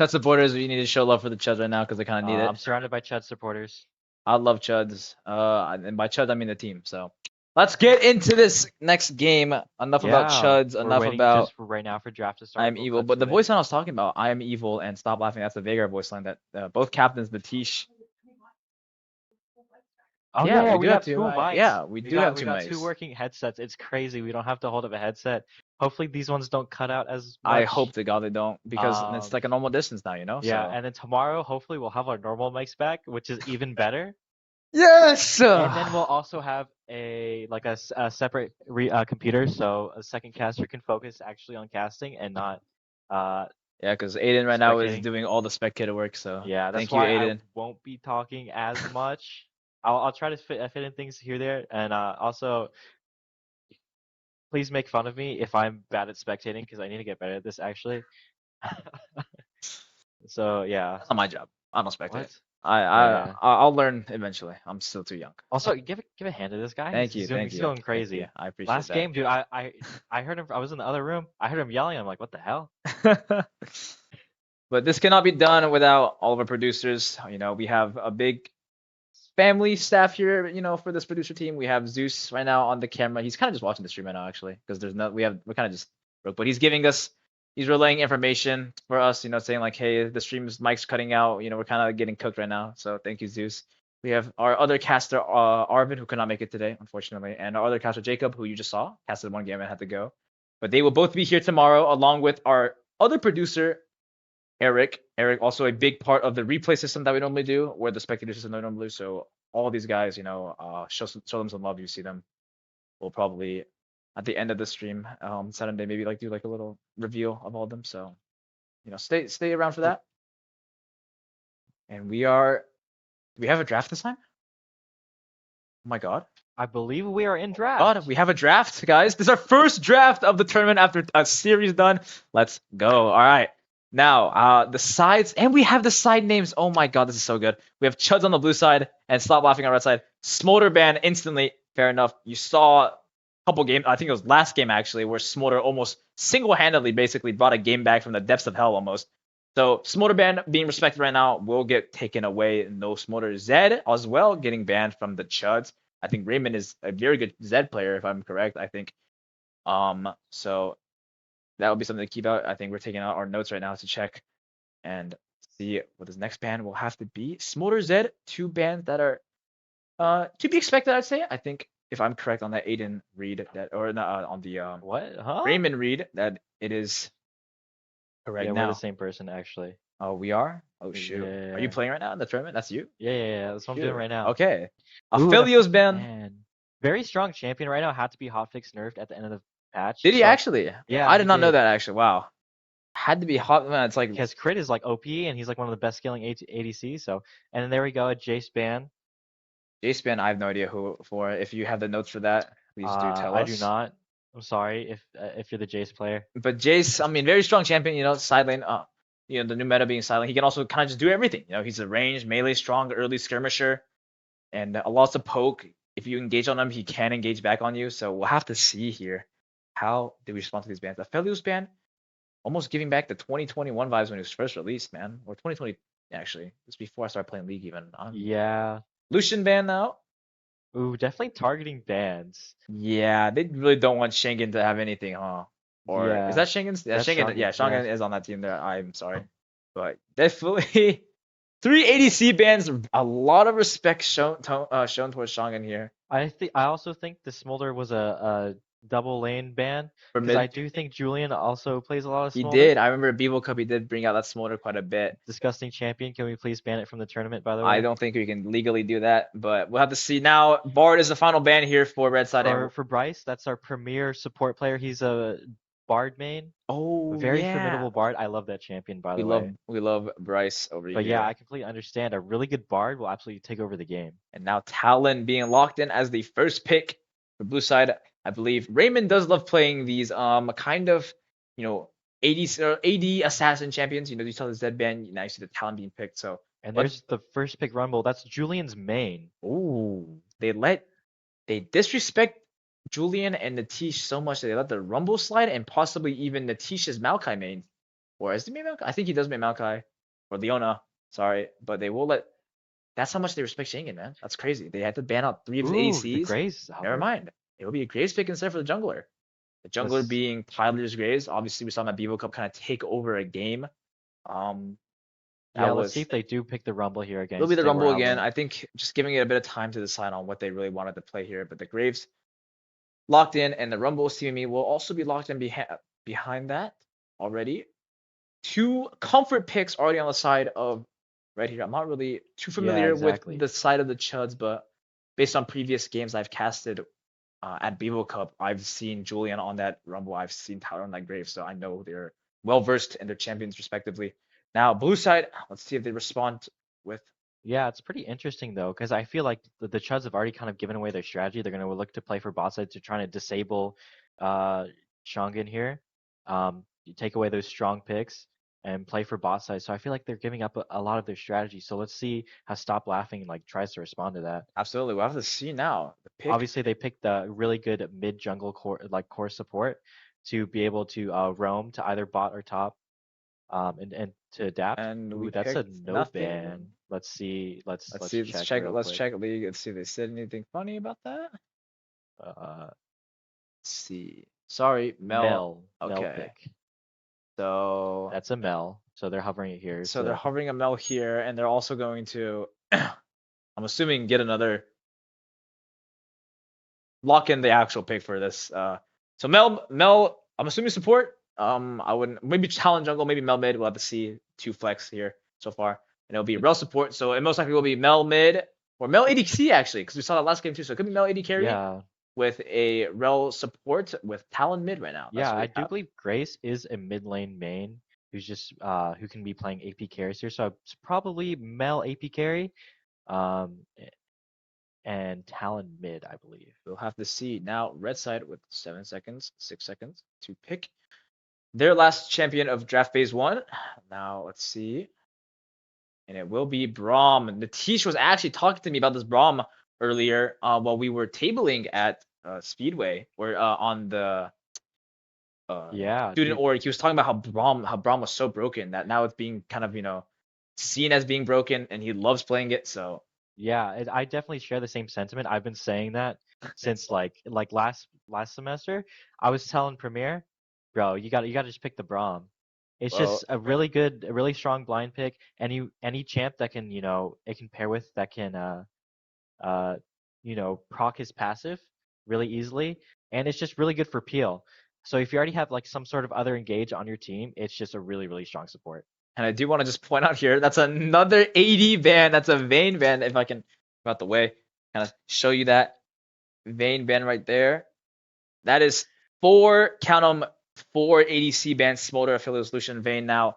Speaker 8: Chud supporters, we need to show love for the Chuds right now because they kind of need
Speaker 7: I'm
Speaker 8: it.
Speaker 7: surrounded by Chud supporters.
Speaker 8: I love Chuds. And by Chuds I mean the team. So let's get into this next game. Enough about Chuds.
Speaker 7: We're
Speaker 8: Enough
Speaker 7: waiting
Speaker 8: about
Speaker 7: just for right now for draft to start.
Speaker 8: I am
Speaker 7: We'll
Speaker 8: evil.
Speaker 7: cut
Speaker 8: But the
Speaker 7: to
Speaker 8: voice
Speaker 7: it.
Speaker 8: line I was talking about, I am evil and Stop Laughing. That's the Veigar voice line that both captains, Batish.
Speaker 7: Oh
Speaker 8: Yeah,
Speaker 7: we
Speaker 8: do
Speaker 7: have
Speaker 8: have two
Speaker 7: two
Speaker 8: mics.
Speaker 7: mics.
Speaker 8: Yeah, we do have
Speaker 7: we
Speaker 8: two
Speaker 7: got
Speaker 8: mics.
Speaker 7: two working headsets. It's crazy. We don't have to hold up a headset. Hopefully these ones don't cut out as much.
Speaker 8: I hope to God they don't because it's
Speaker 7: Um,
Speaker 8: like a normal distance now, you know?
Speaker 7: Yeah,
Speaker 8: So.
Speaker 7: and then tomorrow hopefully we'll have our normal mics back, which is even better.
Speaker 8: Yes!
Speaker 7: And then we'll also have a separate computer, so a second caster can focus actually on casting and not.
Speaker 8: Yeah, because Aiden right now is
Speaker 7: spectating.
Speaker 8: doing all the spectator work. So
Speaker 7: Yeah, that's
Speaker 8: thank you,
Speaker 7: why
Speaker 8: Aiden.
Speaker 7: I won't be talking as much. I'll try to fit in things here there, and also please make fun of me if I'm bad at spectating because I need to get better at this actually. So yeah.
Speaker 8: That's not my job. I don't spectate.
Speaker 7: What?
Speaker 8: I I'll learn eventually. I'm still too young.
Speaker 7: Also, give a hand to this guy.
Speaker 8: Thank
Speaker 7: He's
Speaker 8: you,
Speaker 7: doing,
Speaker 8: thank
Speaker 7: he's
Speaker 8: you.
Speaker 7: going
Speaker 8: Thank
Speaker 7: crazy.
Speaker 8: you. I appreciate
Speaker 7: Last
Speaker 8: that.
Speaker 7: game, dude, I heard him. I was in the other room. I heard him yelling. I'm like, what the hell?
Speaker 8: But this cannot be done without all of our producers. We have a big family staff here, for this producer team. We have Zeus right now on the camera. He's kind of just watching the stream right now, actually, because we're kind of just broke. But he's relaying information for us, saying like, hey, the stream's mic's cutting out. We're kind of getting cooked right now. So thank you, Zeus. We have our other caster, Arvin, who could not make it today, unfortunately, and our other caster, Jacob, who you just saw, casted one game and had to go. But they will both be here tomorrow, along with our other producer, Eric. Eric, also a big part of the replay system that we normally do, or the spectator system that we normally do. So all these guys, show them some love. You see them. We'll probably at the end of the stream, Saturday, maybe do a little reveal of all of them. So stay around for that. And we are. Do we have a draft this time? Oh my god.
Speaker 7: I believe we are in draft.
Speaker 8: God, we have a draft, guys. This is our first draft of the tournament after a series done. Let's go. All right. Now, the sides, and we have the side names. Oh my god, this is so good. We have Chuds on the blue side and Stop Laughing on the red side. Smolder ban instantly. Fair enough. You saw a couple games, I think it was last game actually, where Smolder almost single-handedly basically brought a game back from the depths of hell almost. So Smolder ban being respected right now will get taken away. No Smolder. Zed as well getting banned from the Chuds. I think Raymond is a very good Zed player, if I'm correct. I think. So that would be something to keep out. I think we're taking out our notes right now to check and see what this next ban will have to be. Smolder Zed, two bans that are to be expected, I'd say. I think if I'm correct on that Aiden read that, or not on the
Speaker 7: What? Huh?
Speaker 8: Raymond read, that it is correct
Speaker 7: Yeah,
Speaker 8: now.
Speaker 7: we're the same person actually.
Speaker 8: Oh, we are? Oh shoot.
Speaker 7: Yeah.
Speaker 8: Are you playing right now in the tournament? That's you?
Speaker 7: Yeah. That's what I'm doing
Speaker 8: Shoot.
Speaker 7: right now.
Speaker 8: Okay.
Speaker 7: Ooh,
Speaker 8: Aphelios ban.
Speaker 7: Man. Very strong champion right now. Had to be hotfix nerfed at the end of the patch.
Speaker 8: Did he
Speaker 7: so-
Speaker 8: actually?
Speaker 7: Yeah,
Speaker 8: I
Speaker 7: he
Speaker 8: did not know
Speaker 7: did.
Speaker 8: that actually. Wow. Had to be hot. Man, it's like
Speaker 7: Because crit is like OP and he's like one of the best scaling ADC. So, and then there we go, a Jace ban.
Speaker 8: Jace ban. I have no idea who for. If you have the notes for that, please do tell us.
Speaker 7: I do not. I'm sorry if you're the Jace player.
Speaker 8: But Jace, I mean, very strong champion. Side lane. The new meta being silent. He can also kind of just do everything. He's a ranged, melee strong, early skirmisher, and lots of poke. If you engage on him, he can engage back on you. So we'll have to see here how do we respond to these bans. Aphelios ban, almost giving back the 2021 vibes when it was first released, man, or 2020 actually. It was before I started playing League even.
Speaker 7: Yeah.
Speaker 8: Lucian ban now.
Speaker 7: Ooh, definitely targeting bans.
Speaker 8: Yeah, they really don't want Schengen to have anything, huh? Or
Speaker 7: Yeah.
Speaker 8: is that Schengen's? Yeah,
Speaker 7: That's
Speaker 8: Schengen. Yeah,
Speaker 7: Schengen,
Speaker 8: Schengen is on that team there. I'm sorry, but definitely 3 ADC bans. A lot of respect shown towards Schengen here.
Speaker 7: I also think the Smolder was a double lane ban
Speaker 8: For
Speaker 7: because
Speaker 8: mid,
Speaker 7: I do think Julian also plays a lot of
Speaker 8: he
Speaker 7: Smolder.
Speaker 8: did. I remember at Bevo Cup he did bring out that Smolder quite a bit.
Speaker 7: Disgusting champion. Can we please ban it from the tournament? By the way,
Speaker 8: I don't think we can legally do that, but we'll have to see. Now, Bard is the final ban here for Red Side.
Speaker 7: For Bryce, that's our premier support player. He's a Bard main.
Speaker 8: Oh,
Speaker 7: Very
Speaker 8: yeah.
Speaker 7: formidable Bard. I love that champion, by the
Speaker 8: We
Speaker 7: way.
Speaker 8: love Bryce over here.
Speaker 7: But yeah, I completely understand. A really good Bard will absolutely take over the game.
Speaker 8: And now Talon being locked in as the first pick for blue side. I believe Raymond does love playing these kind of 80 assassin champions. You saw the Zed ban, now you see the Talon being picked. So
Speaker 7: And there's the first pick Rumble. That's Julian's main.
Speaker 8: ooh, they disrespect Julian and Natish so much that they let the Rumble slide and possibly even Natish's Maokai main. Or is he main Maokai? I think he does main Maokai. Or Leona. Sorry. But they will let. That's how much they respect Schengen, man. That's crazy. They had to ban out 3 of the
Speaker 7: Ooh,
Speaker 8: ACs.
Speaker 7: Graves.
Speaker 8: Never mind. It will be a Graves pick instead for the jungler. The jungler
Speaker 7: Let's-
Speaker 8: being Tyler's Graves. Obviously, we saw him at Bevo Cup kind of take over a game.
Speaker 7: Yeah,
Speaker 8: that
Speaker 7: let's
Speaker 8: was-
Speaker 7: see if they do pick the Rumble here again.
Speaker 8: It'll be the Rumble again. I think just giving it a bit of time to decide on what they really wanted to play here. But the Graves locked in, and the Rumble CME will also be locked in behind that already. 2 comfort picks already on the side of right here. I'm not really too familiar
Speaker 7: exactly.
Speaker 8: with the side of the Chuds, but based on previous games I've casted at Bevo Cup, I've seen Julian on that Rumble. I've seen Tyler on that Grave, so I know they're well versed in their champions respectively. Now, blue side, let's see if they respond with.
Speaker 7: Yeah, it's pretty interesting though, because I feel like the Chuds have already kind of given away their strategy. They're going to look to play for bot side to try to disable Shongun here. You take away those strong picks and play for bot side. So I feel like they're giving up a lot of their strategy. So let's see how Stop Laughing tries to respond to that.
Speaker 8: Absolutely, we'll have to see now. The pick.
Speaker 7: Obviously, they picked the really good mid jungle core support to be able to roam to either bot or top, and to adapt.
Speaker 8: And
Speaker 7: Ooh,
Speaker 8: we
Speaker 7: that's a
Speaker 8: picked
Speaker 7: no
Speaker 8: nothing.
Speaker 7: ban. Let's see. Let's
Speaker 8: see.
Speaker 7: check. real
Speaker 8: Let's
Speaker 7: quick.
Speaker 8: check league and see if they said anything funny about that.
Speaker 7: Let's
Speaker 8: See. Sorry, Mel.
Speaker 7: Mel
Speaker 8: Okay.
Speaker 7: pick.
Speaker 8: So
Speaker 7: That's a Mel. So they're hovering it here.
Speaker 8: So they're hovering a Mel here, and they're also going to, I'm assuming, get another, lock in the actual pick for this. So Mel, I'm assuming support. I wouldn't, maybe Talon jungle, maybe Mel mid. We'll have to see 2 flex here so far, and it'll be Rel support. So it most likely will be Mel mid or Mel ADC actually, because we saw that last game too. So it could be Mel AD carry with a Rel support with Talon mid right now. That's
Speaker 7: Yeah,
Speaker 8: what we
Speaker 7: I do
Speaker 8: have.
Speaker 7: believe Grace is a mid lane main. who's just who can be playing AP carries here. So it's probably Mel AP carry, um, and Talon mid, I believe.
Speaker 3: We'll have to see. Now, red side with 7 seconds, 6 seconds to pick their last champion of draft phase 1. Now, let's see. And it will be Braum. Natish was actually talking to me about this Braum earlier while we were tabling at Speedway or on the
Speaker 7: Yeah,
Speaker 3: student
Speaker 7: dude.
Speaker 3: org. He was talking about how Braum was so broken that now it's being kind of, seen as being broken, and he loves playing it. So
Speaker 7: Yeah, I definitely share the same sentiment. I've been saying that since like last semester. I was telling Premier, bro, you got to just pick the Braum. It's
Speaker 3: well,
Speaker 7: just a really good, a really strong blind pick. Any champ that can, it can pair with that can uh proc his passive really easily, and it's just really good for peel. So if you already have like some sort of other engage on your team, it's just a really, really strong support.
Speaker 3: and I do want to just point out here, that's another 80 ban. That's a Vayne ban. If I can go out the way, kind of show you that Vayne ban right there. That is 4, count 'em, 4 ADC bans, Smolder, Affiliate Solution, Vayne now.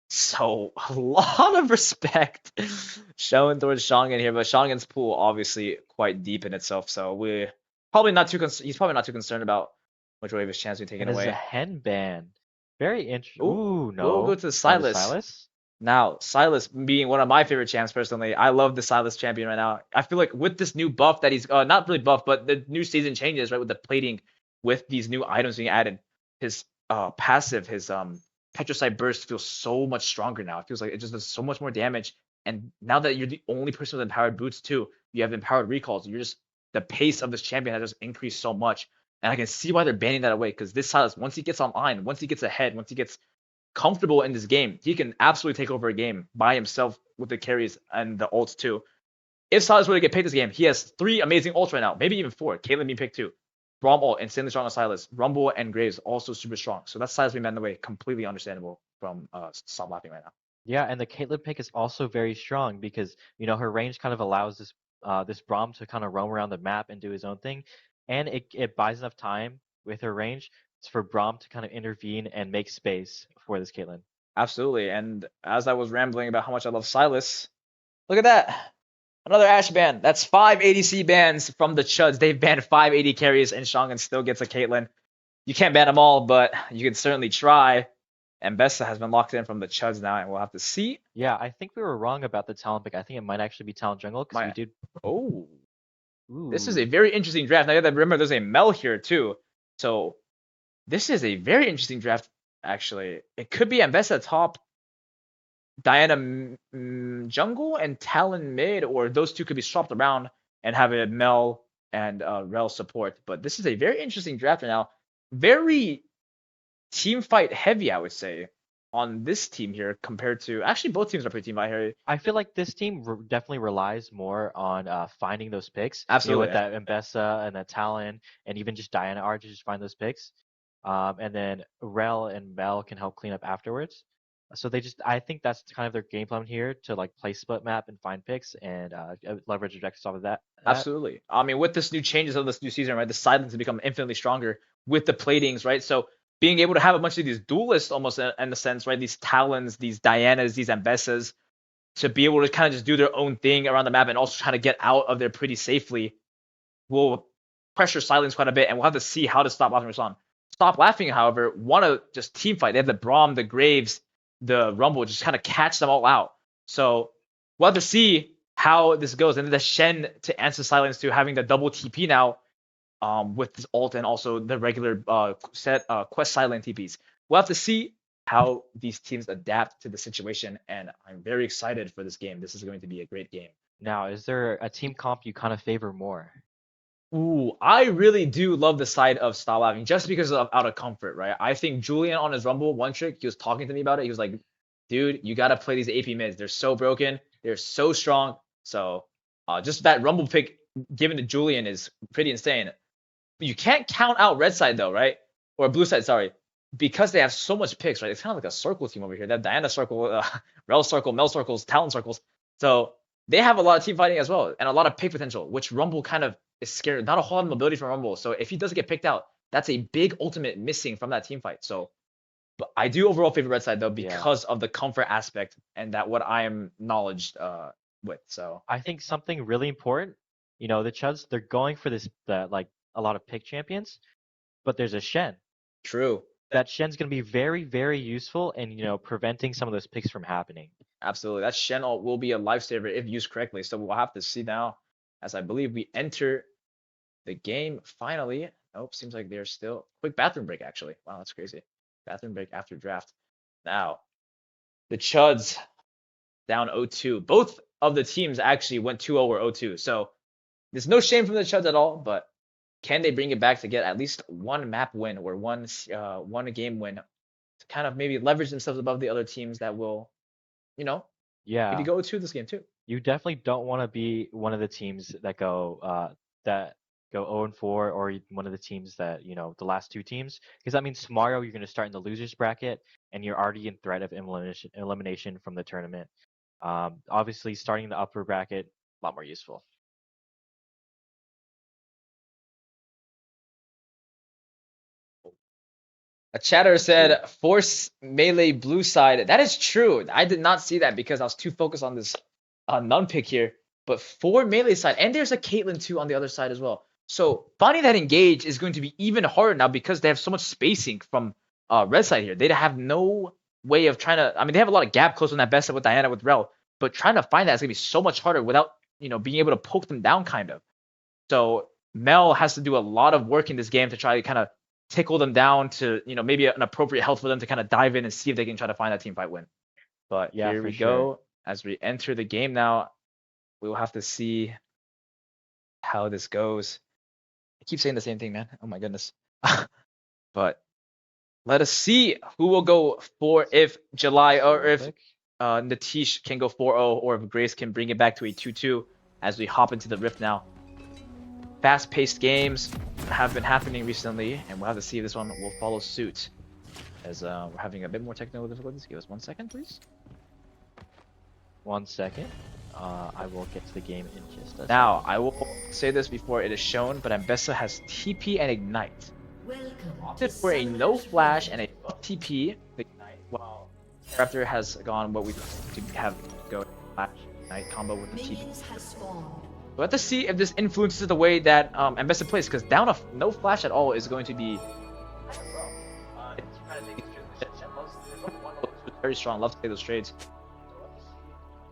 Speaker 3: So a lot of respect shown towards Shongan here, but Shongan's pool obviously quite deep in itself. So he's probably not too concerned about which way of his chance being taken
Speaker 7: And this is a
Speaker 3: away.
Speaker 7: hen ban. Very interesting.
Speaker 3: Ooh,
Speaker 7: Ooh, no.
Speaker 3: we'll go to
Speaker 7: Going
Speaker 3: Silas.
Speaker 7: Silas.
Speaker 3: Now, Silas being one of my favorite champs personally, I love the Silas champion right now. I feel like with this new buff that he's not really buff, but the new season changes, right, with the plating, with these new items being added, his passive, his Petricite burst feels so much stronger now. It feels like it just does so much more damage. And now that you're the only person with empowered boots too, you have empowered recalls. The pace of this champion has just increased so much. And I can see why they're banning that away, because this Silas, once he gets online, once he gets ahead, once he gets comfortable in this game, he can absolutely take over a game by himself with the carries and the ults too. If Silas were to get picked this game, he has 3 amazing ults right now, maybe even 4. Caitlyn being picked too. Braum ult, insanely strong on Silas. Rumble and Graves also super strong. So that's Silas being banned away. Completely understandable from Stop Laughing right now.
Speaker 7: Yeah, and the Caitlyn pick is also very strong because her range kind of allows this Braum to kind of roam around the map and do his own thing, and it buys enough time with her range for Braum to kind of intervene and make space for this Caitlyn.
Speaker 3: Absolutely. And as I was rambling about how much I love Silas, look at that. Another Ashe ban. That's 5 ADC bans from the Chuds. They've banned 5 AD carries, and Shongan still gets a Caitlyn. You can't ban them all, but you can certainly try. And Bessa has been locked in from the Chuds now, and we'll have to see.
Speaker 7: Yeah, I think we were wrong about the talent pick. I think it might actually be talent jungle because we did.
Speaker 3: Oh,
Speaker 7: Ooh.
Speaker 3: this is a very interesting draft. Now, remember, there's a Mel here too. So this is a very interesting draft, actually. It could be Ambessa top, Diana jungle, and Talon mid, or those two could be swapped around and have a Mel and Rel support. But this is a very interesting draft right now. Very team fight heavy, I would say, on this team here compared to actually both teams are pretty team fight heavy.
Speaker 7: I feel like this team definitely relies more on finding those picks.
Speaker 3: Absolutely.
Speaker 7: With that Mbessa and that Talon and even just Diana are to just find those picks. And then Rel and Mel can help clean up afterwards. So I think that's kind of their game plan here, to like play split map and find picks and leverage objectives off of that.
Speaker 3: Absolutely. I mean, with this new changes of this new season, right, the silence has become infinitely stronger with the platings, right? So being able to have a bunch of these duelists almost in a sense, right? These Talons, these Dianas, these Ambessas, to be able to kind of just do their own thing around the map and also try to get out of there pretty safely will pressure Silence quite a bit, and we'll have to see how to stop Laughing respond. Stop Laughing, however, want to just team fight. They have the Braum, the Graves, the Rumble, just kind of catch them all out. So we'll have to see how this goes. And then the Shen to answer Silence to having the double TP now with this ult and also the regular quest silent TPs. We'll have to see how these teams adapt to the situation, and I'm very excited for this game. This is going to be a great game.
Speaker 7: Now, is there a team comp you kind of favor more?
Speaker 3: Ooh, I really do love the side of Stop Laughing just because of out of comfort, right? I think Julian on his Rumble, one trick, he was talking to me about it. He was like, dude, you got to play these AP mids. They're so broken. They're so strong. So just that Rumble pick given to Julian is pretty insane. You can't count out red side though, right? Or blue side, sorry. Because they have so much picks, right? It's kind of like a circle team over here. They have Diana circle, Rel circle, Mel circles, Talon circles. So they have a lot of team fighting as well and a lot of pick potential, which Rumble kind of is scared. Not a whole lot of mobility from Rumble. So if he doesn't get picked out, that's a big ultimate missing from that team fight. So
Speaker 8: But I do overall favor red side though
Speaker 7: Yeah.
Speaker 8: because of the comfort aspect and that what I am knowledged with. So
Speaker 7: I think something really important, you know, the Chuds, they're going for this, like a lot of pick champions, but there's a Shen.
Speaker 8: true.
Speaker 7: That Shen's going to be very, very useful in, you know, preventing some of those picks from happening.
Speaker 8: Absolutely. That Shen ult will be a lifesaver if used correctly. So we'll have to see now as I believe we enter the game finally. Nope, seems like they're still quick bathroom break actually. Wow, that's crazy. Bathroom break after draft. Now, the Chuds down 0-2. Both of the teams actually went 2-0 or 0-2. So there's no shame from the Chuds at all, but can they bring it back to get at least one map win or one game win to kind of maybe leverage themselves above the other teams that will, you know,
Speaker 7: Yeah.
Speaker 8: maybe go 2 this game too.
Speaker 7: You definitely don't want to be one of the teams that go 0-4 or one of the teams that, you know, the last 2 teams, because that means tomorrow you're going to start in the losers bracket and you're already in threat of elimination from the tournament. Obviously starting the upper bracket, a lot more useful.
Speaker 8: A chatter said force melee blue side. That is true. I did not see that because I was too focused on this none pick here. But 4 melee side, and there's a Caitlyn too on the other side as well. So finding that engage is going to be even harder now because they have so much spacing from red side here. They have no way of trying to. I mean, they have a lot of gap close on that best side with Diana with Rel, but trying to find that is gonna be so much harder without, you know, being able to poke them down kind of. So Mel has to do a lot of work in this game to try to kind of tickle them down to, you know, maybe an appropriate health for them to kind of dive in and see if they can try to find that team fight win. But
Speaker 7: Yeah,
Speaker 8: here
Speaker 7: for
Speaker 8: we
Speaker 7: sure.
Speaker 8: go. As we enter the game now, we will have to see how this goes. I keep saying the same thing, man. Oh my goodness. But let us see who will go for if July or if Natish can go 4-0 or if Grace can bring it back to a 2-2 as we hop into the Rift now. Fast-paced games have been happening recently, and we'll have to see if this one will follow suit. As we're having a bit more technical difficulties. Give us 1 second, please.
Speaker 7: 1 second. I will get to the game in just a
Speaker 8: Now,
Speaker 7: second.
Speaker 8: I will say this before it is shown, but Ambessa has TP and Ignite. Opted for a no flash and a TP Ignite, while Raptor has gone what we have go flash Ignite combo with the TP. We'll have to see if this influences the way that Ambessa plays, because down a no flash at all is going to be very strong. Love to play those trades.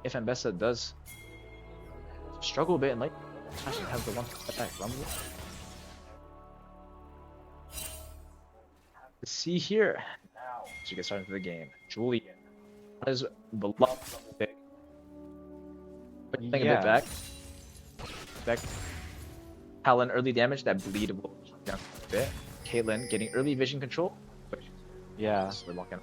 Speaker 8: If Ambessa does struggle a bit and like actually have the one step back rumble. Let's see here. Now as we get started into the game. Julian. That is beloved pick. Playing a bit back. Expect Talon early damage, that bleed will down a bit. Caitlyn getting early vision control.
Speaker 7: Yeah.
Speaker 8: We're walking.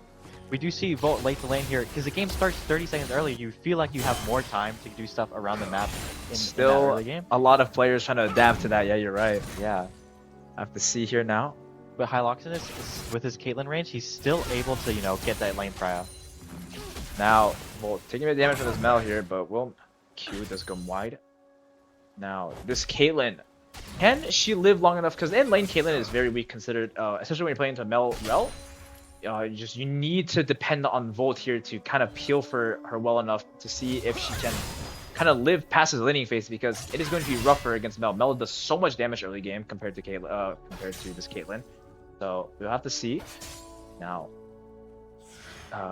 Speaker 7: We do see Volt late to lane here because the game starts 30 seconds early. You feel like you have more time to do stuff around the map in that early game.
Speaker 8: A lot of players trying to adapt to that. Yeah, you're right.
Speaker 7: Yeah.
Speaker 8: I have to see here now.
Speaker 7: But Hyloxenus, with his Caitlyn range, he's still able to, you know, get that lane prio.
Speaker 8: Now, well, taking a bit of damage from this Mel here, but will Q does go wide. Now, this Caitlyn, can she live long enough? Because in lane, Caitlyn is very weak considered, especially when you're playing into Mel Rel. You need to depend on Volt here to kind of peel for her well enough to see if she can kind of live past his laning phase, because it is going to be rougher against Mel. Mel does so much damage early game compared to this Caitlyn. So we'll have to see. Now,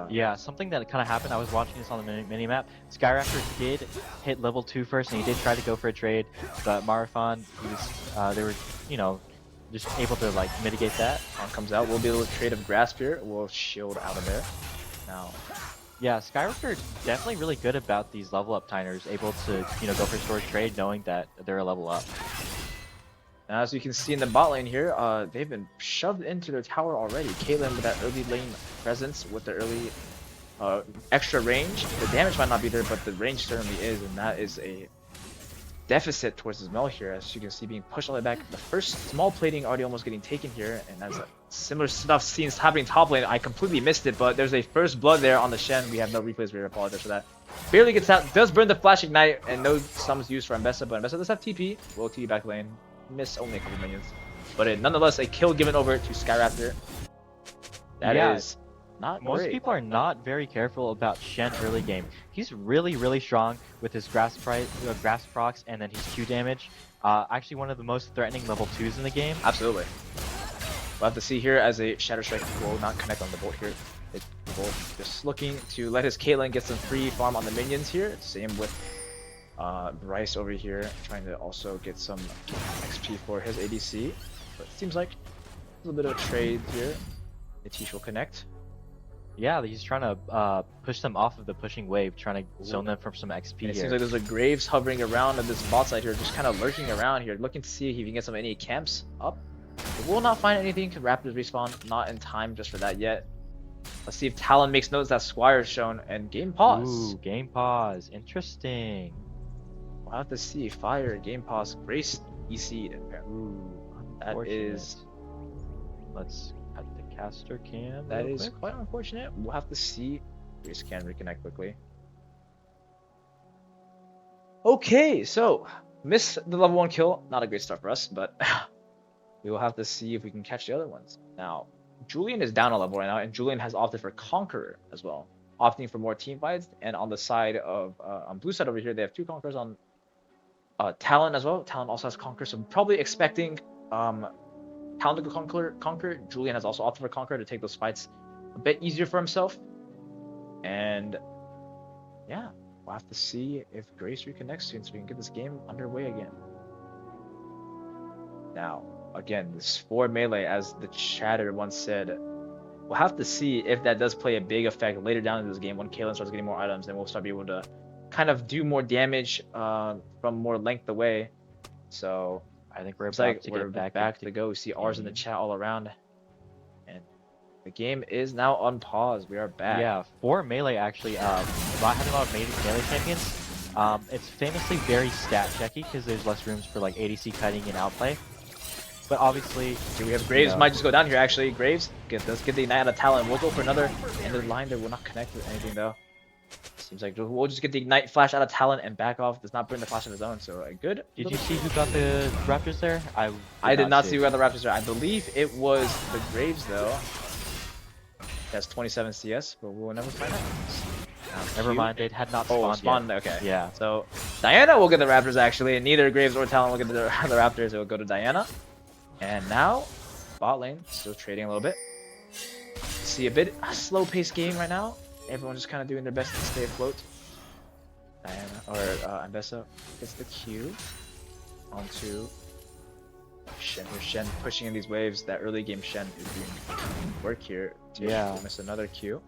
Speaker 7: yeah, something that kind of happened, I was watching this on the mini-map. Skyraptor did hit level 2 first, and he did try to go for a trade, but Marathon, they were, you know, just able to like mitigate that.
Speaker 8: on comes out. We'll be able to trade of Grasp here. We'll shield out of there. Now,
Speaker 7: yeah, Skyraptor definitely really good about these level up timers, able to, you know, go for storage trade knowing that they're a level up.
Speaker 8: now, as you can see in the bot lane here, they've been shoved into their tower already. Caitlyn with that early lane presence, with the early extra range. The damage might not be there, but the range certainly is, and that is a deficit towards his Mel here, as you can see being pushed all the way back. The first small plating already almost getting taken here, and as similar stuff seen happening top lane, I completely missed it, but there's a first blood there on the Shen. We have no replays, we apologize for that. Barely gets out, does burn the flash ignite, and no sums used for Ambessa, but Ambessa does have TP. Will TP back lane. Miss only a couple minions. But nonetheless, a kill given over to Skyraptor. That is Not
Speaker 7: Most
Speaker 8: great.
Speaker 7: people are not very careful about Shen early game. He's really strong with his grass procs, and then his Q damage. Actually one of the most threatening level 2s in the game.
Speaker 8: Absolutely. We'll have to see here as a Shadow Strike will not connect on the Bolt here. Bolt just looking to let his Caitlyn get some free farm on the minions here. Same with Bryce over here, trying to also get some XP for his ADC. But it seems like a little bit of a trade here. Atish will connect.
Speaker 7: Yeah, he's trying to push them off of the pushing wave, trying to zone them for some XP
Speaker 8: And it
Speaker 7: here.
Speaker 8: seems like there's a Graves hovering around on this bot side here, just kind of lurking around here, looking to see if he can get some any camps up. But we'll not find anything. Raptors respawn, not in time just for that yet. Let's see if Talon makes notes that Squire is shown, and game pause.
Speaker 7: Ooh, game pause. Interesting.
Speaker 8: We'll have to see. Fire, game pause, Grace, EC'd.
Speaker 7: Ooh,
Speaker 8: That
Speaker 7: unfortunate.
Speaker 8: is
Speaker 7: Let's cut the caster cam.
Speaker 8: that
Speaker 7: real
Speaker 8: is
Speaker 7: quick.
Speaker 8: quite unfortunate. We'll have to see. Grace can reconnect quickly. Okay, so miss the level 1 kill. Not a great start for us, but we will have to see if we can catch the other ones. Now, Julian is down a level right now, and Julian has opted for Conqueror as well, opting for more team fights. And on the side of on blue side over here, they have 2 Conquerors on Talon as well. Talon also has Conqueror, so I'm probably expecting Talon to go Conquer. Julian has also opted for Conqueror to take those fights a bit easier for himself. And yeah, we'll have to see if Grace reconnects soon so we can get this game underway again. Now, again, this 4 melee, as the chatter once said, we'll have to see if that does play a big effect later down in this game when Caitlyn starts getting more items. Then we'll start being able to kind of do more damage from more length away. So
Speaker 7: I think we're
Speaker 8: it's
Speaker 7: about
Speaker 8: like
Speaker 7: to
Speaker 8: we're
Speaker 7: get
Speaker 8: back
Speaker 7: into
Speaker 8: to go. We see ours in the
Speaker 7: game.
Speaker 8: chat all around, and the game is now on pause. We are back.
Speaker 7: Yeah, for melee actually, not having a lot of melee champions, it's famously very stat checky because there's less rooms for like ADC cutting and outplay. But obviously,
Speaker 8: Here we have Graves.
Speaker 7: know.
Speaker 8: Might just go down here actually. Graves, get the Ignite out of Talon. We'll go for another end of the line there. Will not connect with anything though. Seems like we'll just get the Ignite flash out of Talon and back off. Does not bring the flash of his own. So a good.
Speaker 7: did you see who got the Raptors there?
Speaker 8: I did not see who got the Raptors there. I believe it was the Graves though. That's 27 CS, but we'll never find out.
Speaker 7: Never
Speaker 8: Q.
Speaker 7: mind, they had not
Speaker 8: Oh,
Speaker 7: spawned
Speaker 8: spawned.
Speaker 7: yet.
Speaker 8: Okay.
Speaker 7: Yeah.
Speaker 8: So Diana will get the Raptors actually, and neither Graves or Talon will get the Raptors. It will go to Diana. And now, bot lane still trading a little bit. See a bit slow-paced game right now. Everyone's just kind of doing their best to stay afloat. Diana or Ambessa gets the Q onto Shen. Shen pushing in these waves. That early game Shen is doing work here.
Speaker 7: Yeah.
Speaker 8: Miss another Q.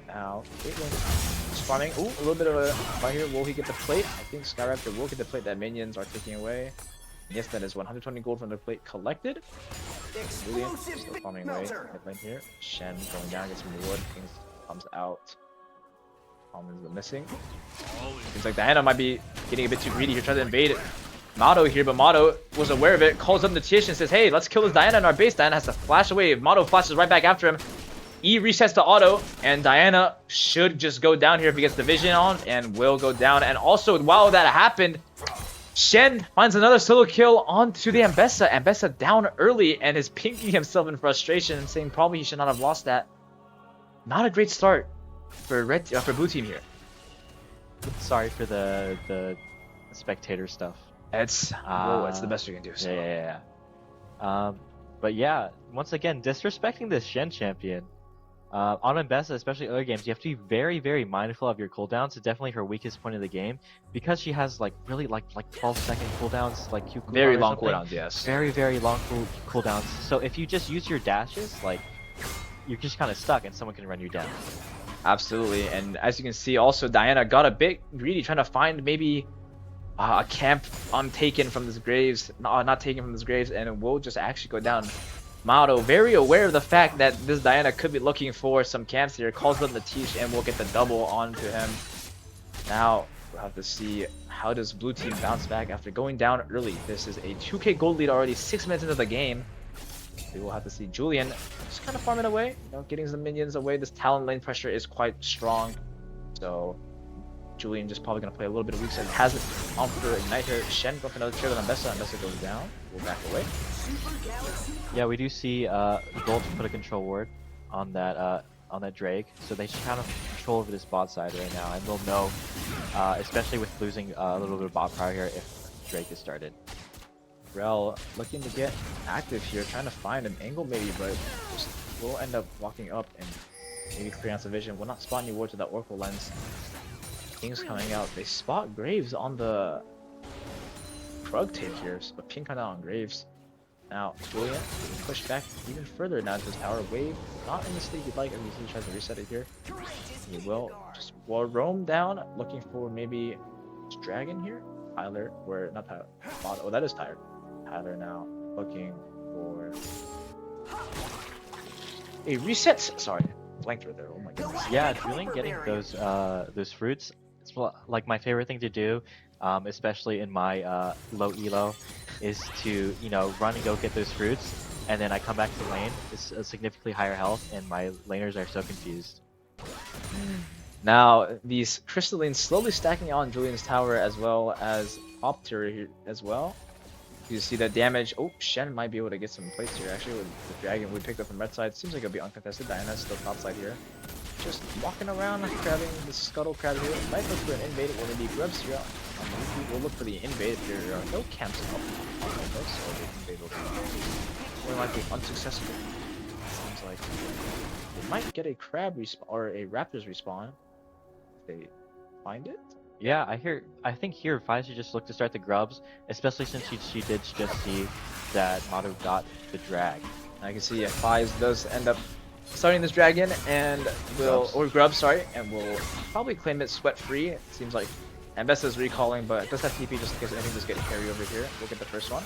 Speaker 8: Now, Caitlyn is farming. Ooh, a little bit of a fight here. Will he get the plate? I think Skyraptor will get the plate that minions are taking away. Yes, that is 120 gold from the plate collected. Julian still farming away. Headline here. Shen going down, gets some reward. Kings comes out. Almonds missing. Seems like Diana might be getting a bit too greedy here, trying to invade Motto here, but Motto was aware of it, calls up the Tish and says, hey, let's kill this Diana in our base. Diana has to flash away. Motto flashes right back after him. E resets to auto, and Diana should just go down here if he gets the vision on, and will go down. And also, while that happened, Shen finds another solo kill onto the Ambessa. Ambessa down early and is pinking himself in frustration and saying probably he should not have lost that. Not a great start for blue team here.
Speaker 7: Sorry for the spectator stuff.
Speaker 8: It's it's the best you can do. So.
Speaker 7: Yeah. But yeah, once again, disrespecting this Shen champion. On Ambessa, especially other games, you have to be very mindful of your cooldowns. It's definitely her weakest point of the game because she has like really like 12-second cooldowns, like Q cooldown
Speaker 8: Very
Speaker 7: or
Speaker 8: long
Speaker 7: something.
Speaker 8: cooldowns, yes.
Speaker 7: Very long cooldowns. So if you just use your dashes, like you're just kind of stuck, and someone can run you down.
Speaker 8: Absolutely, and as you can see, also Diana got a bit greedy, trying to find maybe a camp untaken from this Graves, not taken from this Graves, and will just actually go down. Motto, very aware of the fact that this Diana could be looking for some camps here, calls up the Tish and will get the double onto him. Now, we'll have to see how does blue team bounce back after going down early. This is a 2k gold lead already 6 minutes into the game. We will have to see Julian just kind of farming away, getting some minions away. This Talon lane pressure is quite strong. So, Julian just probably going to play a little bit of weak side. Has it on for Ignite here. Shen going for another trigger on Ambessa. Ambessa goes down. We'll back away.
Speaker 7: Yeah, we do see Gold put a control ward. on that Drake, so they should kind of control over this bot side right now, and they'll know, especially with losing a little bit of bot power here, if Drake is started.
Speaker 8: Rel looking to get active here, trying to find an angle maybe, but just will end up walking up and maybe clearing out the vision. Will not spot any wards with that Oracle lens. Things coming out. They spot Graves on the Krug tape here, so a ping coming out on Graves. Now, Julian pushed back even further now to his tower. Wave not in the state he'd like as he tries to reset it here. He will just roam down, looking for maybe Dragon here. Tyler, where not Tyler. Oh, that is Tyler. Tyler now looking for a reset. Sorry, blanked right there. Oh my goodness.
Speaker 7: Yeah, Julian getting those fruits, it's like my favorite thing to do, especially in my low elo, is to run and go get those fruits, and then I come back to lane. It's a significantly higher health, and my laners are so confused.
Speaker 8: Now these crystallines slowly stacking on Julian's tower as well as top tier here as well. You see that damage. Oh, Shen might be able to get some plates here actually with the dragon we picked up from red side. Seems like it'll be uncontested. Diana's still top side here. Just walking around, grabbing the scuttle crab here. Might look for an invade or maybe grubs here. We'll look for the invade if there are no camps up on this, so the invade will be more likely unsuccessful. Seems like they might get a crab respawn or a raptors respawn if they find it.
Speaker 7: Yeah, I think here Fi should just look to start the grubs, especially since she did just see that Mado got the drag.
Speaker 8: I can see Fies does end up starting this dragon and will grub, sorry, and will probably claim it sweat free. It seems like Ambessa is recalling, but it does have TP just in case anything does get carry over here. We'll get the first one.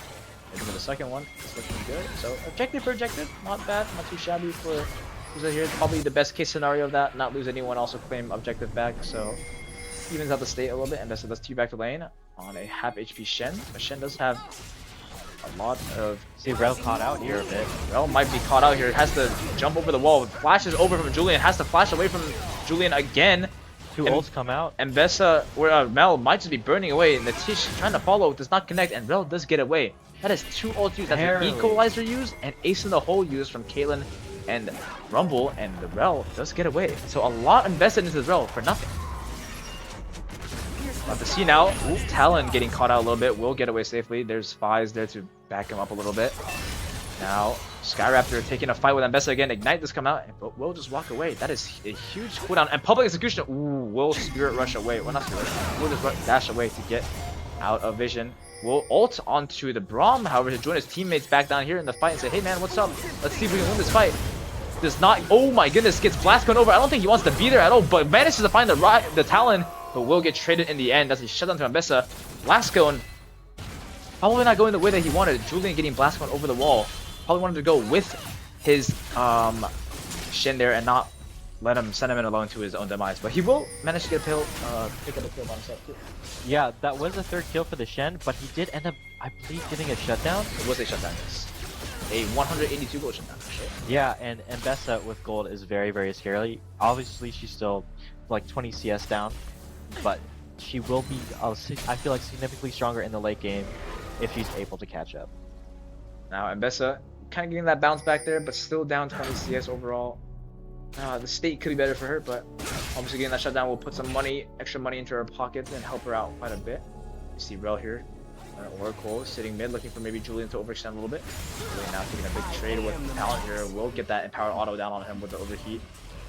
Speaker 8: Maybe the second one. It's looking good. So objective for objective, not bad, not too shabby for user here. Probably the best case scenario of that, not lose anyone, also claim objective back. So evens out the state a little bit, and Ambessa does T back to lane on a half HP Shen. But Shen does have a lot of...
Speaker 7: See, Rel caught out here a bit.
Speaker 8: Rel might be caught out here. Has to jump over the wall. Flashes over from Julian. Has to flash away from Julian again.
Speaker 7: Two ults come out.
Speaker 8: And Bessa, or Mel, might just be burning away. And the Tish trying to follow, does not connect, and Rel does get away. That is two ults used. That's an Equalizer used, and Ace in the Hole used from Caitlyn and Rumble, and the Rel does get away. So a lot invested into the Rel for nothing. About to see now, ooh, Talon getting caught out a little bit, will get away safely. There's Fies there to back him up a little bit. Now, Skyraptor taking a fight with Ambessa again. Ignite does come out, but will just walk away. That is a huge cooldown. And Public Execution, ooh, will Spirit Rush away. Well, not Spirit Rush. Will just dash away to get out of vision. Will ult onto the Braum, however, to join his teammates back down here in the fight and say, hey man, what's up? Let's see if we can win this fight. Does not, oh my goodness, gets blast going over. I don't think he wants to be there at all, but manages to find the Talon, but will get traded in the end as he shut down to Ambessa. Blastcone, probably not going the way that he wanted. Julian getting Blastcone over the wall. Probably wanted to go with his Shen there and not let him send him in alone to his own demise. But he will manage to get a pick up a kill by himself too.
Speaker 7: Yeah, that was the third kill for the Shen, but he did end up, I believe, getting a shutdown.
Speaker 8: It was a shutdown, yes. A 182 gold shutdown.
Speaker 7: Yeah, and Ambessa with gold is very, very scary. Obviously, she's still like 20 CS down, but she will be, I feel like, significantly stronger in the late game if she's able to catch up.
Speaker 8: Now, Ambessa kind of getting that bounce back there, but still down 20 CS overall. The state could be better for her, but obviously getting that shutdown will put some money, extra money into her pockets and help her out quite a bit. You see Rel here. Oracle sitting mid, looking for maybe Julian to overextend a little bit. Julian now taking a big trade with Talon here. Will get that empowered auto down on him with the overheat.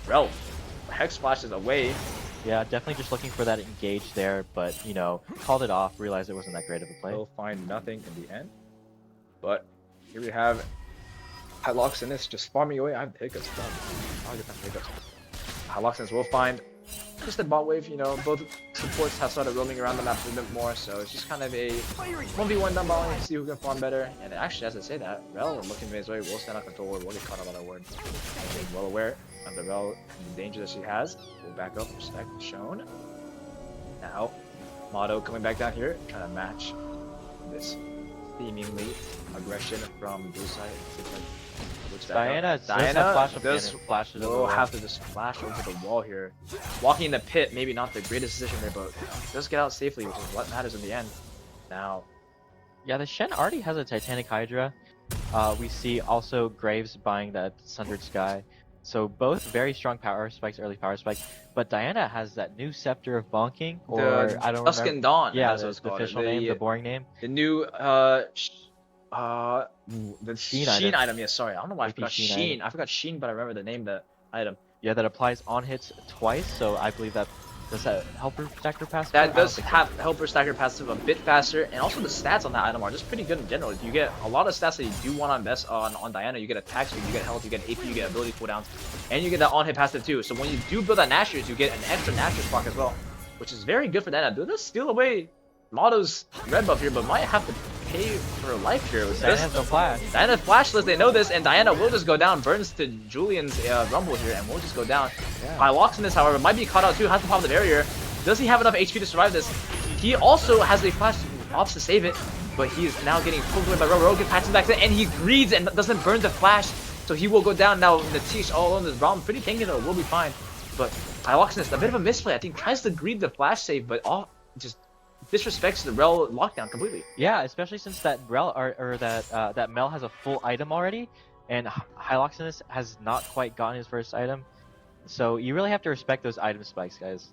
Speaker 8: Rel, Hex flashes away.
Speaker 7: Yeah, definitely just looking for that engage there, but, you know, called it off, realized it wasn't that great of a play.
Speaker 8: Will find nothing in the end. But here we have Hylox in this just farming away. I have the hiccups. I'll get that hiccups. Hylox will find just a bot wave, you know, both supports have started roaming around the map a bit more, so it's just kind of a 1v1 down bot lane to see who can farm better. And actually, as I say that, Rel looking his way, will stand on control, will get caught up on that word. And being well aware of the Rel and the danger that she has. Will back up, respect shown. Now, Motto coming back down here, trying to match this seemingly aggression from blue side.
Speaker 7: Diana
Speaker 8: will have to just flash over the wall here. Walking in the pit, maybe not the greatest decision there, but does get out safely, which is what matters in the end. Now,
Speaker 7: yeah, the Shen already has a Titanic Hydra. We see also Graves buying that Sundered Sky. So both very strong power spikes, early power spikes. But Diana has that new scepter of bonking, or
Speaker 8: The
Speaker 7: I don't
Speaker 8: Dusk
Speaker 7: remember.
Speaker 8: and Dawn.
Speaker 7: Yeah,
Speaker 8: that's what it's
Speaker 7: the
Speaker 8: called.
Speaker 7: official name, the boring name.
Speaker 8: The new the
Speaker 7: Sheen
Speaker 8: Sheen
Speaker 7: item.
Speaker 8: item. Yeah, sorry, I don't know why I
Speaker 7: AP
Speaker 8: forgot
Speaker 7: Sheen
Speaker 8: Sheen.
Speaker 7: item.
Speaker 8: I forgot Sheen, but I remember the name of the item.
Speaker 7: Yeah, that applies on hits twice. So I believe that does that helper stacker passive?
Speaker 8: That does have helper stacker passive a bit faster, and also the stats on that item are just pretty good in general. You get a lot of stats that you do want on Diana. You get attack speed, you get health, you get AP, you get ability cooldowns, and you get that on hit passive too. So when you do build that Nashers, you get an extra Nashers proc as well, which is very good for Diana. Do this steal away Motto's red buff here, but might have to pay for life here.
Speaker 7: Diana has no flash.
Speaker 8: Diana flashless, they know this, and Diana will just go down. Burns to Julian's rumble here, and will just go down.
Speaker 7: Yeah.
Speaker 8: Pyloxenus, however, might be caught out too. Has to pop the barrier. Does he have enough HP to survive this? He also has a flash, opts to save it, but he is now getting pulled away by Rogan, patches back in, and he greeds and doesn't burn the flash, so he will go down now. Natish all on this Braum, pretty tanky though, will be fine. But Pyloxenus, a bit of a misplay, I think, tries to greed the flash save, but all just disrespects the Rel lockdown completely.
Speaker 7: Yeah, especially since that Rel or that Mel has a full item already, and Hyloxenus has not quite gotten his first item. So you really have to respect those item spikes, guys.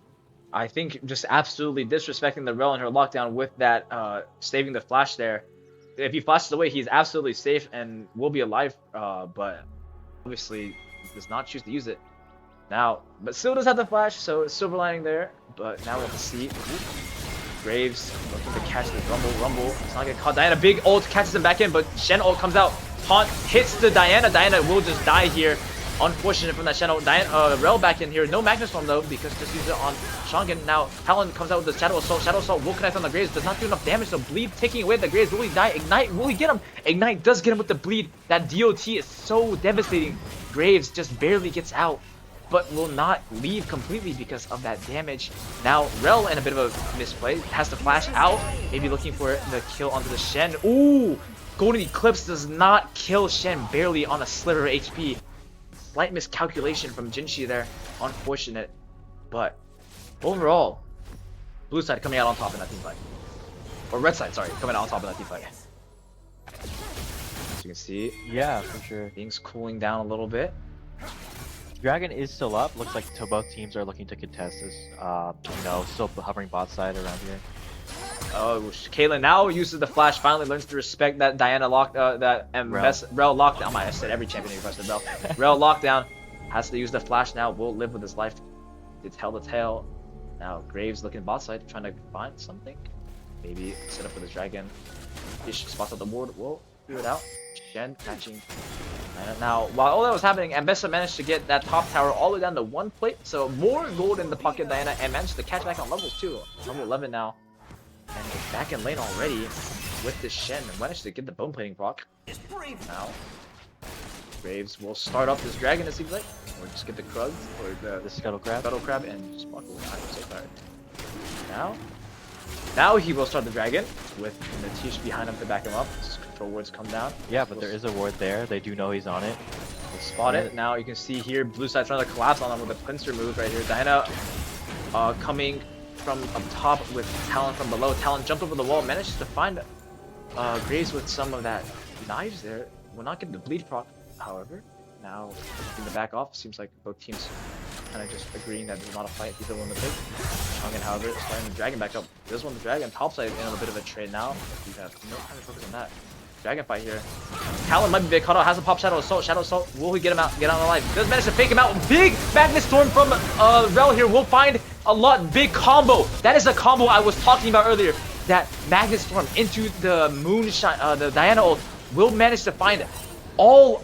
Speaker 8: I think just absolutely disrespecting the Rel and her lockdown with that saving the flash there. If he flashes away, he's absolutely safe and will be alive, but obviously does not choose to use it. Now, but still does have the flash, so silver lining there, but now we have to see. Graves looking to catch the rumble. It's not getting caught. Diana, big ult, catches him back in, but Shen ult comes out. Taunt hits the Diana. Diana will just die here. Unfortunate from that Shen ult. Diana, Rel back in here. No Magnus Storm though, because just use it on Shongan. Now, Talon comes out with the Shadow Assault. Shadow Assault will connect on the Graves. Does not do enough damage, so Bleed taking away the Graves. Will he die? Ignite, will he get him? Ignite does get him with the Bleed. That DOT is so devastating. Graves just barely gets out, but will not leave completely because of that damage. Now, Rel, in a bit of a misplay, has to flash out, maybe looking for the kill onto the Shen. Ooh! Golden Eclipse does not kill Shen, barely on a sliver of HP. Slight miscalculation from Jinshi there. Unfortunate. But, overall, blue side coming out on top in that team fight. Or red side, sorry, coming out on top in that team fight. As you can see,
Speaker 7: Yeah, for sure.
Speaker 8: things cooling down a little bit.
Speaker 7: Dragon is still up. Looks like both teams are looking to contest this. Still hovering bot side around here.
Speaker 8: Oh, Caitlyn now uses the flash. Finally learns to respect that Diana Rel lockdown. I said every champion requested Rel. Rel lockdown has to use the flash now. Will live with his life to tell the tale. Now Graves looking bot side, trying to find something. Maybe set up with his dragon. Ish spots out the ward. Will figure it out. Shen catching. And now, while all that was happening, Ambessa managed to get that top tower all the way down to 1 plate. So more gold in the pocket, Diana, and managed to catch back on levels too. Level 11 now. And is back in lane already with the Shen. And managed to get the bone plating proc. Now, Graves will start up this dragon, it seems like. Or just get the Krug, or
Speaker 7: The scuttle crab.
Speaker 8: Scuttle Crab, and just block away. I'm so tired. Now he will start the dragon with Natish behind him to back him up. His control wards come down.
Speaker 7: Yeah, but there is a ward there. They do know he's on it.
Speaker 8: They spot it. Now you can see here, blue side trying to collapse on him with a pincer move right here. Diana coming from up top with Talon from below. Talon jumped over the wall, manages to find Graves with some of that knives there. Will not get the bleed proc, however. Now looking to back off. Seems like both teams kind of just agreeing that there's not a fight either one to take. Chang'an, however, starting the dragon back up. Does want the dragon topside in a bit of a trade now. You have no time to focus on that. Dragon fight here. Talon might be a bit caught out. Has a pop Shadow Assault. Shadow Assault. Will he get him out? Get out alive? Does manage to fake him out. Big Magnus Storm from Rel here. Will find a lot. Big combo. That is the combo I was talking about earlier. That Magnus Storm into the Moonshine, the Diana ult. Will manage to find all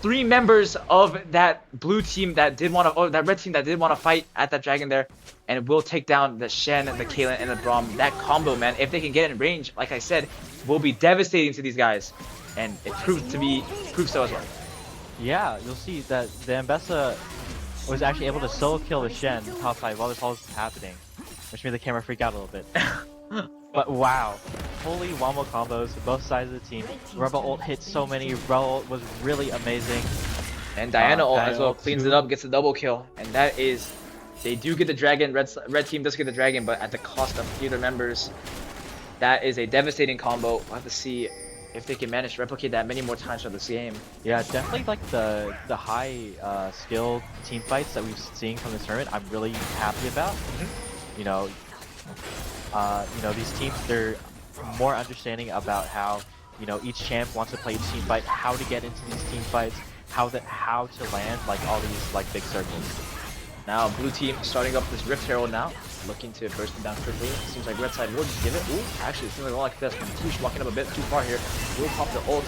Speaker 8: 3 members of that blue team that did want to, or that red team that did want to fight at that dragon there, and it will take down the Shen, the Caitlyn, and the Braum. That combo, man, if they can get in range, like I said, will be devastating to these guys, and it proved so as well.
Speaker 7: Yeah, you'll see that the Ambessa was actually able to solo kill the Shen top side while this all is happening, which made the camera freak out a little bit. But wow, holy wombo combos for both sides of the team. Rebel ult hit so many. Rebel ult was really amazing.
Speaker 8: And Diana ult as well
Speaker 7: ult
Speaker 8: cleans
Speaker 7: too.
Speaker 8: it up, gets a double kill, and that is, they do get the dragon. Red team does get the dragon, but at the cost of 3 other members. That is a devastating combo. We'll have to see if they can manage to replicate that many more times for this game.
Speaker 7: Yeah, definitely like the high skill team fights that we've seen from this tournament. I'm really happy about. You know, these teams, they're more understanding about how, you know, each champ wants to play each team fight, how to get into these team fights, how to land like all these like big circles.
Speaker 8: Now blue team starting up this Rift Herald now, looking to burst it down quickly. Seems like red side will just give it. Ooh, actually it seems like a lot like this. Tish walking up a bit too far here. Will pop the ult.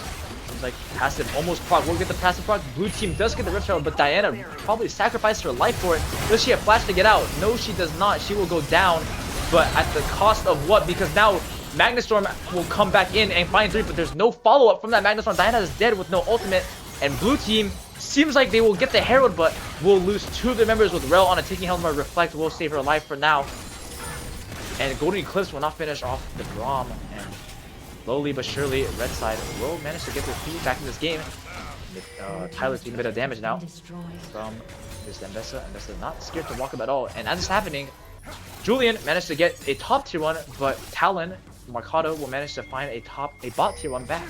Speaker 8: Seems like passive almost proc. We'll get the passive proc. Blue team does get the Rift Herald, but Diana probably sacrificed her life for it. Does she have flash to get out? No, she does not. She will go down, but at the cost of what? Because now Magnustorm will come back in and find 3, but there's no follow-up from that Magnustorm. Diana is dead with no ultimate, and blue team seems like they will get the Herald, but will lose 2 of their members with Rel on a taking helmet. Reflect will save her life for now. And Golden Eclipse will not finish off the Braum, and slowly but surely, red side will manage to get their feet back in this game. Tyler's taking a bit of damage now from this Ambessa. Ambessa not scared to walk up at all, and as it's happening, Julian managed to get a top tier 1, but Talon, Marcado will manage to find a bot tier 1 back.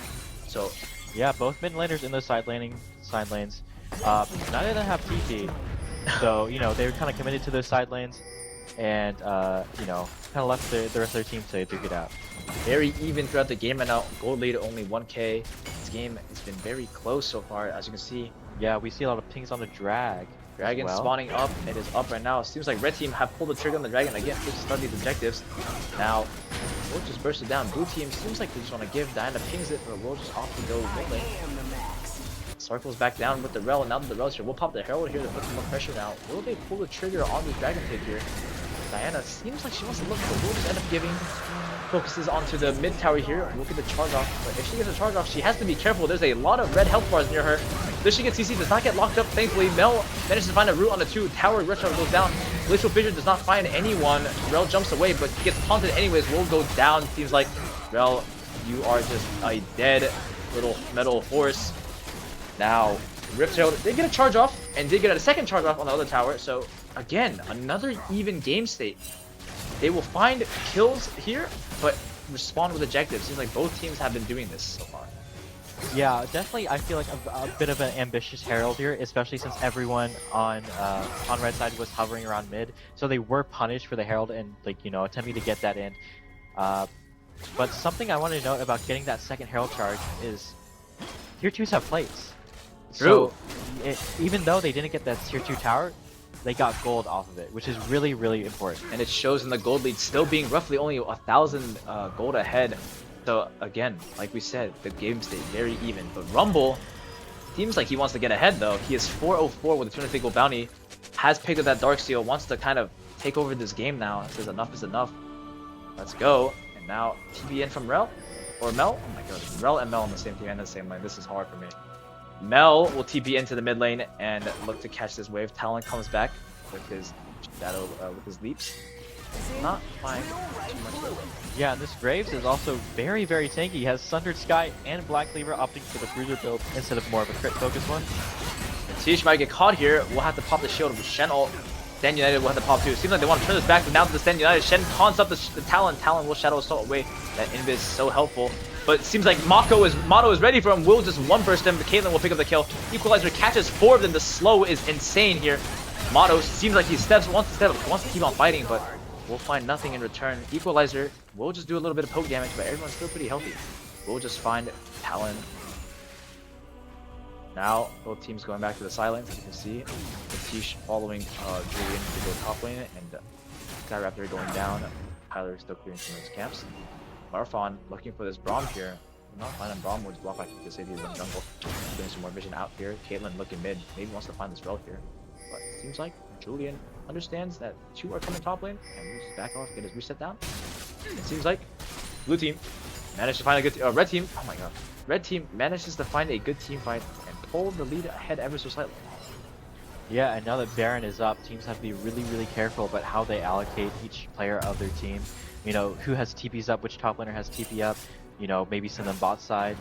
Speaker 8: So
Speaker 7: yeah, both mid laners in those side lanes. Neither of them have TP, so you know they were kind of committed to those side lanes, and you know, kind of left the rest of their team to duke it out.
Speaker 8: Very even throughout the game right now. Gold lead only 1k. This game has been very close so far, as you can see.
Speaker 7: Yeah, we see a lot of pings on the drag.
Speaker 8: Dragon spawning up. It is up right now. Seems like red team have pulled the trigger on the dragon again to start these objectives. Now, we'll just burst it down. Blue team seems like they just want to give. Diana pings it, but we'll just off to go mid lane. Circles back down with the Rel, and now that the Rel's here, we'll pop the Herald here to put some more pressure now. Will they pull the trigger on the dragon take here? Diana seems like she wants to look, but we'll just end up giving. Focuses onto the mid tower here. Look at the charge off. But if she gets a charge off, she has to be careful. There's a lot of red health bars near her. Does she get CC? Does not get locked up. Thankfully, Mel manages to find a root on the 2. Tower rush goes down. Glacial Fissure does not find anyone. Rel jumps away, but gets taunted anyways. Will go down. Seems like Rel, you are just a dead little metal horse. Now, Rift Herald did get a charge off and did get a second charge off on the other tower. So again, another even game state. They will find kills here, but respond with objectives. Seems like both teams have been doing this so far.
Speaker 7: Yeah, definitely. I feel like a bit of an ambitious Herald here, especially since everyone on red side was hovering around mid, so they were punished for the Herald and, like, you know, attempting to get that in. But something I wanted to note about getting that second Herald charge is tier 2s have plates.
Speaker 8: True.
Speaker 7: So even though they didn't get that tier 2 tower, they got gold off of it, which is really, really important.
Speaker 8: And it shows in the gold lead still being roughly only 1,000 gold ahead. So again, like we said, the game stayed very even. But Rumble seems like he wants to get ahead though. He is 404 with a 250 gold bounty. Has picked up that Darksteel, wants to kind of take over this game now. Says enough is enough. Let's go. And now TBN from Rel or Mel. Oh my god, Rel and Mel on the same team and the same lane. This is hard for me. Mel will TP into the mid lane and look to catch this wave. Talon comes back with his shadow, with his leaps. Not fine too much though.
Speaker 7: Yeah, and this Graves is also very, very tanky. He has Sundered Sky and Black Cleaver opting for the Bruiser build instead of more of a crit focus one.
Speaker 8: And Tish might get caught here. We'll have to pop the shield with Shen ult. Stand United will have to pop too. Seems like they want to turn this back, but now to the Stand United. Shen taunts up the Talon. Talon will Shadow Assault away. That invis is so helpful. But it seems like Motto is ready for him. Will just one burst him. Caitlyn will pick up the kill. Equalizer catches 4 of them. The slow is insane here. Motto seems like he wants to keep on fighting, but we'll find nothing in return. Equalizer will just do a little bit of poke damage, but everyone's still pretty healthy. We'll just find Talon. Now both teams going back to the silence, as you can see. Tish following Julian to go top lane, and Skyraptor going down. Tyler is still clearing some of his camps. Marfan looking for this Braum here. Not finding Braum, will just walk back to the city in the jungle. Doing some more vision out here. Caitlyn looking mid. Maybe wants to find this Rel here. But it seems like Julian understands that 2 are coming top lane, and we'll just back off, get his reset down. It seems like blue team managed to find a good red team. Oh my god. Red team manages to find a good team fight and pull the lead ahead ever so slightly.
Speaker 7: Yeah, and now that Baron is up, teams have to be really, really careful about how they allocate each player of their team. You know, who has TPs up, which top laner has TP up, you know, maybe send them bot side.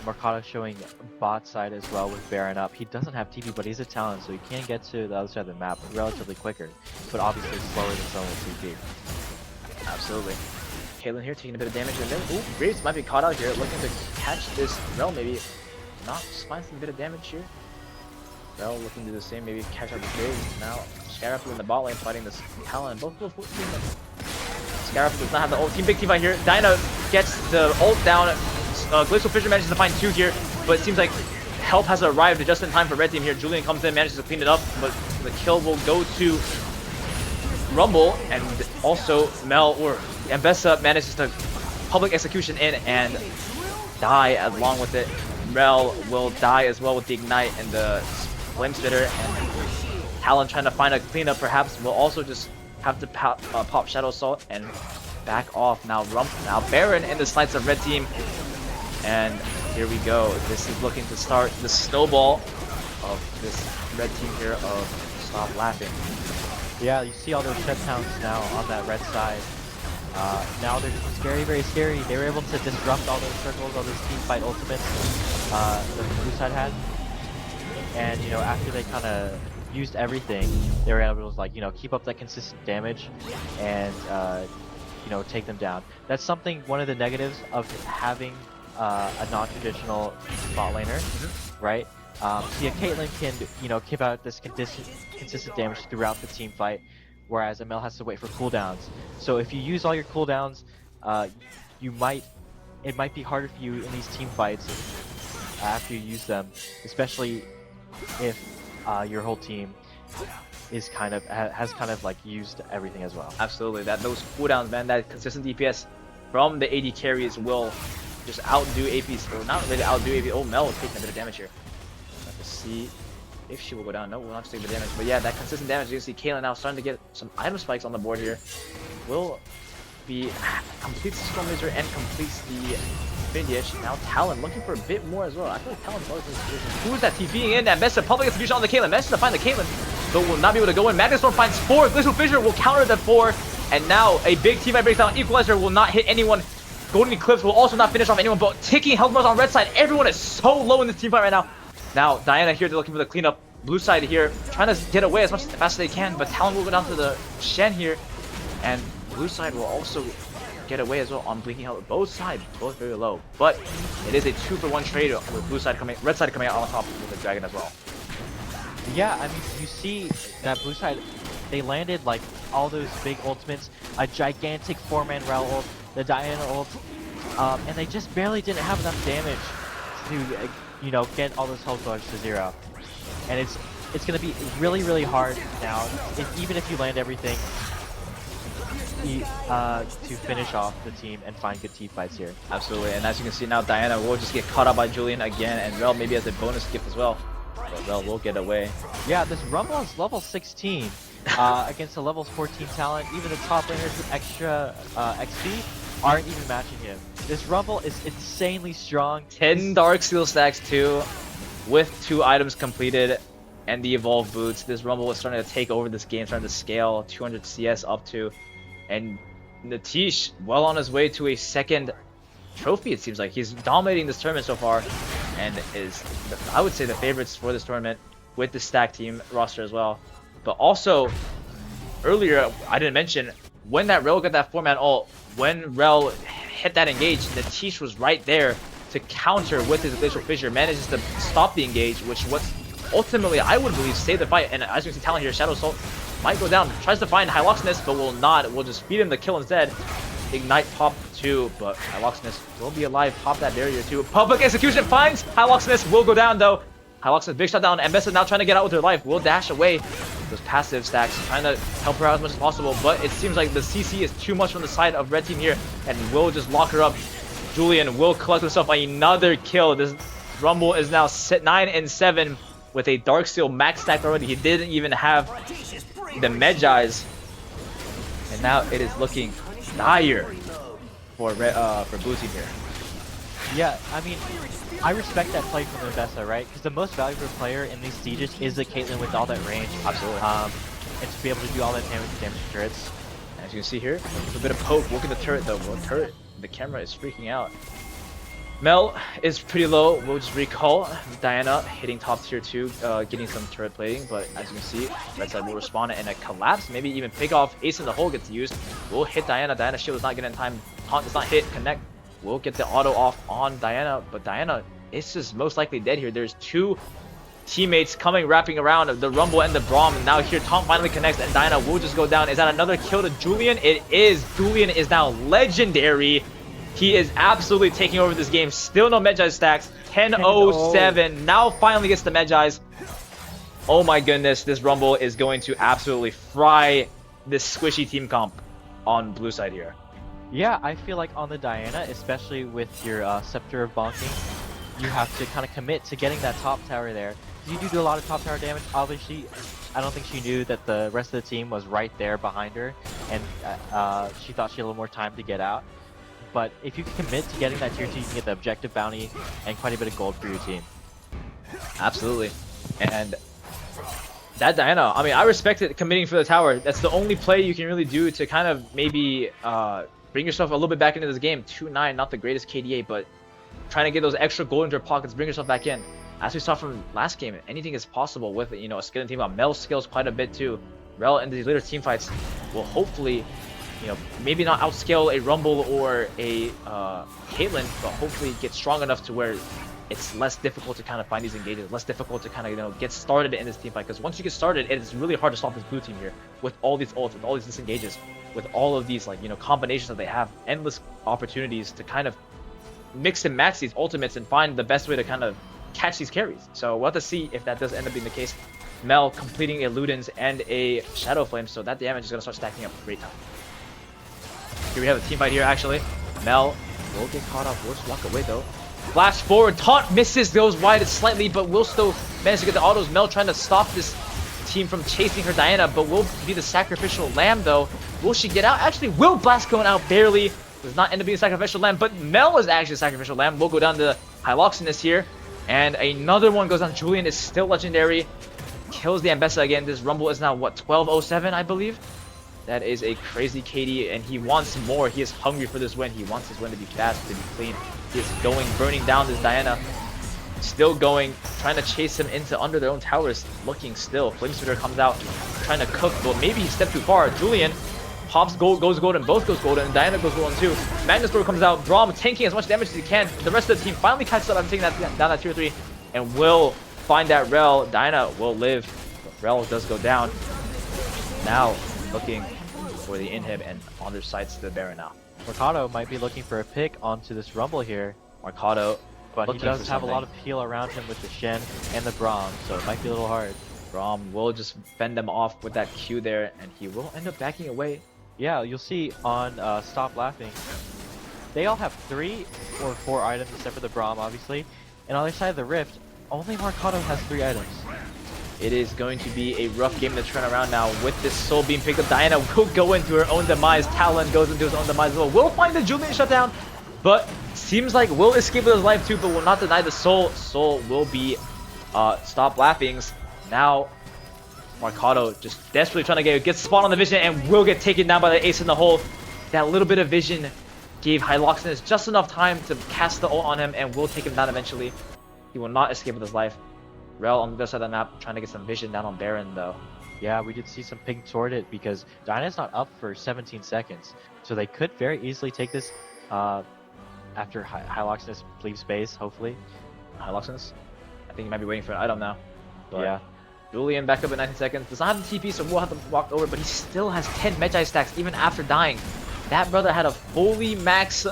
Speaker 7: Mercado showing bot side as well with Baron up. He doesn't have TP, but he's a Talon, so he can get to the other side of the map relatively quicker, but obviously slower than someone with TP.
Speaker 8: Absolutely. Caitlyn here taking a bit of damage in there. Ooh, Graves might be caught out here, looking to catch this Rel maybe. Not just find some bit of damage here. Rel looking to do the same, maybe catch up the big. Now Scarab in the bot lane fighting this Talon. Both Scarab does not have the ult. Big team fight here. Diana gets the ult down. Glacial Fissure manages to find 2 here, but it seems like help has arrived just in time for red team here. Julian comes in, manages to clean it up, but the kill will go to Rumble, and also Mel or Ambessa manages to public execution in and die along with it. Rel will die as well with the ignite and the flame spitter, and Talon trying to find a cleanup perhaps will also just have to pop Shadow Assault and back off. Now Baron in the sights of red team, and here we go. This is looking to start the snowball of this red team here of Stop Laughing.
Speaker 7: Yeah, you see all those shut counts now on that red side. Now they're just very, very scary. They were able to disrupt all those circles, all those team fight ultimates that the blue side had. And, you know, after they kind of used everything, they were able to, like, you know, keep up that consistent damage and, you know, take them down. That's something, one of the negatives of having a non-traditional bot laner, right? So yeah, Caitlyn can, you know, keep out this consistent damage throughout the team fight, whereas Emil has to wait for cooldowns. So if you use all your cooldowns, it might be harder for you in these team fights after you use them, especially if your whole team is has kind of like used everything as well.
Speaker 8: Absolutely, those cooldowns, man, that consistent DPS from the AD carries will just outdo APs, or not really outdo AP. Oh, Mel is taking a bit of damage here. Let's see if she will go down. No, we'll not take the damage. But yeah, that consistent damage. You can see Caitlyn now starting to get some item spikes on the board here. Will be completes the Storm Laser and completes the Infinity Edge. Now Talon looking for a bit more as well. I feel like Talon's always in this position. Who is that TPing in? And Mesa public execution on the Caitlyn. Mesa to find the Caitlyn, but will not be able to go in. Magnet Storm finds 4. Glacial Fissure will counter that 4. And now a big team fight breaks down. Equalizer will not hit anyone. Golden Eclipse will also not finish off anyone, but ticking health bars on red side. Everyone is so low in this team fight right now. Now Diana here, they're looking for the cleanup. Blue side here, trying to get away as fast as they can, but Talon will go down to the Shen here, and blue side will also get away as well on blinking health. Both sides, both very low, but it is a 2-for-1 trade with red side coming out on top with the dragon as well.
Speaker 7: Yeah, I mean, you see that blue side, they landed like all those big ultimates, a gigantic 4-man Rel ult, the Diana ult, and they just barely didn't have enough damage to, you know, get all those health bars to 0. And it's going to be really, really hard now, even if you land everything, to finish off the team and find good team fights here.
Speaker 8: Absolutely, and as you can see now, Diana will just get caught up by Julian again, and Rel maybe as a bonus gift as well. But Rel will get away.
Speaker 7: Yeah, this Rumble is level 16 against a level 14 talent. Even the top laners with extra XP aren't even matching him. This Rumble is insanely strong.
Speaker 8: 10 Dark Steel stacks too, with 2 items completed and the evolved boots. This Rumble was starting to take over this game, starting to scale 200 CS up to, and Natish well on his way to a 2nd trophy. It seems like he's dominating this tournament so far, and is, I would say, the favorites for this tournament with the stack team roster as well. But also, earlier I didn't mention, when that Rel got that 4-man ult, when Rel hit that engage, Natish was right there to counter with his Glacial Fissure, manages to stop the engage, which was ultimately, I would believe, saved the fight. And as you can see, Talon here, Shadow Assault might go down, tries to find Hyloxenus, but will not. Will just feed him the kill instead. Ignite pop 2, but Hyloxenus will be alive. Pop that barrier too. Public execution finds Hyloxenus, will go down though. Hyloxenus big shot down, and Ambessa now trying to get out with her life. Will dash away those passive stacks, trying to help her out as much as possible, but it seems like the CC is too much from the side of red team here, and will just lock her up. Julian will collect himself another kill. This Rumble is now 9-7 with a Darksteel max stack already. He didn't even have the Medjais, and now it is looking dire for blue team here.
Speaker 7: Yeah, I mean, I respect that play from Ambessa, right? Because the most valuable player in these sieges is the Caitlyn with all that range.
Speaker 8: Absolutely.
Speaker 7: And to be able to do all that damage to turrets.
Speaker 8: As you can see here, a bit of poke. Look at the turret though. Well, turret, the camera is freaking out. Mel is pretty low. We'll just recall Diana hitting top tier 2, getting some turret plating. But as you can see, red side will respond and a collapse. Maybe even pick off Ace in the hole gets used. Will hit Diana. Diana's shield is not getting in time. Taunt does not hit. Connect. will get the auto off on Diana, but Diana is just most likely dead here. There's 2 teammates wrapping around the Rumble and the Braum. And now here, Tom finally connects, and Diana will just go down. Is that another kill to Julian? It is. Julian is now legendary. He is absolutely taking over this game. Still no Medjay stacks. 10-0-7. Now finally gets the Medjays. Oh my goodness, this Rumble is going to absolutely fry this squishy team comp on blue side here.
Speaker 7: Yeah, I feel like on the Diana, especially with your Scepter of Bonking, you have to kind of commit to getting that top tower there. You do a lot of top tower damage. Obviously, I don't think she knew that the rest of the team was right there behind her, and she thought she had a little more time to get out. But if you can commit to getting that tier 2, you can get the objective bounty and quite a bit of gold for your team.
Speaker 8: Absolutely. And that Diana, I mean, I respect it committing for the tower. That's the only play you can really do to kind of maybe bring yourself a little bit back into this game. 2-9, not the greatest KDA, but trying to get those extra gold into your pockets, bring yourself back in. As we saw from last game, anything is possible with, you know, a skilling team. Mel skills quite a bit too. Rel in these later team fights will hopefully, you know, maybe not outscale a Rumble or a Caitlyn, but hopefully get strong enough to where it's less difficult to kind of find these engages, less difficult to kind of, you know, get started in this team fight. Because once you get started, it is really hard to stop this blue team here with all these ults, with all these disengages, with all of these, like, you know, combinations that they have, endless opportunities to kind of mix and match these ultimates and find the best way to kind of catch these carries. So we'll have to see if that does end up being the case. Mel completing a Ludens and a Shadow Flame, so that damage is going to start stacking up great time. Here we have a team fight here, actually. Mel will get caught up. Will just walk away, though. Flash forward. Taunt misses, goes wide slightly, but will still manage to get the autos. Mel trying to stop this team from chasing her Diana, but will be the sacrificial lamb, though. Will she get out? Actually, will blast going out barely. Does not end up being a sacrificial lamb, but Mel is actually a sacrificial lamb. Will go down to Hyloxenus here. And another one goes on. Julian is still legendary. Kills the Ambessa again. This Rumble is now, what, 12-07, I believe? That is a crazy KD, and he wants more. He is hungry for this win. He wants this win to be fast, to be clean. He is going, burning down this Diana. Still going, trying to chase him into under their own towers. Looking still. Flamespitter comes out, trying to cook, but maybe he stepped too far. Julian pops gold, goes golden, both goes golden, and Diana goes golden too. Magnus Thor comes out, Braum tanking as much damage as he can. The rest of the team finally catches up after taking that down that tier 3, and will find that Rel. Diana will live, but Rel does go down. Now looking for the inhib, and on their sights the Baron now.
Speaker 7: Mercado might be looking for a pick onto this Rumble here,
Speaker 8: Mercado,
Speaker 7: but he does have a lot of heal around him with the Shen and the Braum, so it might be a little hard.
Speaker 8: Braum will just fend them off with that Q there, and he will end up backing away.
Speaker 7: Yeah, you'll see on Stop Laughing, they all have 3 or 4 items except for the Braum, obviously. And on the other side of the Rift, only Mercado has 3 items.
Speaker 8: It is going to be a rough game to turn around now with this Soul Beam picked up. Diana will go into her own demise. Talon goes into his own demise as well. Will find the Julian shutdown, but seems like will escape with his life too, but will not deny the Soul. Soul will be Stop Laughings. Now Mercado just desperately trying to get spot on the vision, and will get taken down by the ace in the hole. That little bit of vision gave Hyloxenus just enough time to cast the ult on him, and will take him down eventually. He will not escape with his life. Rel on the other side of the map trying to get some vision down on Baron though.
Speaker 7: Yeah, we did see some ping toward it because Diana's not up for 17 seconds. So they could very easily take this after Hyloxenus leaves base, hopefully.
Speaker 8: Hyloxenus, I think he might be waiting for an item now. But
Speaker 7: yeah.
Speaker 8: Julian back up at 19 seconds. Does not have the TP, so we'll have to walk over, but he still has 10 Medjay stacks even after dying. That brother had a fully max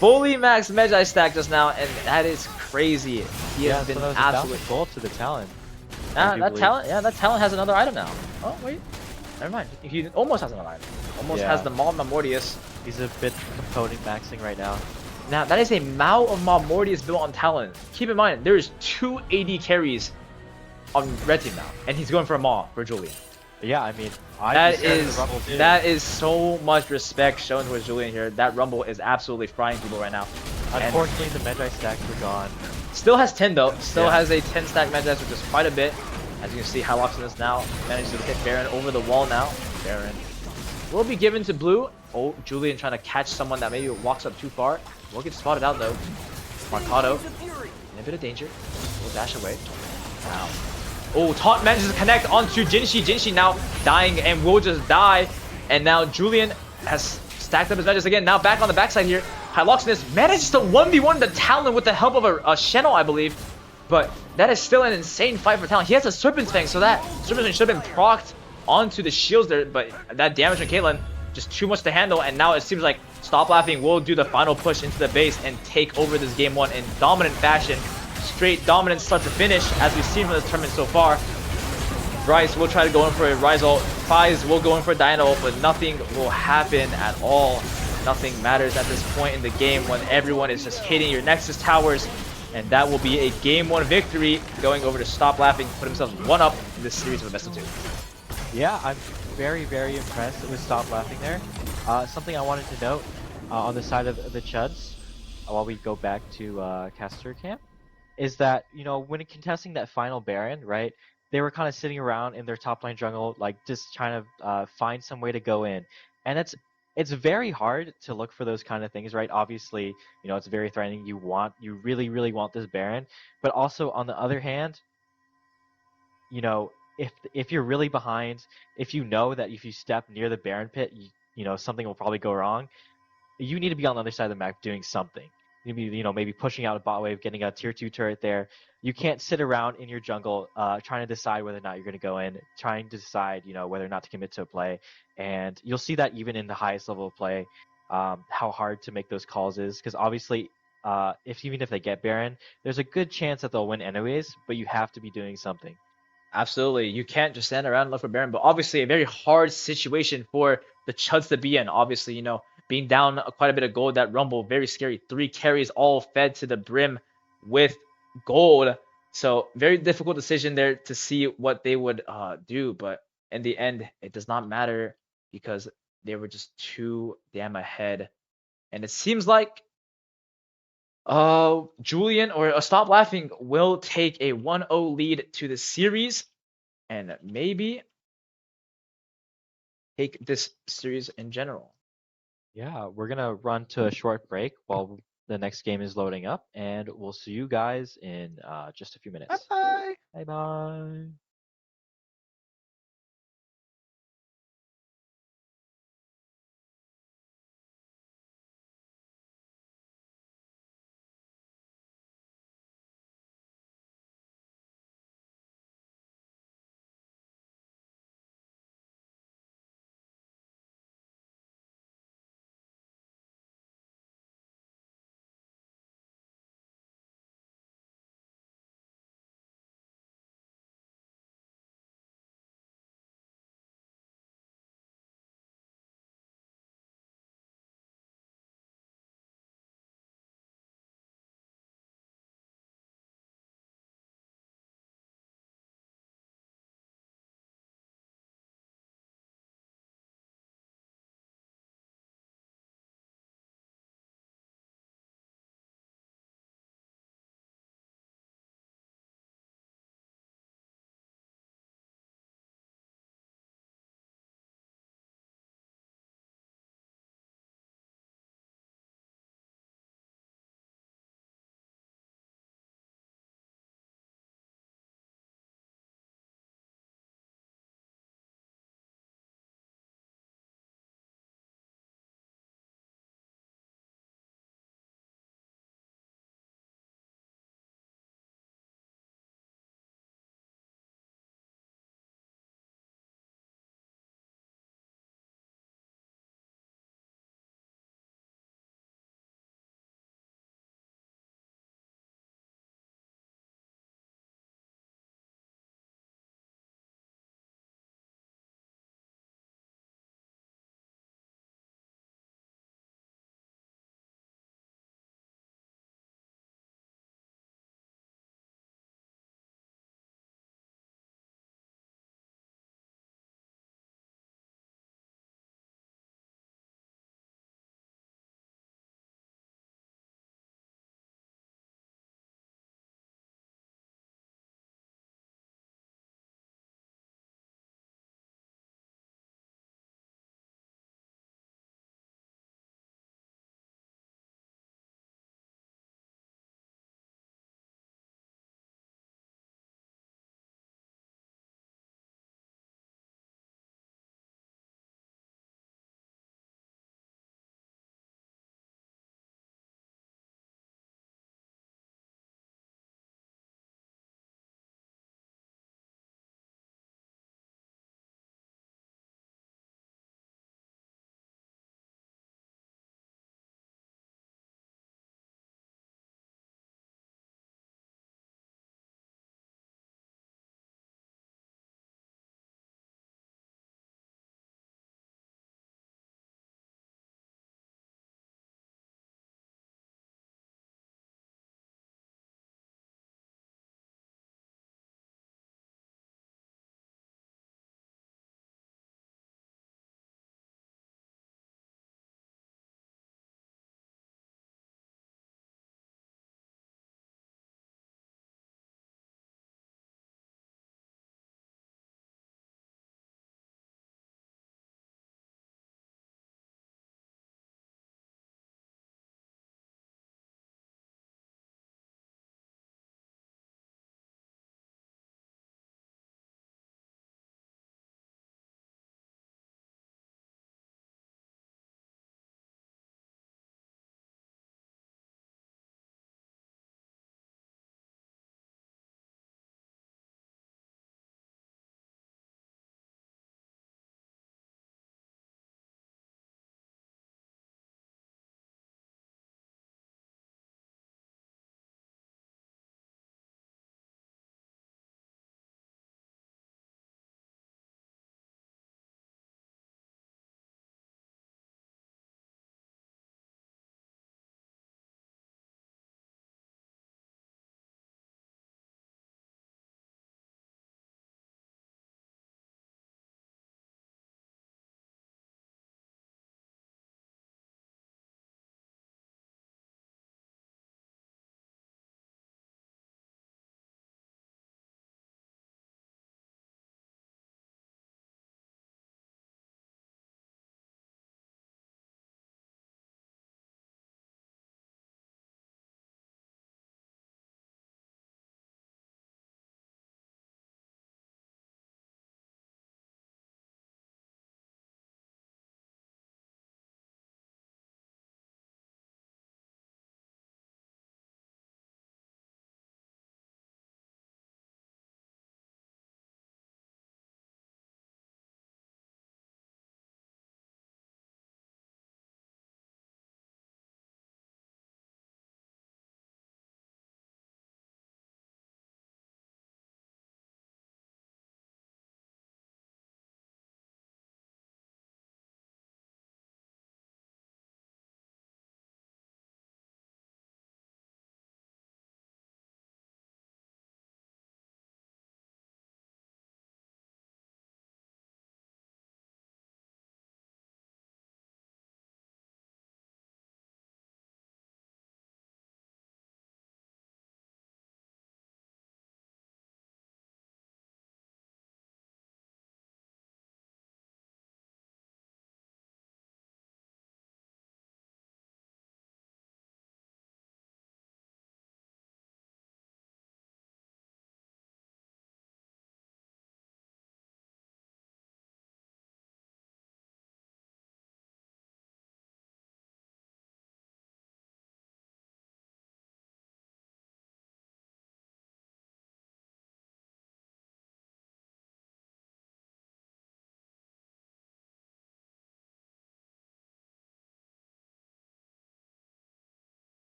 Speaker 8: Medjay stack just now, and that is crazy. He has been absolutely
Speaker 7: goal to the Talon.
Speaker 8: That Talon has another item now. Oh wait, never mind. He almost has another item. Almost has the Maw of Mortius.
Speaker 7: He's a bit component maxing right now.
Speaker 8: Now that is a Maw of Mortius built on Talon. Keep in mind there is 2 AD carries on red team now, and he's going for a Maw for Julian.
Speaker 7: Yeah, I mean,
Speaker 8: that is so much respect shown towards Julian here. That Rumble is absolutely frying people right now.
Speaker 7: Unfortunately, the Medjay stacks are gone.
Speaker 8: Still has 10 though. Still has a 10 stack Medjay, which is quite a bit. As you can see, Hyloxenus now manages to hit Baron over the wall now. Baron will be given to blue. Oh, Julian trying to catch someone that maybe walks up too far. Will get spotted out though. Mercado in a bit of danger. Will dash away. Wow. Oh, Taunt manages to connect onto Jinshi. Jinshi now dying and will just die. And now Julian has stacked up his Medjay again. Now back on the backside here. Hyloxenus manages to 1v1 the Talon with the help of a Shenel, I believe. But that is still an insane fight for Talon. He has a Serpent's Fang, so that Serpent's Fang should have been procced onto the shields there, but that damage on Caitlyn, just too much to handle, and now it seems like Stop Laughing will do the final push into the base and take over this game 1 in dominant fashion. Straight dominant start to finish, as we've seen from this tournament so far. Bryce will try to go in for a Rise ult, Fize will go in for a Diana ult, but nothing will happen at all. Nothing matters at this point in the game when everyone is just hitting your Nexus towers, and that will be a game 1 victory, going over to Stop Laughing, put himself 1-up in this series of the best of 2.
Speaker 7: Yeah, I'm very, very impressed with Stop Laughing there. Something I wanted to note on the side of the Chuds, while we go back to Caster Camp, is that, you know, when contesting that final Baron, right, they were kind of sitting around in their top lane jungle, like just trying to find some way to go in. And it's very hard to look for those kind of things, right? Obviously, you know, it's very threatening. You really, really want this Baron. But also, on the other hand, you know, if you're really behind, if you know that if you step near the Baron pit, you know, something will probably go wrong, you need to be on the other side of the map doing something. You know, maybe pushing out a bot wave, getting a tier 2 turret there. You can't sit around in your jungle trying to decide whether or not you're going to go in, trying to decide, you know, whether or not to commit to a play. And you'll see that even in the highest level of play, how hard to make those calls is. Because obviously, even if they get Baron, there's a good chance that they'll win anyways, but you have to be doing something.
Speaker 8: Absolutely. You can't just stand around and look for Baron, but obviously a very hard situation for the Chuds to be in. Obviously, you know, being down quite a bit of gold, that Rumble, very scary. 3 carries all fed to the brim with gold. So very difficult decision there to see what they would do. But in the end, it does not matter because they were just too damn ahead. And it seems like Julian or Stop Laughing will take a 1-0 lead to the series and maybe take this series in general.
Speaker 7: Yeah, we're going to run to a short break while the next game is loading up, and we'll see you guys in just a few minutes.
Speaker 8: Bye.
Speaker 7: Bye-bye.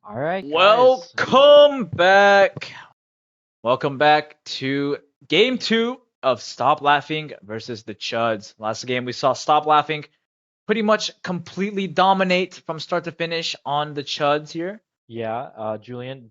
Speaker 7: All right, guys.
Speaker 8: Welcome back. Welcome back to game 2 of Stop Laughing versus the Chuds. Last game we saw Stop Laughing pretty much completely dominate from start to finish on the Chuds here.
Speaker 7: Yeah, Julian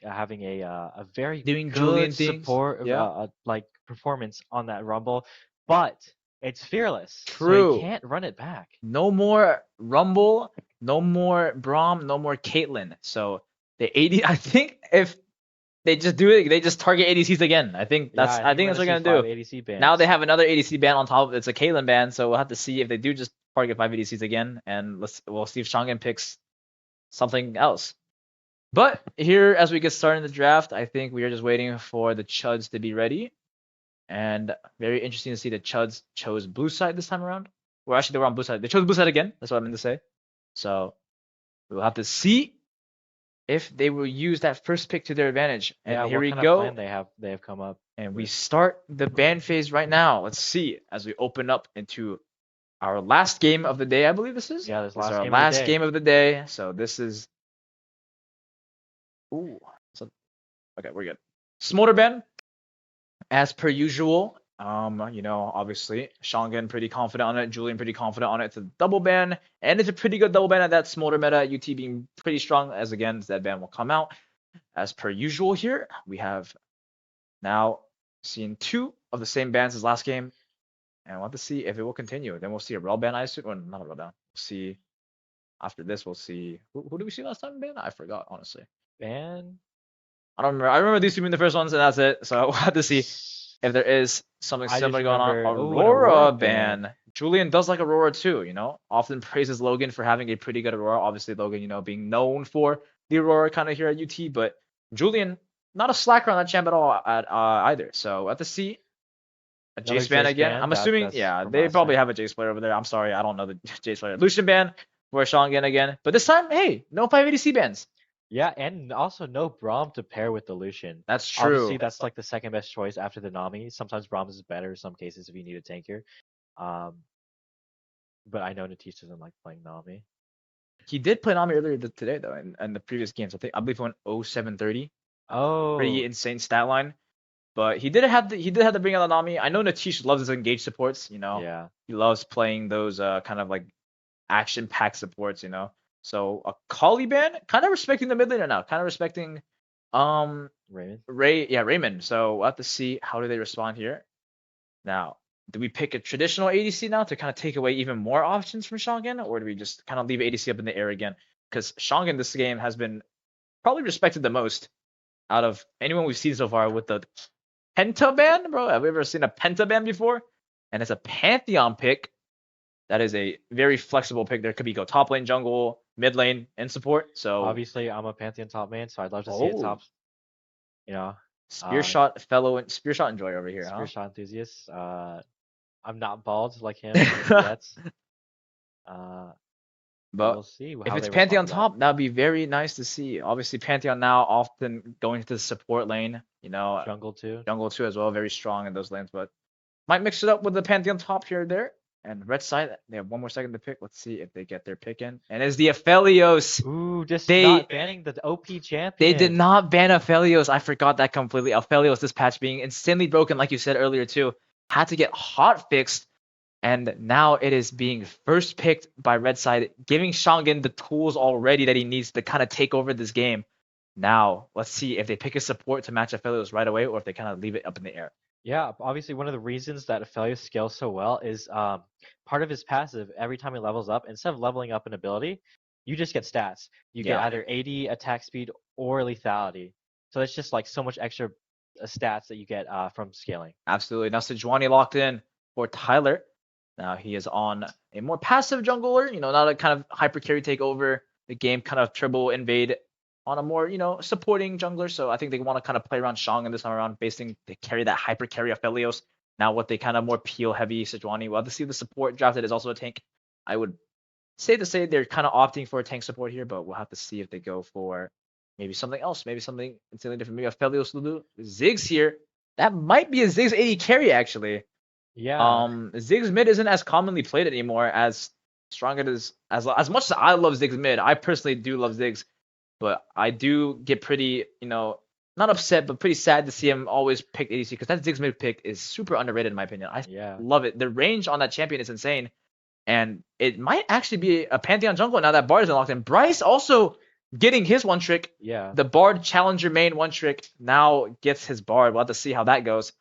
Speaker 7: having a very
Speaker 8: Doing
Speaker 7: good
Speaker 8: Julian things.
Speaker 7: support
Speaker 8: Yeah.
Speaker 7: like performance on that Rumble, but it's fearless, so
Speaker 8: True.
Speaker 7: he can't run it back.
Speaker 8: No more Rumble, no more Braum, no more Caitlyn. So the 80, I think if they just do it, they just target ADCs again. I think that's
Speaker 7: Yeah,
Speaker 8: I think that's what
Speaker 7: we're
Speaker 8: they're gonna do.
Speaker 7: ADC bans.
Speaker 8: Now they have another ADC ban on top of it. It's a Caitlyn ban, so we'll have to see if they do just target 5 ADCs again, and we'll see if Shangin picks something else. But here, as we get started in the draft, I think we are just waiting for the Chuds to be ready. And very interesting to see the Chuds chose blue side this time around. Well, actually, they were on blue side. They chose blue side again. That's what I meant to say. So we'll have to see if they will use that first pick to their advantage. And
Speaker 7: Yeah,
Speaker 8: here
Speaker 7: what
Speaker 8: we
Speaker 7: kind
Speaker 8: go.
Speaker 7: of plan they have come up.
Speaker 8: And we start the ban phase right now. Let's see as we open up into our last game of the day. I believe this is.
Speaker 7: Yeah, this
Speaker 8: is our
Speaker 7: game of the
Speaker 8: last
Speaker 7: day.
Speaker 8: game of the day. So this is. Ooh. Okay, we're good. Smolder ban, as per usual. Obviously, Shangin pretty confident on it. Julian pretty confident on it. It's a double ban, and it's a pretty good double ban at that Smolder meta. UT being pretty strong, as again, that ban will come out. As per usual here, we have now seen 2 of the same bans as last game, and we'll have to see if it will continue. Then we'll see a rail ban, I assume, or not a rail ban. We'll see. After this, we'll see. Who did we see last time ban? I forgot, honestly.
Speaker 7: Ban?
Speaker 8: I don't remember. I remember these 2 being the first ones, and that's it. So we'll have to see if there is something
Speaker 7: I just
Speaker 8: similar going on.
Speaker 7: remember- ooh, an
Speaker 8: Aurora
Speaker 7: Aurora
Speaker 8: ban.
Speaker 7: ban.
Speaker 8: Julian does like Aurora too, often praises Logan for having a pretty good Aurora. Obviously, Logan, being known for the Aurora kind of here at UT, but Julian, not a slacker on that champ at all at either. So we'll have to see. A
Speaker 7: Another
Speaker 8: Jace ban
Speaker 7: Jace
Speaker 8: again.
Speaker 7: ban,
Speaker 8: I'm assuming,
Speaker 7: that's
Speaker 8: yeah,
Speaker 7: from
Speaker 8: they
Speaker 7: last
Speaker 8: probably
Speaker 7: time.
Speaker 8: have a Jace player over there. I'm sorry, I don't know the Jace player. Lucian ban for Shangin again. But this time, hey, no 580C bans.
Speaker 7: Yeah, and also no Braum to pair with the Lucian.
Speaker 8: That's true.
Speaker 7: Obviously, that's like the second best choice after the Nami. Sometimes Braum is better in some cases if you need a tanker. But I know Natish doesn't like playing Nami.
Speaker 8: He did play Nami earlier today though, in the previous games. I believe he went 0730.
Speaker 7: Oh,
Speaker 8: Pretty insane stat line. But he did have to bring out the Nami. I know Natish loves his engage supports.
Speaker 7: yeah.
Speaker 8: He loves playing those kind of like action pack supports. So a Kali ban, kind of respecting the mid laner now. Kind of respecting
Speaker 7: Raymond.
Speaker 8: Raymond. So we'll have to see how do they respond here. Now, do we pick a traditional ADC now to kind of take away even more options from Shangin, or do we just kind of leave ADC up in the air again? Because Shangin this game has been probably respected the most out of anyone we've seen so far with the Penta ban, bro. Have we ever seen a Penta ban before? And it's a Pantheon pick. That is a very flexible pick. There could be go top lane, jungle, mid lane, and support. So
Speaker 7: Obviously, I'm a Pantheon top man, so I'd love to see it top.
Speaker 8: Spear shot enjoyer over here,
Speaker 7: Spear
Speaker 8: huh?
Speaker 7: shot enthusiast. I'm not bald like him yet.
Speaker 8: But
Speaker 7: we'll see.
Speaker 8: if it's Pantheon top, that'd be very nice to see. Obviously, Pantheon now often going to the support lane.
Speaker 7: Jungle too.
Speaker 8: Jungle too as well, very strong in those lanes. But might mix it up with the Pantheon top here or there. And red side, they have 1 more second to pick. Let's see if they get their pick in. And it's the Aphelios.
Speaker 7: Ooh, just
Speaker 8: They-
Speaker 7: not banning the OP champion.
Speaker 8: They did not ban Aphelios. I forgot that completely. Aphelios, this patch being insanely broken, like you said earlier too, had to get hot fixed. And now it is being first picked by red side, giving Shangin the tools already that he needs to kind of take over this game. Now, let's see if they pick a support to match Aphelios right away, or if they kind of leave it up in the air.
Speaker 7: Yeah, obviously one of the reasons that Aphelios scales so well is part of his passive. Every time he levels up, instead of leveling up an ability, you just get stats. You get either AD, attack speed, or lethality. So it's just like so much extra stats that you get from scaling.
Speaker 8: Absolutely. Now Sejuani locked in for Tyler. Now he is on a more passive jungler, not a kind of hyper carry take over the game, kind of triple invade on a more, supporting jungler. So I think they want to kind of play around Shang in this time around, basing they carry that hyper carry of Aphelios. Now what they kind of more peel heavy Sejuani. We'll have to see the support drafted is also a tank. I would say they're kind of opting for a tank support here, but we'll have to see if they go for maybe something else, maybe something entirely different. Maybe Aphelios Lulu. Ziggs here. That might be a Ziggs AD carry actually.
Speaker 7: Yeah.
Speaker 8: Ziggs mid isn't as commonly played anymore as strong as much as I love Ziggs mid. I personally do love Ziggs. but I do get pretty, not upset, but pretty sad to see him always pick ADC because that Ziggs mid pick is super underrated in my opinion. I
Speaker 7: Yeah.
Speaker 8: love it. The range on that champion is insane, and it might actually be a Pantheon jungle now that Bard is unlocked in. Bryce also getting his one trick.
Speaker 7: Yeah.
Speaker 8: The Bard Challenger main one trick now gets his Bard. We'll have to see how that goes.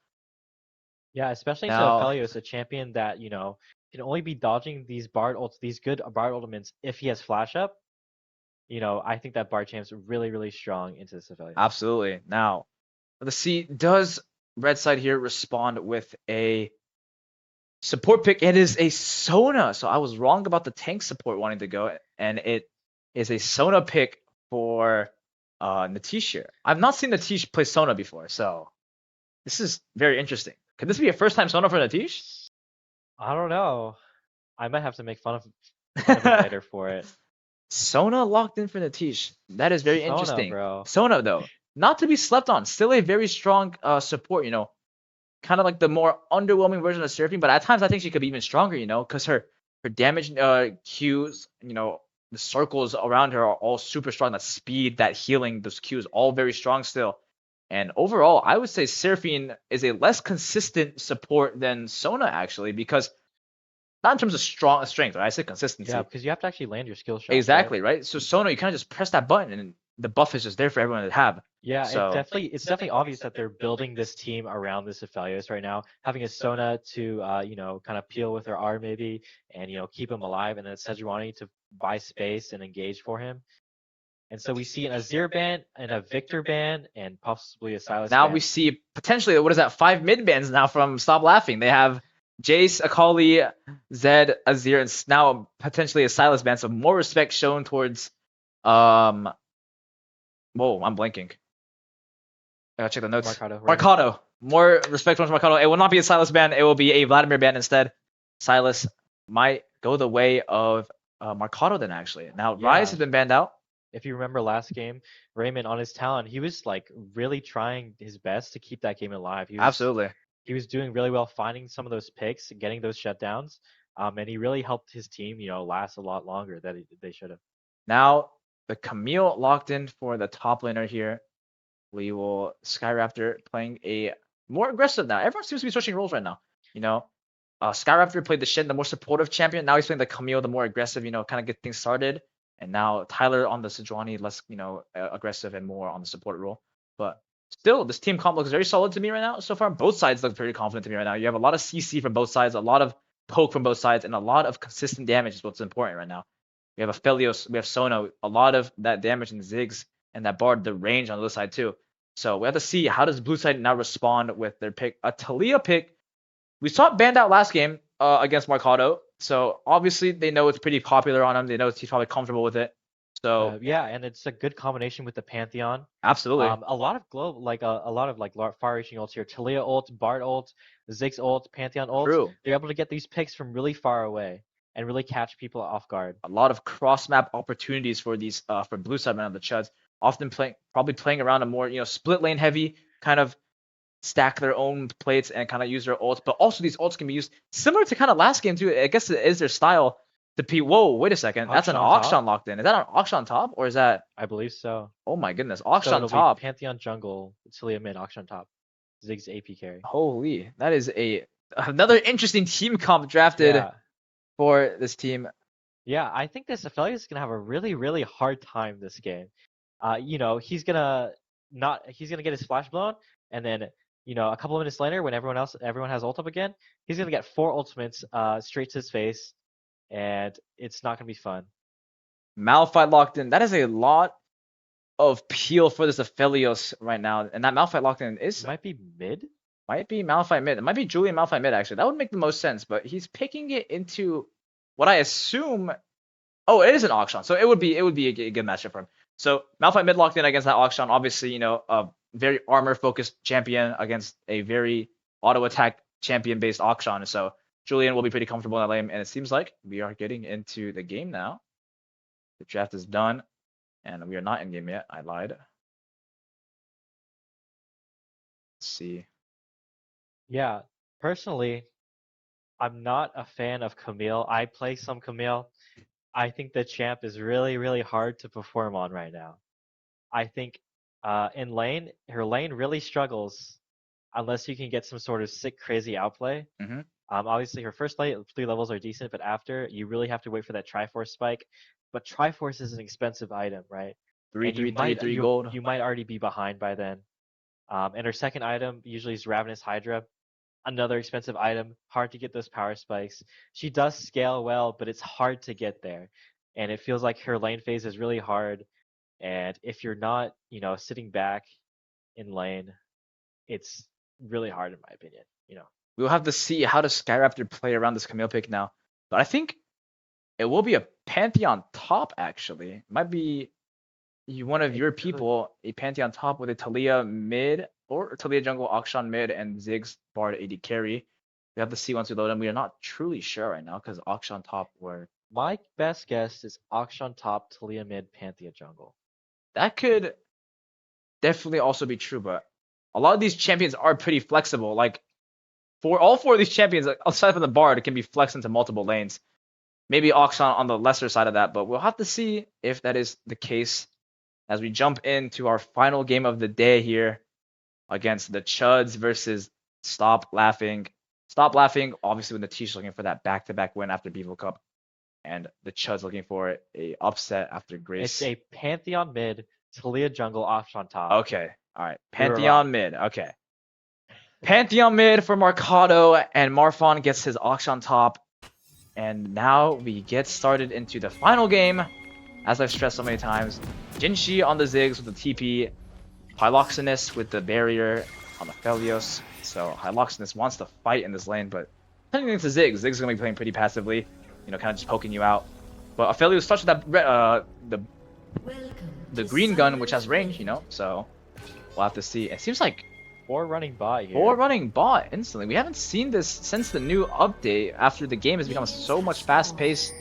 Speaker 7: Yeah, especially into
Speaker 8: Now-
Speaker 7: Aphelios, a champion that, can only be dodging these these good Bard ultimates if he has flash up. I think that Bard champ's really, really strong into this Aphelios.
Speaker 8: Absolutely. Now, let's see. Does Red Side here respond with a support pick? It is a Sona. So I was wrong about the tank support wanting to go, and it is a Sona pick for Natish here. I've not seen Natish play Sona before, so this is very interesting. Could this be a first time Sona for Natish?
Speaker 7: I don't know. I might have to make fun of him later for it.
Speaker 8: Sona locked in for Natish. That is very
Speaker 7: Sona,
Speaker 8: interesting.
Speaker 7: bro.
Speaker 8: Sona, though, not to be slept on. Still a very strong support, kind of like the more underwhelming version of Seraphine, but at times I think she could be even stronger, because her damage Qs, the circles around her are all super strong. That speed, that healing, those Qs, all very strong still. And overall, I would say Seraphine is a less consistent support than Sona actually, because not in terms of strength, right? I say consistency.
Speaker 7: Yeah, because you have to actually land your skill shot.
Speaker 8: Exactly, right? So Sona, you kind of just press that button and the buff is just there for everyone to have.
Speaker 7: Yeah,
Speaker 8: So-
Speaker 7: it's definitely obvious that they're building this team around this Aphelios right now, having a Sona to kind of peel with her R maybe, and keep him alive, and then Sejuani to buy space and engage for him. And so we see an Azir ban and a Victor ban and possibly a Silas
Speaker 8: Now
Speaker 7: ban.
Speaker 8: we see potentially, what is that, 5 mid bans now from Stop Laughing. They have Jace, Akali, Zed, Azir, and now potentially a Silas ban. So more respect shown towards whoa, I'm blanking. I gotta check the notes.
Speaker 7: Mercado, right?
Speaker 8: Mercado. More respect towards Mercado. It will not be a Silas ban. It will be a Vladimir ban instead. Silas might go the way of Mercado then actually. Now
Speaker 7: Yeah.
Speaker 8: Rise has been banned out.
Speaker 7: If you remember last game, Raymond on his talent, he was like really trying his best to keep that game alive.
Speaker 8: Absolutely.
Speaker 7: He was doing really well finding some of those picks, getting those shutdowns, and he really helped his team, last a lot longer than they should have.
Speaker 8: Now the Camille locked in for the top laner here. We will Skyraptor playing a more aggressive now. Everyone seems to be switching roles right now. Skyraptor played the Shin, the more supportive champion. Now he's playing the Camille, the more aggressive, kind of get things started. And now Tyler on the Sejuani, less, aggressive and more on the support role. But still, this team comp looks very solid to me right now. So far, both sides look very confident to me right now. You have a lot of CC from both sides, a lot of poke from both sides, and a lot of consistent damage is what's important right now. We have Aphelios, we have Sona, a lot of that damage in Ziggs and that Bard, the range on the other side too. So we have to see how does blue side now respond with their pick. A Talia pick. We saw it banned out last game against Mercado. So obviously they know it's pretty popular on him. They know he's probably comfortable with it. So
Speaker 7: yeah, and it's a good combination with the Pantheon.
Speaker 8: absolutely.
Speaker 7: A lot of far-reaching ults here. Talia ult, Bard ult, Ziggs ult, Pantheon ult.
Speaker 8: True.
Speaker 7: They're able to get these picks from really far away and really catch people off guard.
Speaker 8: A lot of cross map opportunities for these for blue side men on the Chuds. Often probably playing around a more split lane heavy kind of stack their own plates and kind of use their ults, but also these ults can be used similar to kind of last game too. I guess it is their style to be. Whoa, wait a second, that's an
Speaker 7: Auction
Speaker 8: Auction locked in. Is that an Auction top or is that?
Speaker 7: I believe so.
Speaker 8: Oh my goodness,
Speaker 7: So
Speaker 8: Auction
Speaker 7: it'll be
Speaker 8: top.
Speaker 7: Pantheon jungle, Talia mid, Auction top, Ziggs AP carry.
Speaker 8: Holy, that is another interesting team comp drafted
Speaker 7: Yeah.
Speaker 8: for this team.
Speaker 7: Yeah, I think this Aphelios is gonna have a really, really hard time this game. He's gonna get his flash blown, and then a couple of minutes later, when everyone has ult up again, he's gonna get 4 ultimates straight to his face, and it's not gonna be fun.
Speaker 8: Malphite locked in. That is a lot of peel for this Aphelios right now, and that Malphite locked in
Speaker 7: It might be mid.
Speaker 8: might be Malphite mid. It might be Julian Malphite mid actually. That would make the most sense, but he's picking it into what I assume. Oh, it is an Auction, so it would be a good matchup for him. So Malphite mid locked in against that Auction. Obviously, a very armor focused champion against a very auto attack champion based Auction. So Julian will be pretty comfortable in that lane, and it seems like we are getting into the game now. The draft is done, and we are not in game yet. I lied. Let's see.
Speaker 7: Yeah, personally, I'm not a fan of Camille. I play some Camille. I think the champ is really, really hard to perform on right now. I think in lane, her lane really struggles unless you can get some sort of sick, crazy outplay.
Speaker 3: Mhm.
Speaker 7: Obviously, her first 3 levels are decent, but after, you really have to wait for that Triforce spike. But Triforce is an expensive item, right? And
Speaker 3: Three gold.
Speaker 7: you might already be behind by then. And her second item usually is Ravenous Hydra, another expensive item, hard to get those power spikes. She does scale well, but it's hard to get there. And it feels like her lane phase is really hard. And if you're not, sitting back in lane, it's really hard in my opinion,
Speaker 3: We'll have to see how does Skyraptor play around this Camille pick now. But I think it will be a Pantheon top actually. It might be one of your people, a Pantheon top with a Talia mid or Talia jungle, Akshan mid, and Ziggs Bard AD carry. We have to see once we load them. We are not truly sure right now because Akshan top were.
Speaker 7: My best guess is Akshan top, Talia mid, Pantheon jungle.
Speaker 3: That could definitely also be true, but a lot of these champions are pretty flexible. Like for all 4 of these champions, aside from the Bard, it can be flexed into multiple lanes. Maybe Akshan on the lesser side of that, but we'll have to see if that is the case as we jump into our final game of the day here against the Chuds versus Stop Laughing. Stop Laughing, obviously when the T's looking for that back-to-back win after Bevo Cup, and the Chuds looking for a upset after Grace.
Speaker 7: It's a Pantheon mid, Talia jungle, Akshan top.
Speaker 3: Okay, all right. Pantheon mid, okay. Pantheon mid for Mercado, and Marfon gets his Akshan top. And now we get started into the final game. As I've stressed so many times, Jinshi on the Ziggs with the TP, Hyloxenus with the barrier on the Felios. So Hyloxenus wants to fight in this lane, but technically it's a Ziggs. Ziggs is going to be playing pretty passively, kind of just poking you out. But Aphelios touched that the green gun, which has range, so we'll have to see. It seems like
Speaker 7: 4 running bot here.
Speaker 3: 4 running bot instantly. We haven't seen this since the new update after the game has become so much fast-paced.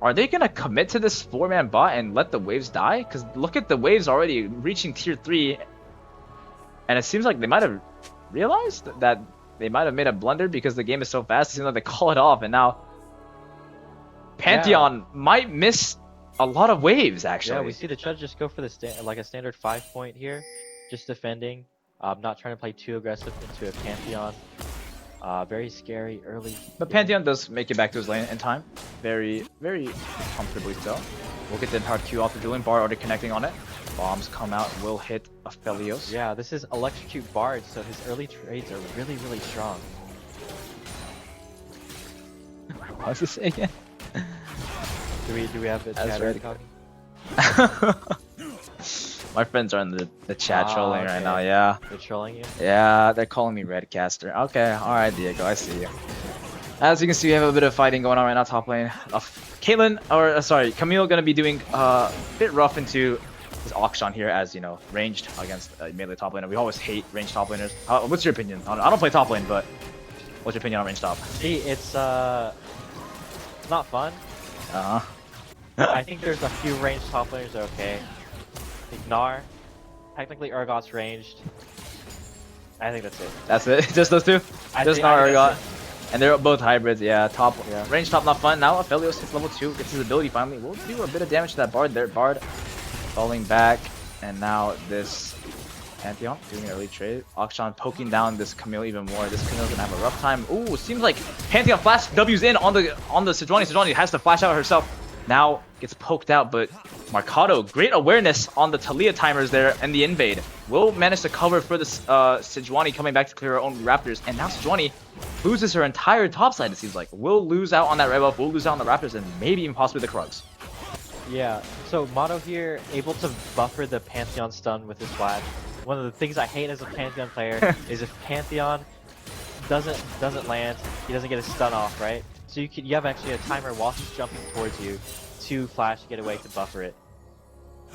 Speaker 3: Are they going to commit to this 4-man bot and let the waves die? Because look at the waves already reaching tier 3. And it seems like they might have realized that they might have made a blunder because the game is so fast. It seems like they call it off. And now Pantheon might miss a lot of waves, actually.
Speaker 7: Yeah, we see the Chud just go for the a standard 5-point here. Just defending, not trying to play too aggressive into a Pantheon. Very scary early.
Speaker 3: But Pantheon does make it back to his lane in time. Very, very comfortably so. We'll get the empowered Q off the dueling Bard already connecting on it. Bombs come out, will hit Aphelios.
Speaker 7: Yeah, this is Electrocute Bard, so his early trades are really, really strong.
Speaker 3: What was this again?
Speaker 7: Do we have the chat already talking?
Speaker 3: My friends are in the chat trolling right now, yeah.
Speaker 7: They're trolling you?
Speaker 3: Yeah, they're calling me Redcaster. Okay, alright, Diego, I see you. As you can see, we have a bit of fighting going on right now, top lane. Camille gonna be doing a bit rough into his Akshan here as, ranged against a melee top laner. We always hate ranged top laners. What's your opinion? I don't play top lane, but what's your opinion on ranged top?
Speaker 7: See, it's not fun. I think there's a few ranged top laners that are okay. Gnar, technically Urgot's ranged. I think that's it.
Speaker 3: That's it? Just those two? Just Gnar, Urgot. And they're both hybrids, yeah. Range top not fun. Now Aphelios hits level 2, gets his ability finally. We'll do a bit of damage to that Bard there. Bard falling back. And now this Pantheon doing an early trade. Akshan poking down this Camille even more. This Camille's gonna have a rough time. Ooh, seems like Pantheon flash W's in on the Sejuani. Sejuani has to flash out herself. Now gets poked out, but Mercado, great awareness on the Talia timers there and the invade. Will manage to cover for the Sejuani coming back to clear her own Raptors. And now Sejuani loses her entire top side, it seems like. Will lose out on that red buff, will lose out on the Raptors, and maybe even possibly the Krugs.
Speaker 7: Yeah, so Mono here, able to buffer the Pantheon stun with his flash. One of the things I hate as a Pantheon player is if Pantheon doesn't land, he doesn't get a stun off, right? So you have actually a timer while he's jumping towards you to flash to get away to buffer it.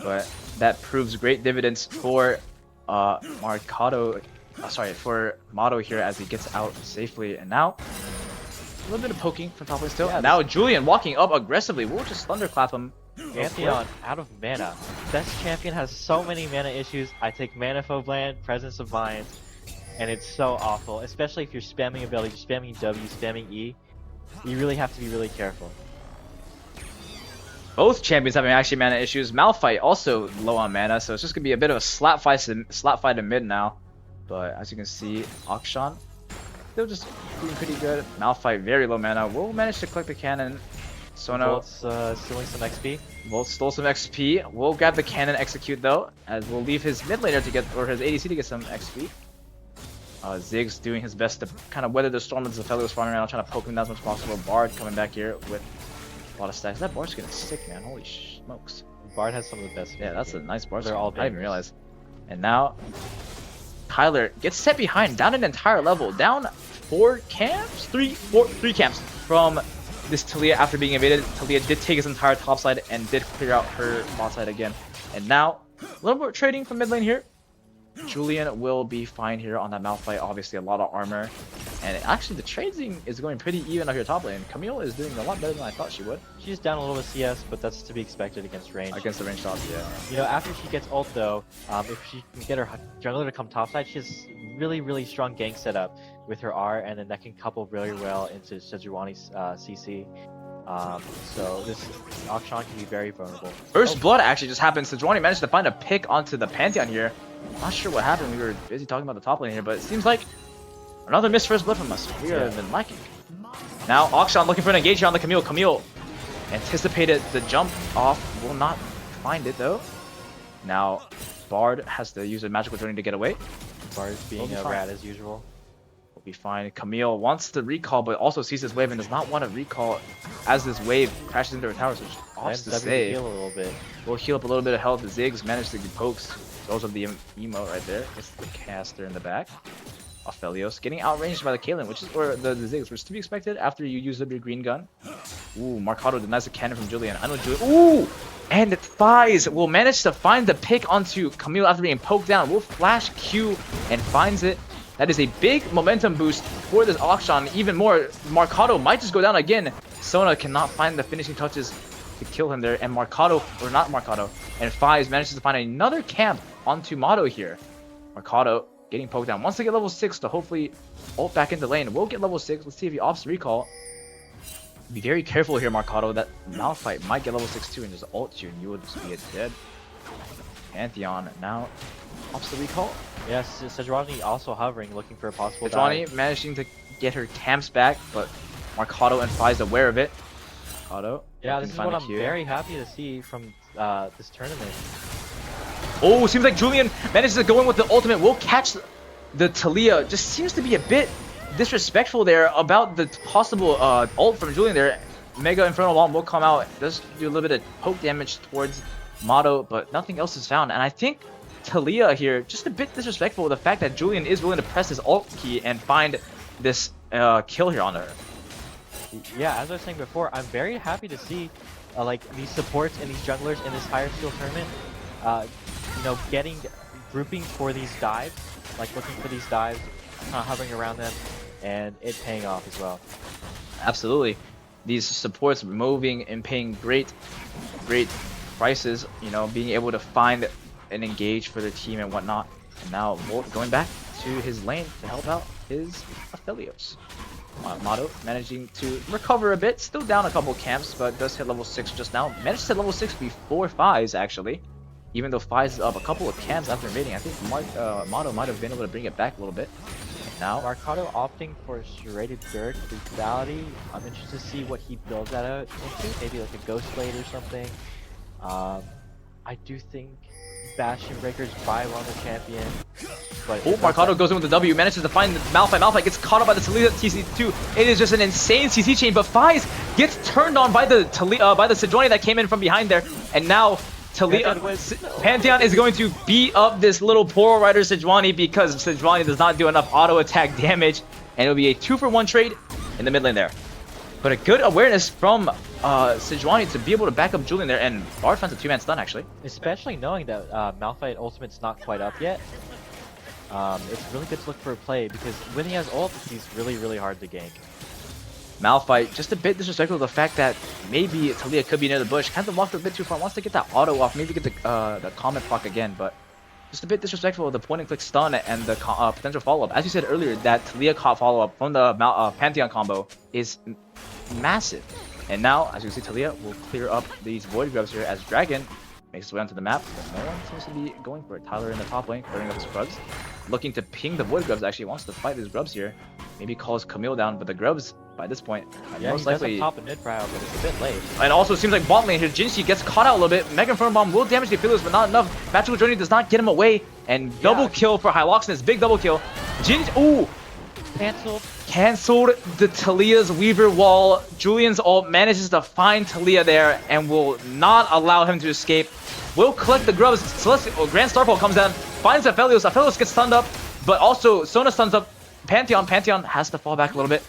Speaker 3: But that proves great dividends for Mercado, for Moto here as he gets out safely. And now a little bit of poking from top lane still. Yeah, now Julian walking up aggressively. We'll just thunderclap him.
Speaker 7: Pantheon out of mana. Best champion has so many mana issues. I take Mana Phobe land, Presence of Mind, and it's so awful. Especially if you're spamming abilities, spamming W, spamming E. You really have to be really careful.
Speaker 8: Both champions having actually mana issues. Malphite also low on mana, so it's just gonna be a bit of a slap fight in mid now. But as you can see, Akshan still just doing pretty good. Malphite very low mana. Will manage to collect the cannon. Sono
Speaker 7: Volt's stealing some XP.
Speaker 8: Volt stole some XP. We'll grab the cannon, execute though, as we'll leave his mid laner to get, or his ADC to get some XP. Ziggs doing his best to kind of weather the storm as the fellow was farming around, trying to poke him down as much as possible. Bard coming back here with a lot of stacks. That Bard's getting sick, man. Holy smokes.
Speaker 7: Bard has some of the best.
Speaker 8: Yeah, that's a nice Bard.
Speaker 7: They're all
Speaker 8: I didn't even
Speaker 7: bangers.
Speaker 8: realize. And now, Tyler gets set behind, down an entire level, down 3 camps from this Talia after being invaded. Talia did take his entire top side and did clear out her bot side again. And now, a little bit of trading from mid lane here. Julian will be fine here on that Malphite. Obviously, a lot of armor. And actually, the trading is going pretty even up here top lane. Camille is doing a lot better than I thought she would.
Speaker 7: She's down a little bit CS, but that's to be expected against range.
Speaker 8: Against the range shots, yeah.
Speaker 7: You know, after she gets ult though, if she can get her jungler to come topside, she has really strong gank setup with her R, and then that can couple really well into Sejuani's CC. So this Akshan can be very vulnerable.
Speaker 8: First blood actually just happened. Sejuani managed to find a pick onto the Pantheon here. Not sure what happened. We were busy talking about the top lane here, but it seems like another missed first blood from us. We have been lacking. Now Akshan looking for an engage here on the Camille. Camille anticipated the jump off. Will not find it though. Now Bard has to use a magical journey to get away.
Speaker 7: Bard's being a rat as usual.
Speaker 8: Will be fine. Camille wants to recall, but also sees this wave and does not want to recall as this wave crashes into her towers, which opts to save.
Speaker 7: Heal a little bit.
Speaker 8: We'll heal up a little bit of health. The Ziggs managed to get pokes. Those are the emo right there. It's the caster in the back. Aphelios getting outranged by the Kaelin, which is or the Ziggs, which is to be expected after you use up your green gun. Ooh, Marcado denies the cannon from Julian. I know Julian. Ooh! And Fies will manage to find the pick onto Camille after being poked down. Will flash Q and finds it. That is a big momentum boost for this Akshan. Even more, Marcado might just go down again. Sona cannot find the finishing touches to kill him there. And Marcado, or not Marcado, and Fies manages to find another camp onto Motto here. Marcado getting poked down. Wants to get level 6 to hopefully ult back into lane. We'll get level 6. Let's see if he opts recall. Be very careful here, Marcado. That Malphite might get level 6 too and just ult you, and you will just be dead. Pantheon now opts the recall.
Speaker 7: Yes, Sejuani also hovering, looking for a possible
Speaker 8: Sejuani
Speaker 7: dive.
Speaker 8: managing to get her camps back, but Marcado and Fies aware of it. Marcado.
Speaker 7: Yeah, this is what I'm very happy to see from this tournament.
Speaker 8: Oh, seems like Julian manages to go in with the ultimate. Will catch the Talia. Just seems to be a bit disrespectful there about the possible ult from Julian there. Mega Infernal Bomb will come out. Does do a little bit of poke damage towards Motto, but nothing else is found. And I think Talia here, just a bit disrespectful with the fact that Julian is willing to press his ult key and find this kill here on her.
Speaker 7: Yeah, as I was saying before, I'm very happy to see like these supports and these junglers in this higher skill tournament. You know, grouping for these dives, like looking for these dives, hovering around them, and it paying off as well.
Speaker 8: Absolutely. These supports moving and paying great prices, you know, being able to find and engage for their team and whatnot. And now Volt going back to his lane to help out his Aphelios. Motto managing to recover a bit, still down a couple camps, but does hit level 6 just now. Managed to hit level 6 before Fies actually. Even though Fies is up a couple of camps after invading, I think Motto might have been able to bring it back a little bit. Now
Speaker 7: Marcado opting for serrated dirt, lethality. I'm interested to see what he builds that out into. Maybe like a Ghost Blade or something. I do think Bastion Breaker's by one the champion. But
Speaker 8: Marcado goes in with the W, manages to find the Malphite. Malphite gets caught up by the Talia TC2. It is just an insane CC chain, but Fies gets turned on by the Sejuani that came in from behind there, and now Pantheon is going to beat up this little poor rider Sejuani because Sejuani does not do enough auto attack damage, and it'll be a 2-for-1 trade in the mid lane there. But a good awareness from Sejuani to be able to back up Julian there, and Bard finds a 2-man stun actually.
Speaker 7: Especially knowing that Malphite Ultimate's not quite up yet. It's really good to look for a play because when he has ult, he's really hard to gank.
Speaker 8: Malphite just a bit disrespectful of the fact that maybe Talia could be near the bush. Kind of walked a bit too far. Wants to get that auto off. Maybe get the comment proc again, but just a bit disrespectful of the point and click stun and the potential follow up. As you said earlier, that Talia caught follow up from the Pantheon combo is massive. And now, as you can see, Talia will clear up these Void Grubs here as Dragon makes his way onto the map, but no one seems to be going for it. Tyler in the top lane, clearing up his Grubs. Looking to ping the Void Grubs, actually wants to fight these Grubs here. Maybe calls Camille down, but the Grubs, by this point,
Speaker 7: Yeah,
Speaker 8: most
Speaker 7: he does
Speaker 8: likely...
Speaker 7: have top and mid prow, but it's a bit late.
Speaker 8: And also, it seems like bot lane here, Jinxie gets caught out a little bit. Mega Inferno Bomb will damage the Aphelios, but not enough. Magical Journey does not get him away. And double kill for Hyloxenus, big double kill. Ooh!
Speaker 7: Cancelled.
Speaker 8: Cancelled the Talia's Weaver wall. Julian's ult manages to find Talia there and will not allow him to escape. Will collect the Grubs. Grand Starfall comes down, finds Aphelios. Aphelios gets stunned up, but also Sona stuns up Pantheon. Pantheon has to fall back a little bit.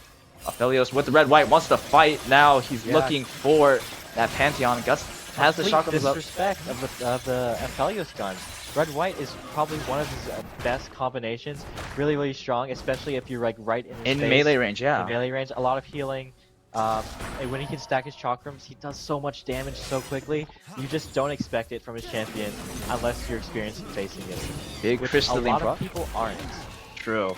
Speaker 8: Aphelios with the red-white wants to fight now. He's looking for that Pantheon. Gus has the shotgun up.
Speaker 7: Disrespect of the Aphelios gun. Red-white is probably one of his best combinations. Really, really strong, especially if you're like right in his face.
Speaker 8: Melee range, yeah.
Speaker 7: In melee range, a lot of healing. And when he can stack his chakrams, he does so much damage so quickly. You just don't expect it from his champion unless you're experienced in facing it.
Speaker 8: Big crystalline
Speaker 7: a lot
Speaker 8: proc.
Speaker 7: of people aren't.
Speaker 8: True.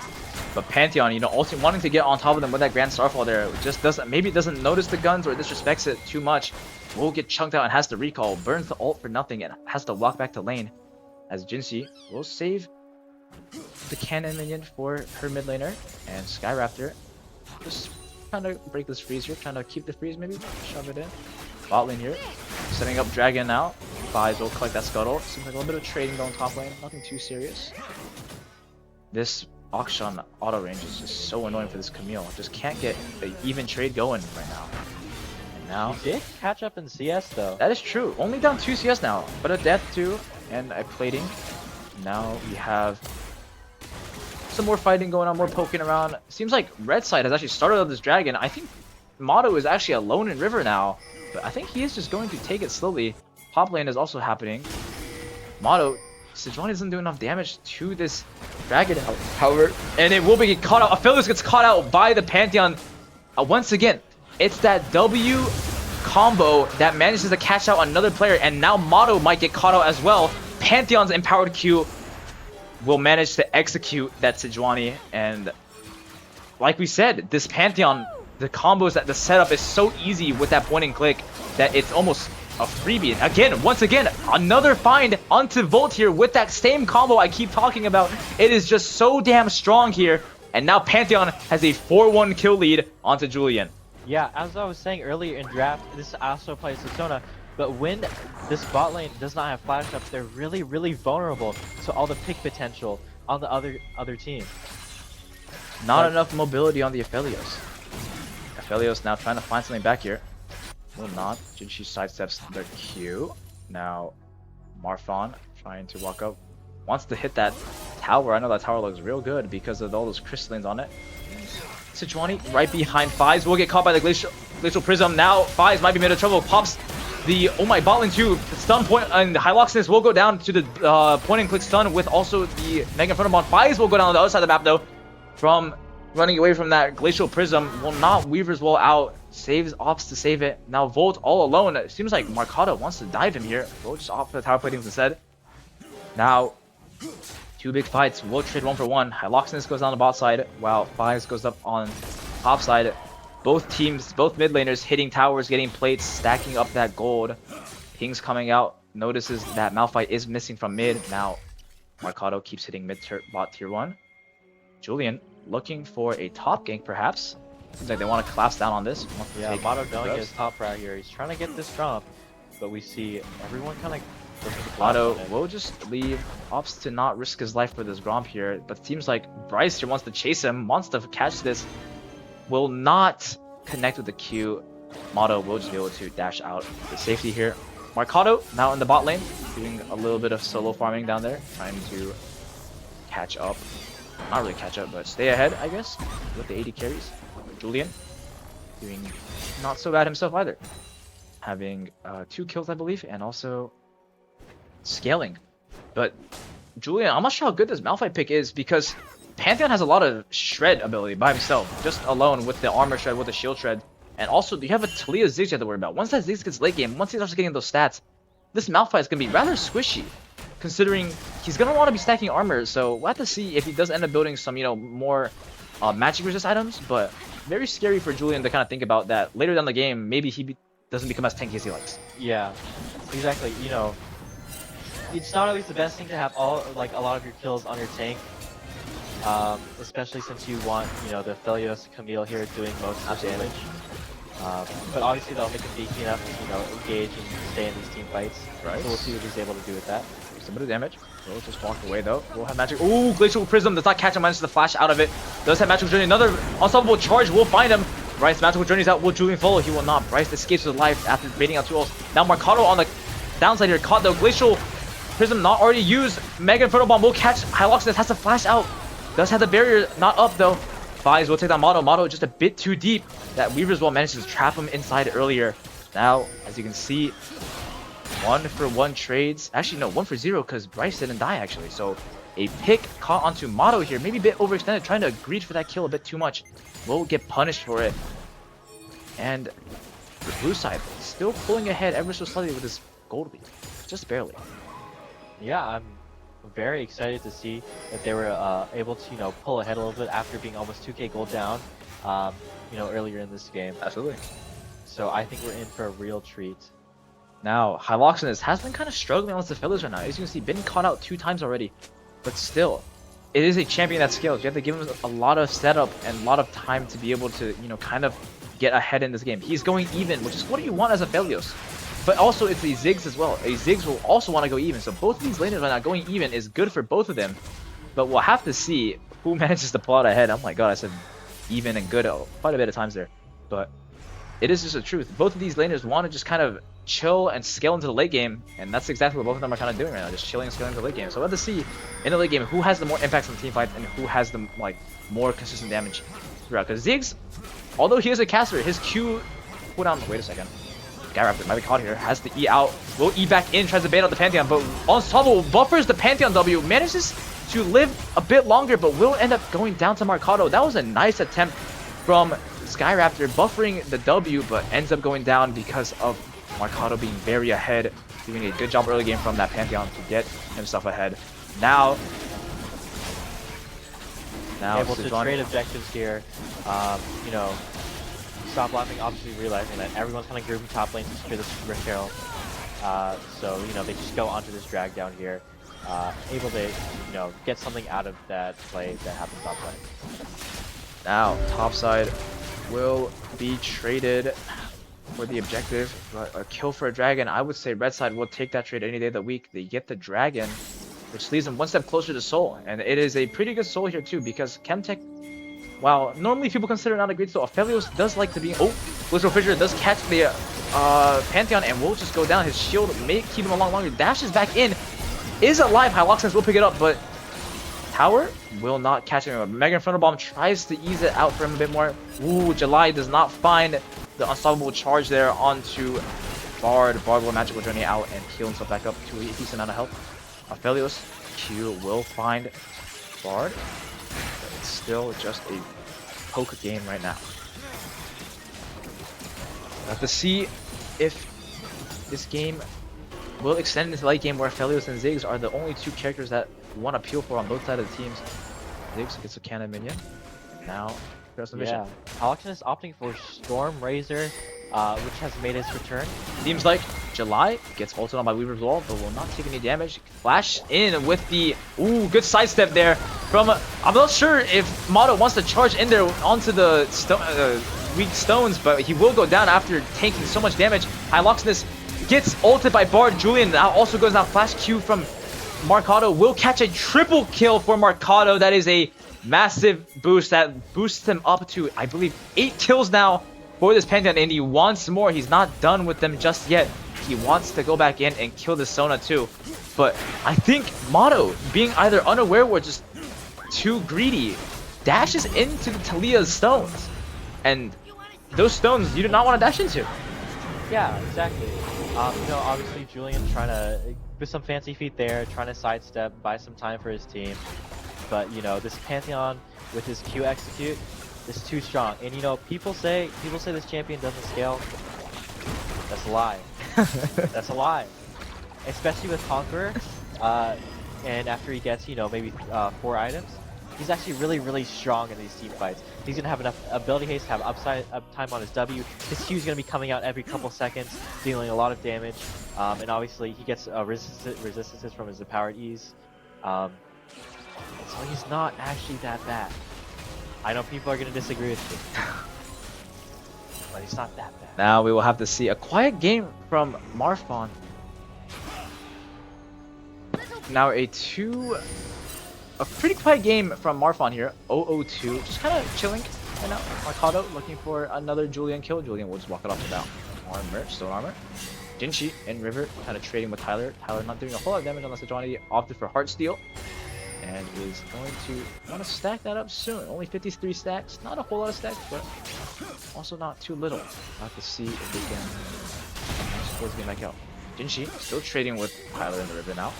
Speaker 8: But Pantheon, you know, also wanting to get on top of them with that Grand Starfall there, just doesn't notice the guns or disrespects it too much. Will get chunked out and has to recall, burns the ult for nothing and has to walk back to lane. As Jinxie will save the cannon minion for her mid laner, and Skyraptor just trying to break this freeze here, trying to keep the freeze maybe, shove it in. Bot lane here, setting up Dragon now. Fies will collect that Scuttle. Seems like a little bit of trading going top lane, nothing too serious. This Akshan auto range is just so annoying for this Camille. Just can't get an even trade going right now. And now
Speaker 7: He did catch up in CS though.
Speaker 8: that is true. Only down 2 CS now, but a death too, and a plating. Now we have some more fighting going on, more poking around. Seems like Red side has actually started up this Dragon. I think Motto is actually alone in River now, but I think he is just going to take it slowly. Top lane is also happening. Motto, Sejuani doesn't do enough damage to this Dragon, however, and it will be caught out. Aphelios gets caught out by the Pantheon. Once again, it's that W combo that manages to catch out another player, and now Motto might get caught out as well. Pantheon's empowered Q will manage to execute that Sejuani, and like we said, this Pantheon, the combos, that the setup is so easy with that point and click that it's almost a freebie. Again, once again, another find onto Volt here with that same combo I keep talking about. It is just so damn strong here, and now Pantheon has a 4-1 kill lead onto Julian.
Speaker 7: Yeah, as I was saying earlier in draft, this also plays Sona, but when this bot lane does not have flash ups, they're really, really vulnerable to all the pick potential on the other team.
Speaker 8: Not enough mobility on the Aphelios. Aphelios now trying to find something back here. Will not. Jinxie sidesteps the Q. Now Marfon trying to walk up. Wants to hit that tower. I know that tower looks real good because of all those crystallines on it. Sejuani right behind Fies will get caught by the Glacial Prism. Now Fies might be made of trouble. Pops the bot lane too. Stun point, and Hyloxenus will go down to the point and click stun with also the Mega Inferno Bomb. Fies will go down on the other side of the map though. From running away from that Glacial Prism, will not Weaver's Wall out. Saves Ops to save it. Now Volt all alone. It seems like Marcado wants to dive him here. Volt just off for the tower platings instead. Now, two big fights. Will trade 1-for-1. Hyloxenus goes down the bot side, while Fies goes up on top side. Both teams, both mid laners hitting towers, getting plates, stacking up that gold. Ping's coming out. Notices that Malphite is missing from mid. Now, Marcado keeps hitting mid bot tier 1. Julian looking for a top gank perhaps. Seems like they want to collapse down on this.
Speaker 7: Yeah, Motto going his top right here. He's trying to get this jump, but we see everyone kind of.
Speaker 8: Motto will just leave. Opts to not risk his life for this Gromp here, but it seems like Bryce here wants to chase him, wants to catch this. Will not connect with the Q. Motto will just be able to dash out to safety here. Marcado now in the bot lane, doing a little bit of solo farming down there, trying to catch up. Not really catch up, but stay ahead, I guess, with the AD carries. Julian doing not so bad himself either. Having 2 kills, I believe, and also scaling. But Julian, I'm not sure how good this Malphite pick is because Pantheon has a lot of shred ability by himself, just alone with the armor shred, with the shield shred. And also, you have a Talia Ziggs you have to worry about. Once that Ziggs gets late game, once he starts getting those stats, this Malphite is going to be rather squishy, considering he's going to want to be stacking armor. So we'll have to see if he does end up building some, more magic resist items, but very scary for Julian to kind of think about that later down the game. Maybe he doesn't become as tanky as he likes.
Speaker 7: Yeah, exactly. You know, it's not always the best thing to have a lot of your kills on your tank, especially since you want, you know, the Phelios Camille here doing most of the damage. But obviously they'll make him beefy enough to, you know, engage and stay in these team fights.
Speaker 8: Right.
Speaker 7: So we'll see what he's able to do with that.
Speaker 8: Some bit of damage. Will just walk away though. Will have magic. Ooh, Glacial Prism does not catch him, manages to flash out of it. Does have Magical Journey. Another unstoppable charge will find him. Bryce, Magical Journey's out. Will Julian follow? He will not. Bryce escapes with life after baiting out 2 ults. Now Marcado on the downside here. Caught though. Glacial Prism not already used. Mega Inferno Bomb will catch. Hyloxenus has to flash out. Does have the barrier not up though. Fies will take down Motto. Motto just a bit too deep. That Weaver's Wall manages to trap him inside earlier. Now, as you can see, 1-for-1 trades. Actually, no, 1-for-0 because Bryce didn't die actually. So a pick caught onto Motto here. Maybe a bit overextended, trying to reach for that kill a bit too much. Will get punished for it. And the blue side still pulling ahead ever so slightly with his gold lead. Just barely.
Speaker 7: Yeah, I'm very excited to see that they were able to, you know, pull ahead a little bit after being almost 2k gold down, you know, earlier in this game.
Speaker 8: Absolutely.
Speaker 7: So I think we're in for a real treat.
Speaker 8: Now, Hyloxenus has been kind of struggling against the Phelios right now. As you can see, been caught out 2 times already. But still, it is a champion that scales. You have to give him a lot of setup and a lot of time to be able to, you know, kind of get ahead in this game. He's going even, which is what you want as a Phelios. But also, it's a Ziggs as well. A Ziggs will also want to go even. So both of these laners right now going even is good for both of them. But we'll have to see who manages to pull out ahead. Oh my god, I said even and good quite a bit of times there. But it is just the truth. Both of these laners want to just kind of chill and scale into the late game, and that's exactly what both of them are kind of doing right now, just chilling and scaling into the late game. So we'll have to see in the late game who has the more impacts on the team fight and who has the more consistent damage throughout. Because Ziggs, although he is a caster, his Q cooldown. Wait a second. Skyraptor might be caught here. Has to E out. Will E back in. Tries to bait out the Pantheon, but Unstoppable buffers the Pantheon W. Manages to live a bit longer, but will end up going down to Marcado. That was a nice attempt from Skyraptor, buffering the W, but ends up going down because of Marcado being very ahead, doing a good job early game from that Pantheon to get himself ahead. Now
Speaker 7: Able to trade objectives here. You know, stop laughing, obviously realizing that everyone's kind of grouping top lane to secure this Rift Herald. So, you know, they just go onto this drag down here, able to, you know, get something out of that play that happened top lane.
Speaker 8: Now, topside will be traded for the objective, but a kill for a dragon. I would say red side will take that trade any day of the week. They get the dragon, which leaves them one step closer to soul, and it is a pretty good soul here too, because Chemtech, while normally people consider it not a great soul, Aphelios does like to be. Oh, Blissful Fissure does catch the Pantheon and will just go down. His shield may keep him along longer. Dashes back in, is alive. Hyloxenus will pick it up, but Tower will not catch him. Mega Inferno Bomb tries to ease it out for him a bit more. Ooh, July does not find the unstoppable charge there onto Bard. Bard will Magical Journey out and heal himself back up to a decent amount of health. Aphelios Q will find Bard, but it's still just a poke game right now. We'll have to see if this game will extend into late game where Aphelios and Ziggs are the only 2 characters that want to peel for on both sides of the teams. Ziggs gets a cannon minion. Now, there's some vision.
Speaker 7: Hyloxenus opting for Storm Razor, which has made its return.
Speaker 8: Seems like July gets ulted on by Weaver's Wall, but will not take any damage. Flash in with the good sidestep there from. I'm not sure if Motto wants to charge in there onto the weak stones, but he will go down after taking so much damage. Hyloxenus gets ulted by Bard. Julian now also goes down. Flash Q from Marcado will catch a triple kill for Marcado. That is a massive boost that boosts him up to, I believe, 8 kills now for this Pantheon, and he wants more. He's not done with them just yet. He wants to go back in and kill the Sona too. But I think Motto, being either unaware or just too greedy, dashes into the Talia's stones. And those stones you do not want to dash into.
Speaker 7: Yeah, exactly. You know, obviously Julian trying to, with some fancy feet there, trying to sidestep, buy some time for his team. But, you know, this Pantheon with his Q execute is too strong. And, you know, people say this champion doesn't scale. That's a lie. That's a lie. Especially with Conqueror. And after he gets, you know, maybe 4 items, he's actually really strong in these team fights. He's gonna have enough ability haste to have uptime on his W. His Q is gonna be coming out every couple seconds, dealing a lot of damage. And obviously he gets resistances from his powered E's. So he's not actually that bad. I know people are gonna disagree with me, but he's not that bad.
Speaker 8: Now we will have to see a quiet game from Marfon. Now a pretty quiet game from Marfon here. 0-0-2, just kind of chilling right now. Mercado looking for another Julian kill. Julian will just walk it off without armor, stone armor. Jinchi and River kind of trading with Tyler. Tyler not doing a whole lot of damage unless Sejuani opted for Heartsteel. And is going to want to stack that up soon. Only 53 stacks. Not a whole lot of stacks, but also not too little. We'll have to see if they can support game back out. Jinchi still trading with Tyler in the River now.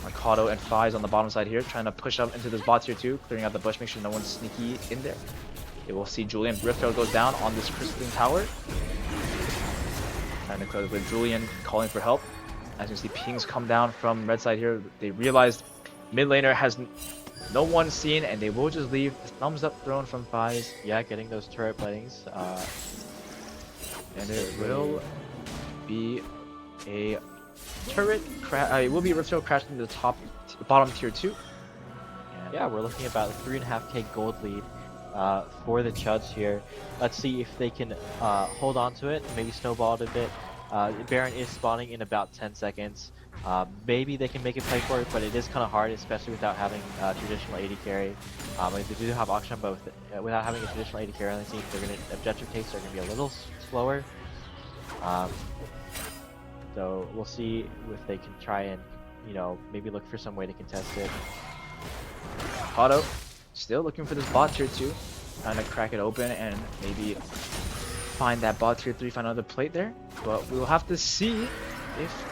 Speaker 8: Mercado and Fies on the bottom side here, trying to push up into this bot tier 2, clearing out the bush, make sure no one's sneaky in there. Okay, we'll see Julian Riftard goes down on this crystalline tower. Trying to clear with Julian calling for help. As you see, pings come down from red side here. They realized mid laner has no one seen, and they will just leave. Thumbs up thrown from Fies.
Speaker 7: Yeah, getting those turret blatings.
Speaker 8: And it will be a turret crash. It will be a Riftard crash into the bottom tier 2. And
Speaker 7: yeah, we're looking at about a 3.5k gold lead for the Chuds here. Let's see if they can hold on to it, maybe snowball it a bit. Baron is spawning in about 10 seconds. Maybe they can make a play for it, but it is kind of hard, especially without having traditional AD carry. They do have Akshan, but without having a traditional AD carry on the team, they're going to objective takes are going to be a little slower. So we'll see if they can try and, maybe look for some way to contest it.
Speaker 8: Otto still looking for this bot tier 2, trying to crack it open and maybe find that bot tier 3, find another plate there. But we'll have to see if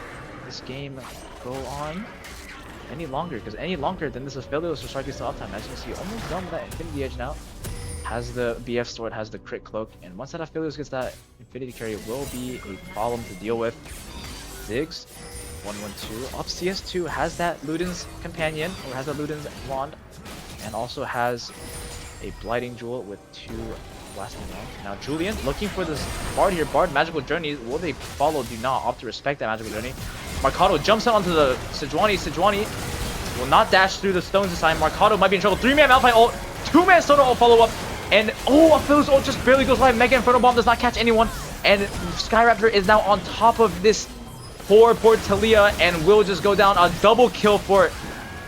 Speaker 8: this game go on any longer, because any longer then this Aphelios will start getting some uptime. As you can see, almost done with that Infinity Edge now. Has the BF sword, has the crit cloak, and once that Aphelios gets that Infinity carry, it will be a problem to deal with. Ziggs, 1-1-2. Up CS2 has that Luden's companion, or has that Luden's wand, and also has a blighting jewel with 2 blasting rounds. Now Julian looking for this Bard here. Bard magical journey. Will they follow? Do not opt to respect that magical journey. Mercado jumps out onto the Sejuani. Sejuani will not dash through the stones this time. Mercado might be in trouble. 3-man Malphite ult, 2-man Soda ult follow up, and Aphelios ult just barely goes live. Mega Inferno Bomb does not catch anyone, and Skyraptor is now on top of this poor Talia, and will just go down. A double kill for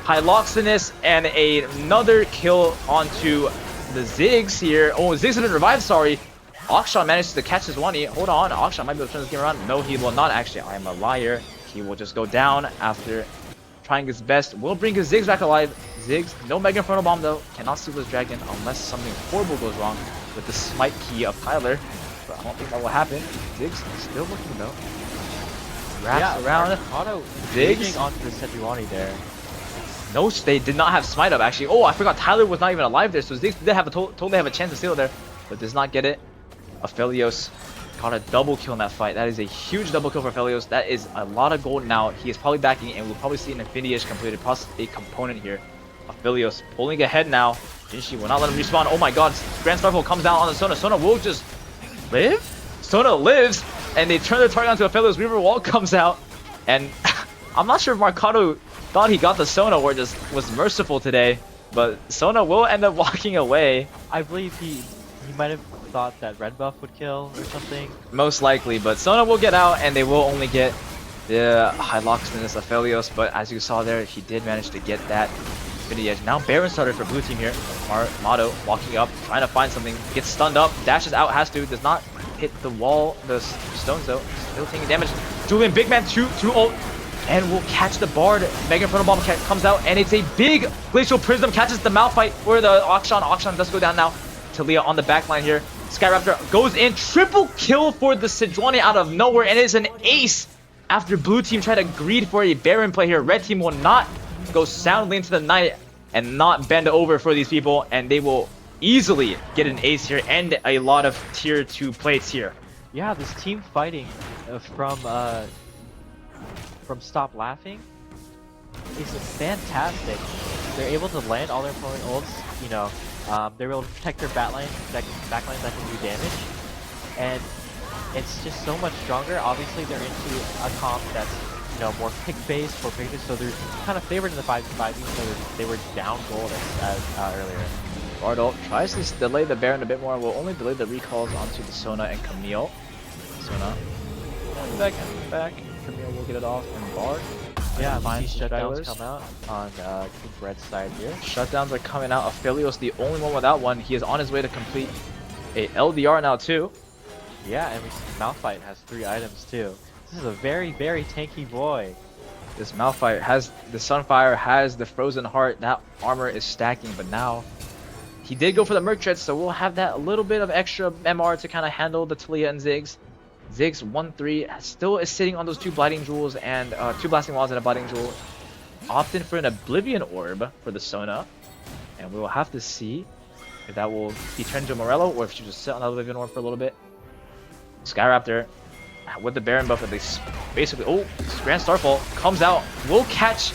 Speaker 8: Hyloxenus and another kill onto the Ziggs here. Ziggs has been revived, sorry. Akshan manages to catch his one. Hold on, Akshan might be able to turn this game around. No, he will not actually. I am a liar. He will just go down after trying his best. Will bring his Ziggs back alive. Ziggs, no Mega Inferno Bomb though. Cannot steal this dragon unless something horrible goes wrong with the smite key of Tyler. But I don't think that will happen. Ziggs still looking though. Wraps around.
Speaker 7: Auto
Speaker 8: Ziggs
Speaker 7: onto the Sejuani there.
Speaker 8: No, they did not have smite up actually. I forgot Tyler was not even alive there, so Ziggs did have totally have a chance to steal there, but does not get it. Aphelios got a double kill in that fight. That is a huge double kill for Aphelios. That is a lot of gold now. He is probably backing, and we'll probably see an Infinity Edge completed, plus a component here. Aphelios pulling ahead now. Jinchi will not let him respawn. Oh my god, Grand Starfall comes down on the Sona. Sona will just live? Sona lives, and they turn the target onto Aphelios. Weaver Wall comes out, and I'm not sure if Mercado thought he got the Sona or just was merciful today, but Sona will end up walking away.
Speaker 7: I believe he might have thought that red buff would kill or something.
Speaker 8: Most likely, but Sona will get out, and they will only get the Hyloxenus Aphelios, but as you saw there, he did manage to get that Infinity Edge. Now Baron started for blue team here. Motto walking up, trying to find something, gets stunned up, dashes out, does not hit the wall, the stones though, still taking damage. Julian, big man, 2 ult, and will catch the Bard. Mega Inferno Bomb comes out, and it's a big Glacial Prism, catches the Malphite for the Akshan. Akshan does go down now. Talia on the backline here. Skyraptor goes in, triple kill for the Sejuani out of nowhere, and it is an ace after blue team tried to greed for a Baron play here. Red team will not go soundly into the night and not bend over for these people, and they will easily get an ace here and a lot of tier 2 plates here.
Speaker 7: Yeah, this team fighting from Stop Laughing is fantastic. they're able to land all their opponent ults. You know, they're able to protect their back lines that can do damage, and it's just so much stronger. Obviously, they're into a comp that's more pick based for pickers, so they're kind of favored in the 5v5, even though they were down gold as earlier.
Speaker 8: Bardol tries to delay the Baron a bit more. Will only delay the recalls onto the Sona and Camille. Sona coming back. Camille will get it off, and Bard.
Speaker 7: Yeah,
Speaker 8: finds
Speaker 7: these shutdowns
Speaker 8: stragglers.
Speaker 7: come out on Team Red's side here.
Speaker 8: Shutdowns are coming out. Aphelios, the only one without one. He is on his way to complete a LDR now too.
Speaker 7: Yeah, and we see Malphite has 3 items too. This is a very, very tanky boy.
Speaker 8: This Malphite has the Sunfire, has the Frozen Heart. That armor is stacking, but now he did go for the Merc Treads, so we'll have that little bit of extra MR to kind of handle the Talia and Ziggs. Ziggs 1-3 still is sitting on those 2 Blighting Jewels and 2 Blasting Walls and a Blighting Jewel. Opting for an Oblivion Orb for the Sona, and we will have to see if that will be turned into a Morello or if she just sit on the Oblivion Orb for a little bit. Skyraptor with the Baron buff, they basically, Grand Starfall comes out, will catch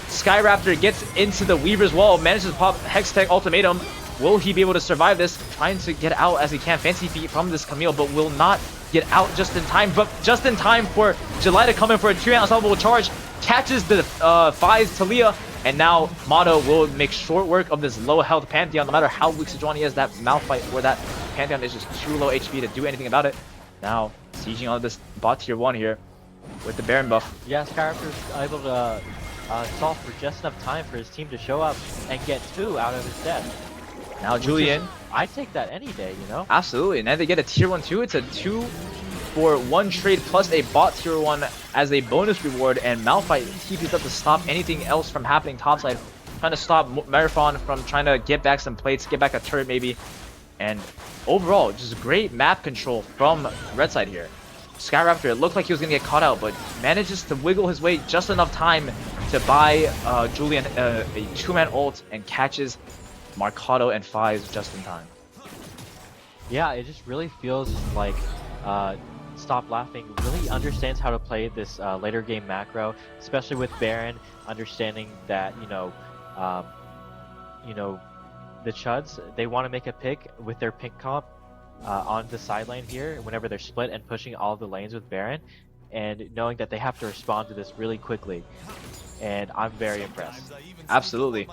Speaker 8: Skyraptor, gets into the Weaver's wall, manages to pop Hextech Ultimatum. Will he be able to survive this? Trying to get out as he can. Fancy feet from this Camille, but will not get out just in time. But just in time for July to come in for a 2-man unstoppable charge. Catches the Fi's Talia, and now Motto will make short work of this low health Pantheon. No matter how weak Sejuani is, that Malphite or that Pantheon is just too low HP to do anything about it. Now, sieging on this bot tier 1 here with the Baron buff.
Speaker 7: Yeah, Skyraptor's able to solve for just enough time for his team to show up and get 2 out of his death.
Speaker 8: Now Julian.
Speaker 7: I'd take that any day,
Speaker 8: Absolutely. And then they get a tier 1 too. It's a 2 for 1 trade plus a bot tier 1 as a bonus reward. And Malphite TPs up to stop anything else from happening topside. Trying to stop Marathon from trying to get back some plates, get back a turret maybe. And overall, just great map control from Red side here. Skyraptor, it looked like he was going to get caught out, but manages to wiggle his way just enough time to buy Julian a 2-man ult and catches Marcato and Fives just in time.
Speaker 7: Yeah, it just really feels like Stop Laughing really understands how to play this later game macro, especially with Baron, understanding that, the Chuds, they want to make a pick with their pink comp on the side lane here whenever they're split and pushing all the lanes with Baron, and knowing that they have to respond to this really quickly. And I'm very impressed.
Speaker 8: Absolutely.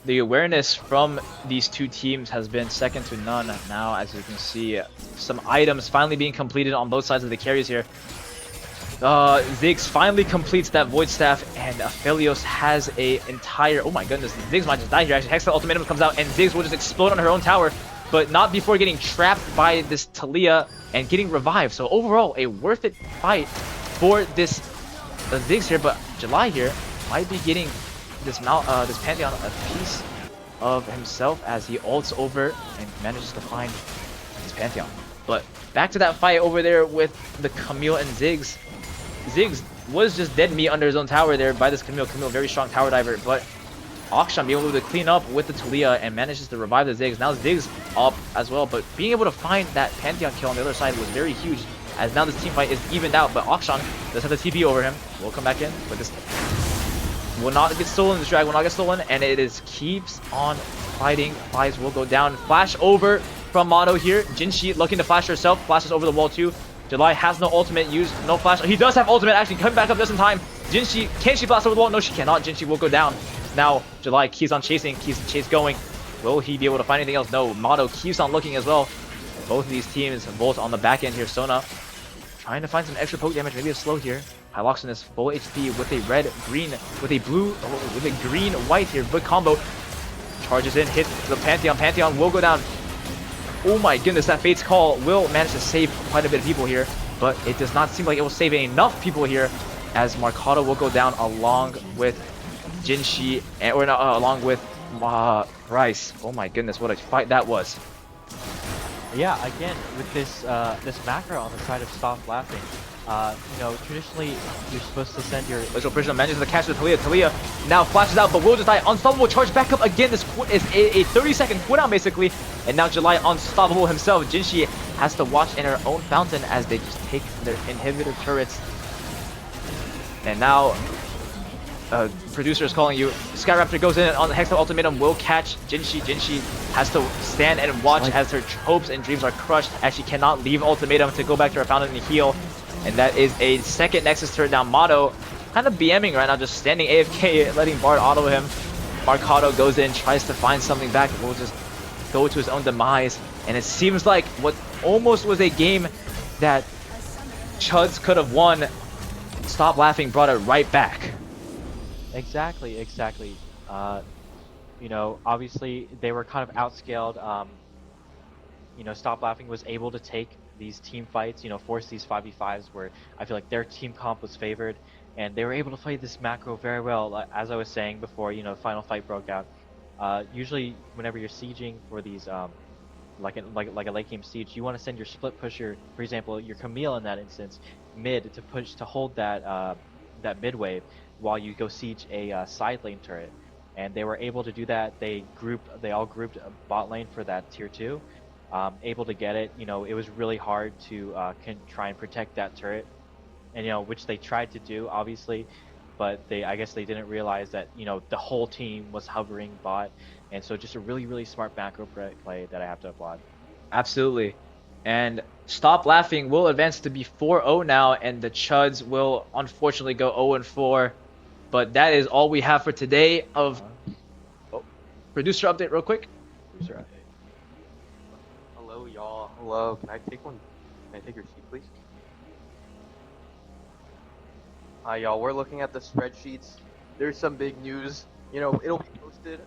Speaker 8: The awareness from these 2 teams has been second to none. Now, as you can see, some items finally being completed on both sides of the carries here. Ziggs finally completes that Void Staff, and Aphelios has a entire... Oh my goodness, Ziggs might just die here. Actually, Hextech Ultimatum comes out, and Ziggs will just explode on her own tower, but not before getting trapped by this Talia and getting revived. So overall, a worth it fight for this Ziggs here, but July here might be getting this Pantheon a piece of himself as he ults over and manages to find his Pantheon. But back to that fight over there with the Camille and Ziggs. Ziggs was just dead meat under his own tower there by this Camille. Camille, very strong tower diver, but Akshan being able to clean up with the Talia and manages to revive the Ziggs. Now Ziggs up as well, but being able to find that Pantheon kill on the other side was very huge, as now this team fight is evened out, but Akshan does have the TP over him. Will come back in, but this will not get stolen. This drag will not get stolen, and it is keeps on fighting. Flies will go down. Flash over from Motto here. Jinshi looking to flash herself. Flashes over the wall too. July has no ultimate used. No flash. He does have ultimate actually coming back up just in time. Jinshi, can she blast over the wall? No, she cannot. Jinshi will go down. Now July keeps on chasing. Keeps the chase going. Will he be able to find anything else? No. Motto keeps on looking as well. Both of these teams both on the back end here. Sona trying to find some extra poke damage. Maybe a slow here. Hyloxon is full HP with a red, green, with a blue, with a green, white here. Good combo. Charges in, hits the Pantheon. Pantheon will go down. Oh my goodness, that Fate's Call will manage to save quite a bit of people here, but it does not seem like it will save enough people here, as Marcato will go down along with Jinshi, or not, along with Rice. Oh my goodness, what a fight that was.
Speaker 7: Yeah, again, with this this macro on the side of Stop Laughing, traditionally you're supposed to send your...
Speaker 8: Visual Prison manages to catch the Talia. Talia now flashes out, but will just die. Unstoppable charge back up again. This is a 30-second cooldown basically, and now July unstoppable himself. Jinshi has to watch in her own fountain as they just take their inhibitor turrets. And now producer is calling you. Skyraptor goes in on the Hex ultimatum, will catch Jinshi. Jinshi has to stand and watch as her hopes and dreams are crushed, as she cannot leave ultimatum to go back to her fountain and heal. And that is a second Nexus turret down. Motto kind of BMing right now, just standing AFK, letting Bard auto him. Marcado goes in, tries to find something back, will just go to his own demise. And it seems like what almost was a game that Chuds could have won, Stop Laughing brought it right back.
Speaker 7: Exactly. You know, obviously they were kind of outscaled. You know, Stop Laughing was able to take these team fights, you know, force these 5v5s where I feel like their team comp was favored, and they were able to play this macro very well. As I was saying before, you know, final fight broke out. Usually, whenever you're sieging for these, like a late game siege, you want to send your split pusher, for example, your Camille in that instance, mid to push to hold that that mid wave while you go siege a side lane turret. And they were able to do that. They all grouped a bot lane for that tier 2. Able to get it. You know, it was really hard to try and protect that turret, and you know, which they tried to do, obviously, but I guess they didn't realize that, you know, the whole team was hovering bot, and so just a really smart macro play that I have to applaud.
Speaker 8: Absolutely. And Stop Laughing will advance to be 4-0 now, and the Chuds will unfortunately go 0-4. But that is all we have for today of producer update real quick.
Speaker 4: Producer update. Hello, y'all. Hello. Can I take your seat, please? Hi, y'all. We're looking at the spreadsheets. There's some big news. You know, it'll be posted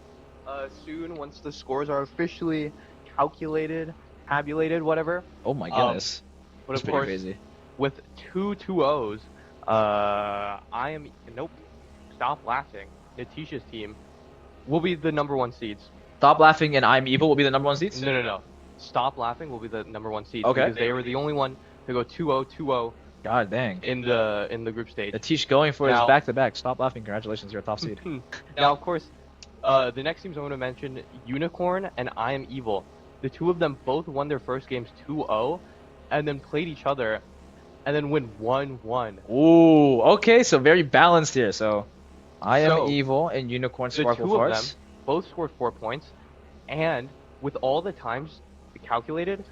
Speaker 4: soon once the scores are officially calculated, tabulated, whatever.
Speaker 8: Oh my goodness.
Speaker 4: But
Speaker 8: That's
Speaker 4: of course,
Speaker 8: crazy.
Speaker 4: with 2-2-0s, Stop Laughing, Natisha's team, will be the #1 seeds.
Speaker 8: Stop Laughing and I'm Evil will be the #1 seeds?
Speaker 4: No. Stop Laughing will be the #1 seed.
Speaker 8: Okay.
Speaker 4: Because they were the only one to go 2-0-2-0
Speaker 8: God dang.
Speaker 4: in the group stage.
Speaker 8: Atish going for his
Speaker 4: Now-
Speaker 8: back-to-back. Stop Laughing. Congratulations, you're a top seed.
Speaker 4: Now, of course, the next teams I'm going to mention, Unicorn and I Am Evil. The two of them both won their first games 2-0, and then played each other, and then win 1-1.
Speaker 8: Ooh, okay, so very balanced here. So, I Am
Speaker 4: So,
Speaker 8: Evil and Unicorn
Speaker 4: The
Speaker 8: Sparkle
Speaker 4: two of
Speaker 8: Force.
Speaker 4: them both scored 4 points, and with all the times calculated,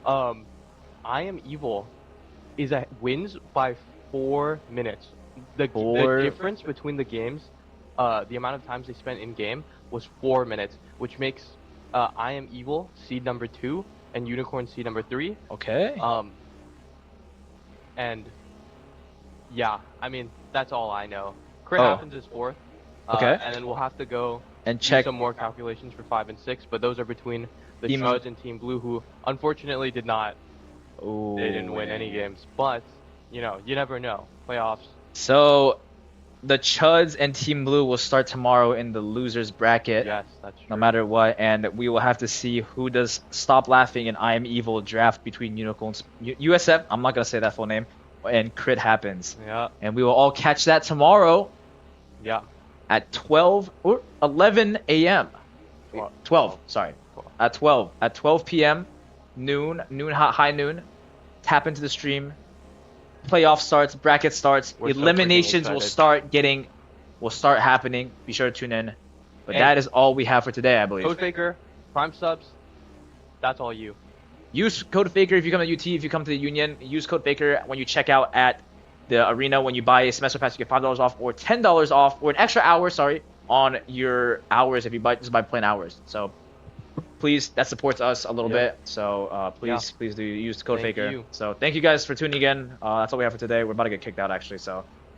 Speaker 4: I Am Evil wins by 4 minutes. The difference between the games, the amount of times they spent in game was 4 minutes, which makes I Am Evil seed #2 and Unicorn seed #3.
Speaker 8: Okay.
Speaker 4: And yeah, I mean, that's all I know. Crit
Speaker 8: Oh.
Speaker 4: happens is 4th.
Speaker 8: Okay.
Speaker 4: And then we'll have to go
Speaker 8: And
Speaker 4: do
Speaker 8: check.
Speaker 4: some more calculations for 5 and 6, but those are between the
Speaker 8: Team-
Speaker 4: Chuds and Team Blue, who unfortunately did not.
Speaker 8: Ooh.
Speaker 4: They didn't win any games, but you know, you never know. Playoffs.
Speaker 8: So, the Chuds and Team Blue will start tomorrow in the losers bracket.
Speaker 4: Yes, that's true.
Speaker 8: No matter what, and we will have to see who does Stop Laughing and I Am Evil draft between Unicorns, USF. I'm not gonna say that full name, and Crit happens,
Speaker 4: Yeah,
Speaker 8: and we will all catch that tomorrow
Speaker 4: yeah.
Speaker 8: at 12 or 11 a.m. 12, sorry,
Speaker 4: 12.
Speaker 8: at 12 p.m. high noon. Tap into the stream. Playoff starts, bracket starts,
Speaker 4: We're so freaking
Speaker 8: eliminations will
Speaker 4: excited.
Speaker 8: start happening. Be sure to tune in. But
Speaker 4: And-
Speaker 8: that is all we have for today, I believe.
Speaker 4: Coach Baker, Prime subs. That's all you.
Speaker 8: Use code Faker if you come to UT, if you come to the Union. Use code Faker when you check out at the arena. When you buy a semester pass, you get $5 off or $10 off or an extra hour, on your hours if you just buy plain hours. So please, that supports us a little
Speaker 4: Yeah.
Speaker 8: bit. So please do use code
Speaker 4: Thank
Speaker 8: Faker.
Speaker 4: you.
Speaker 8: So thank you guys for tuning in. That's all we have for today. We're about to get kicked out actually. So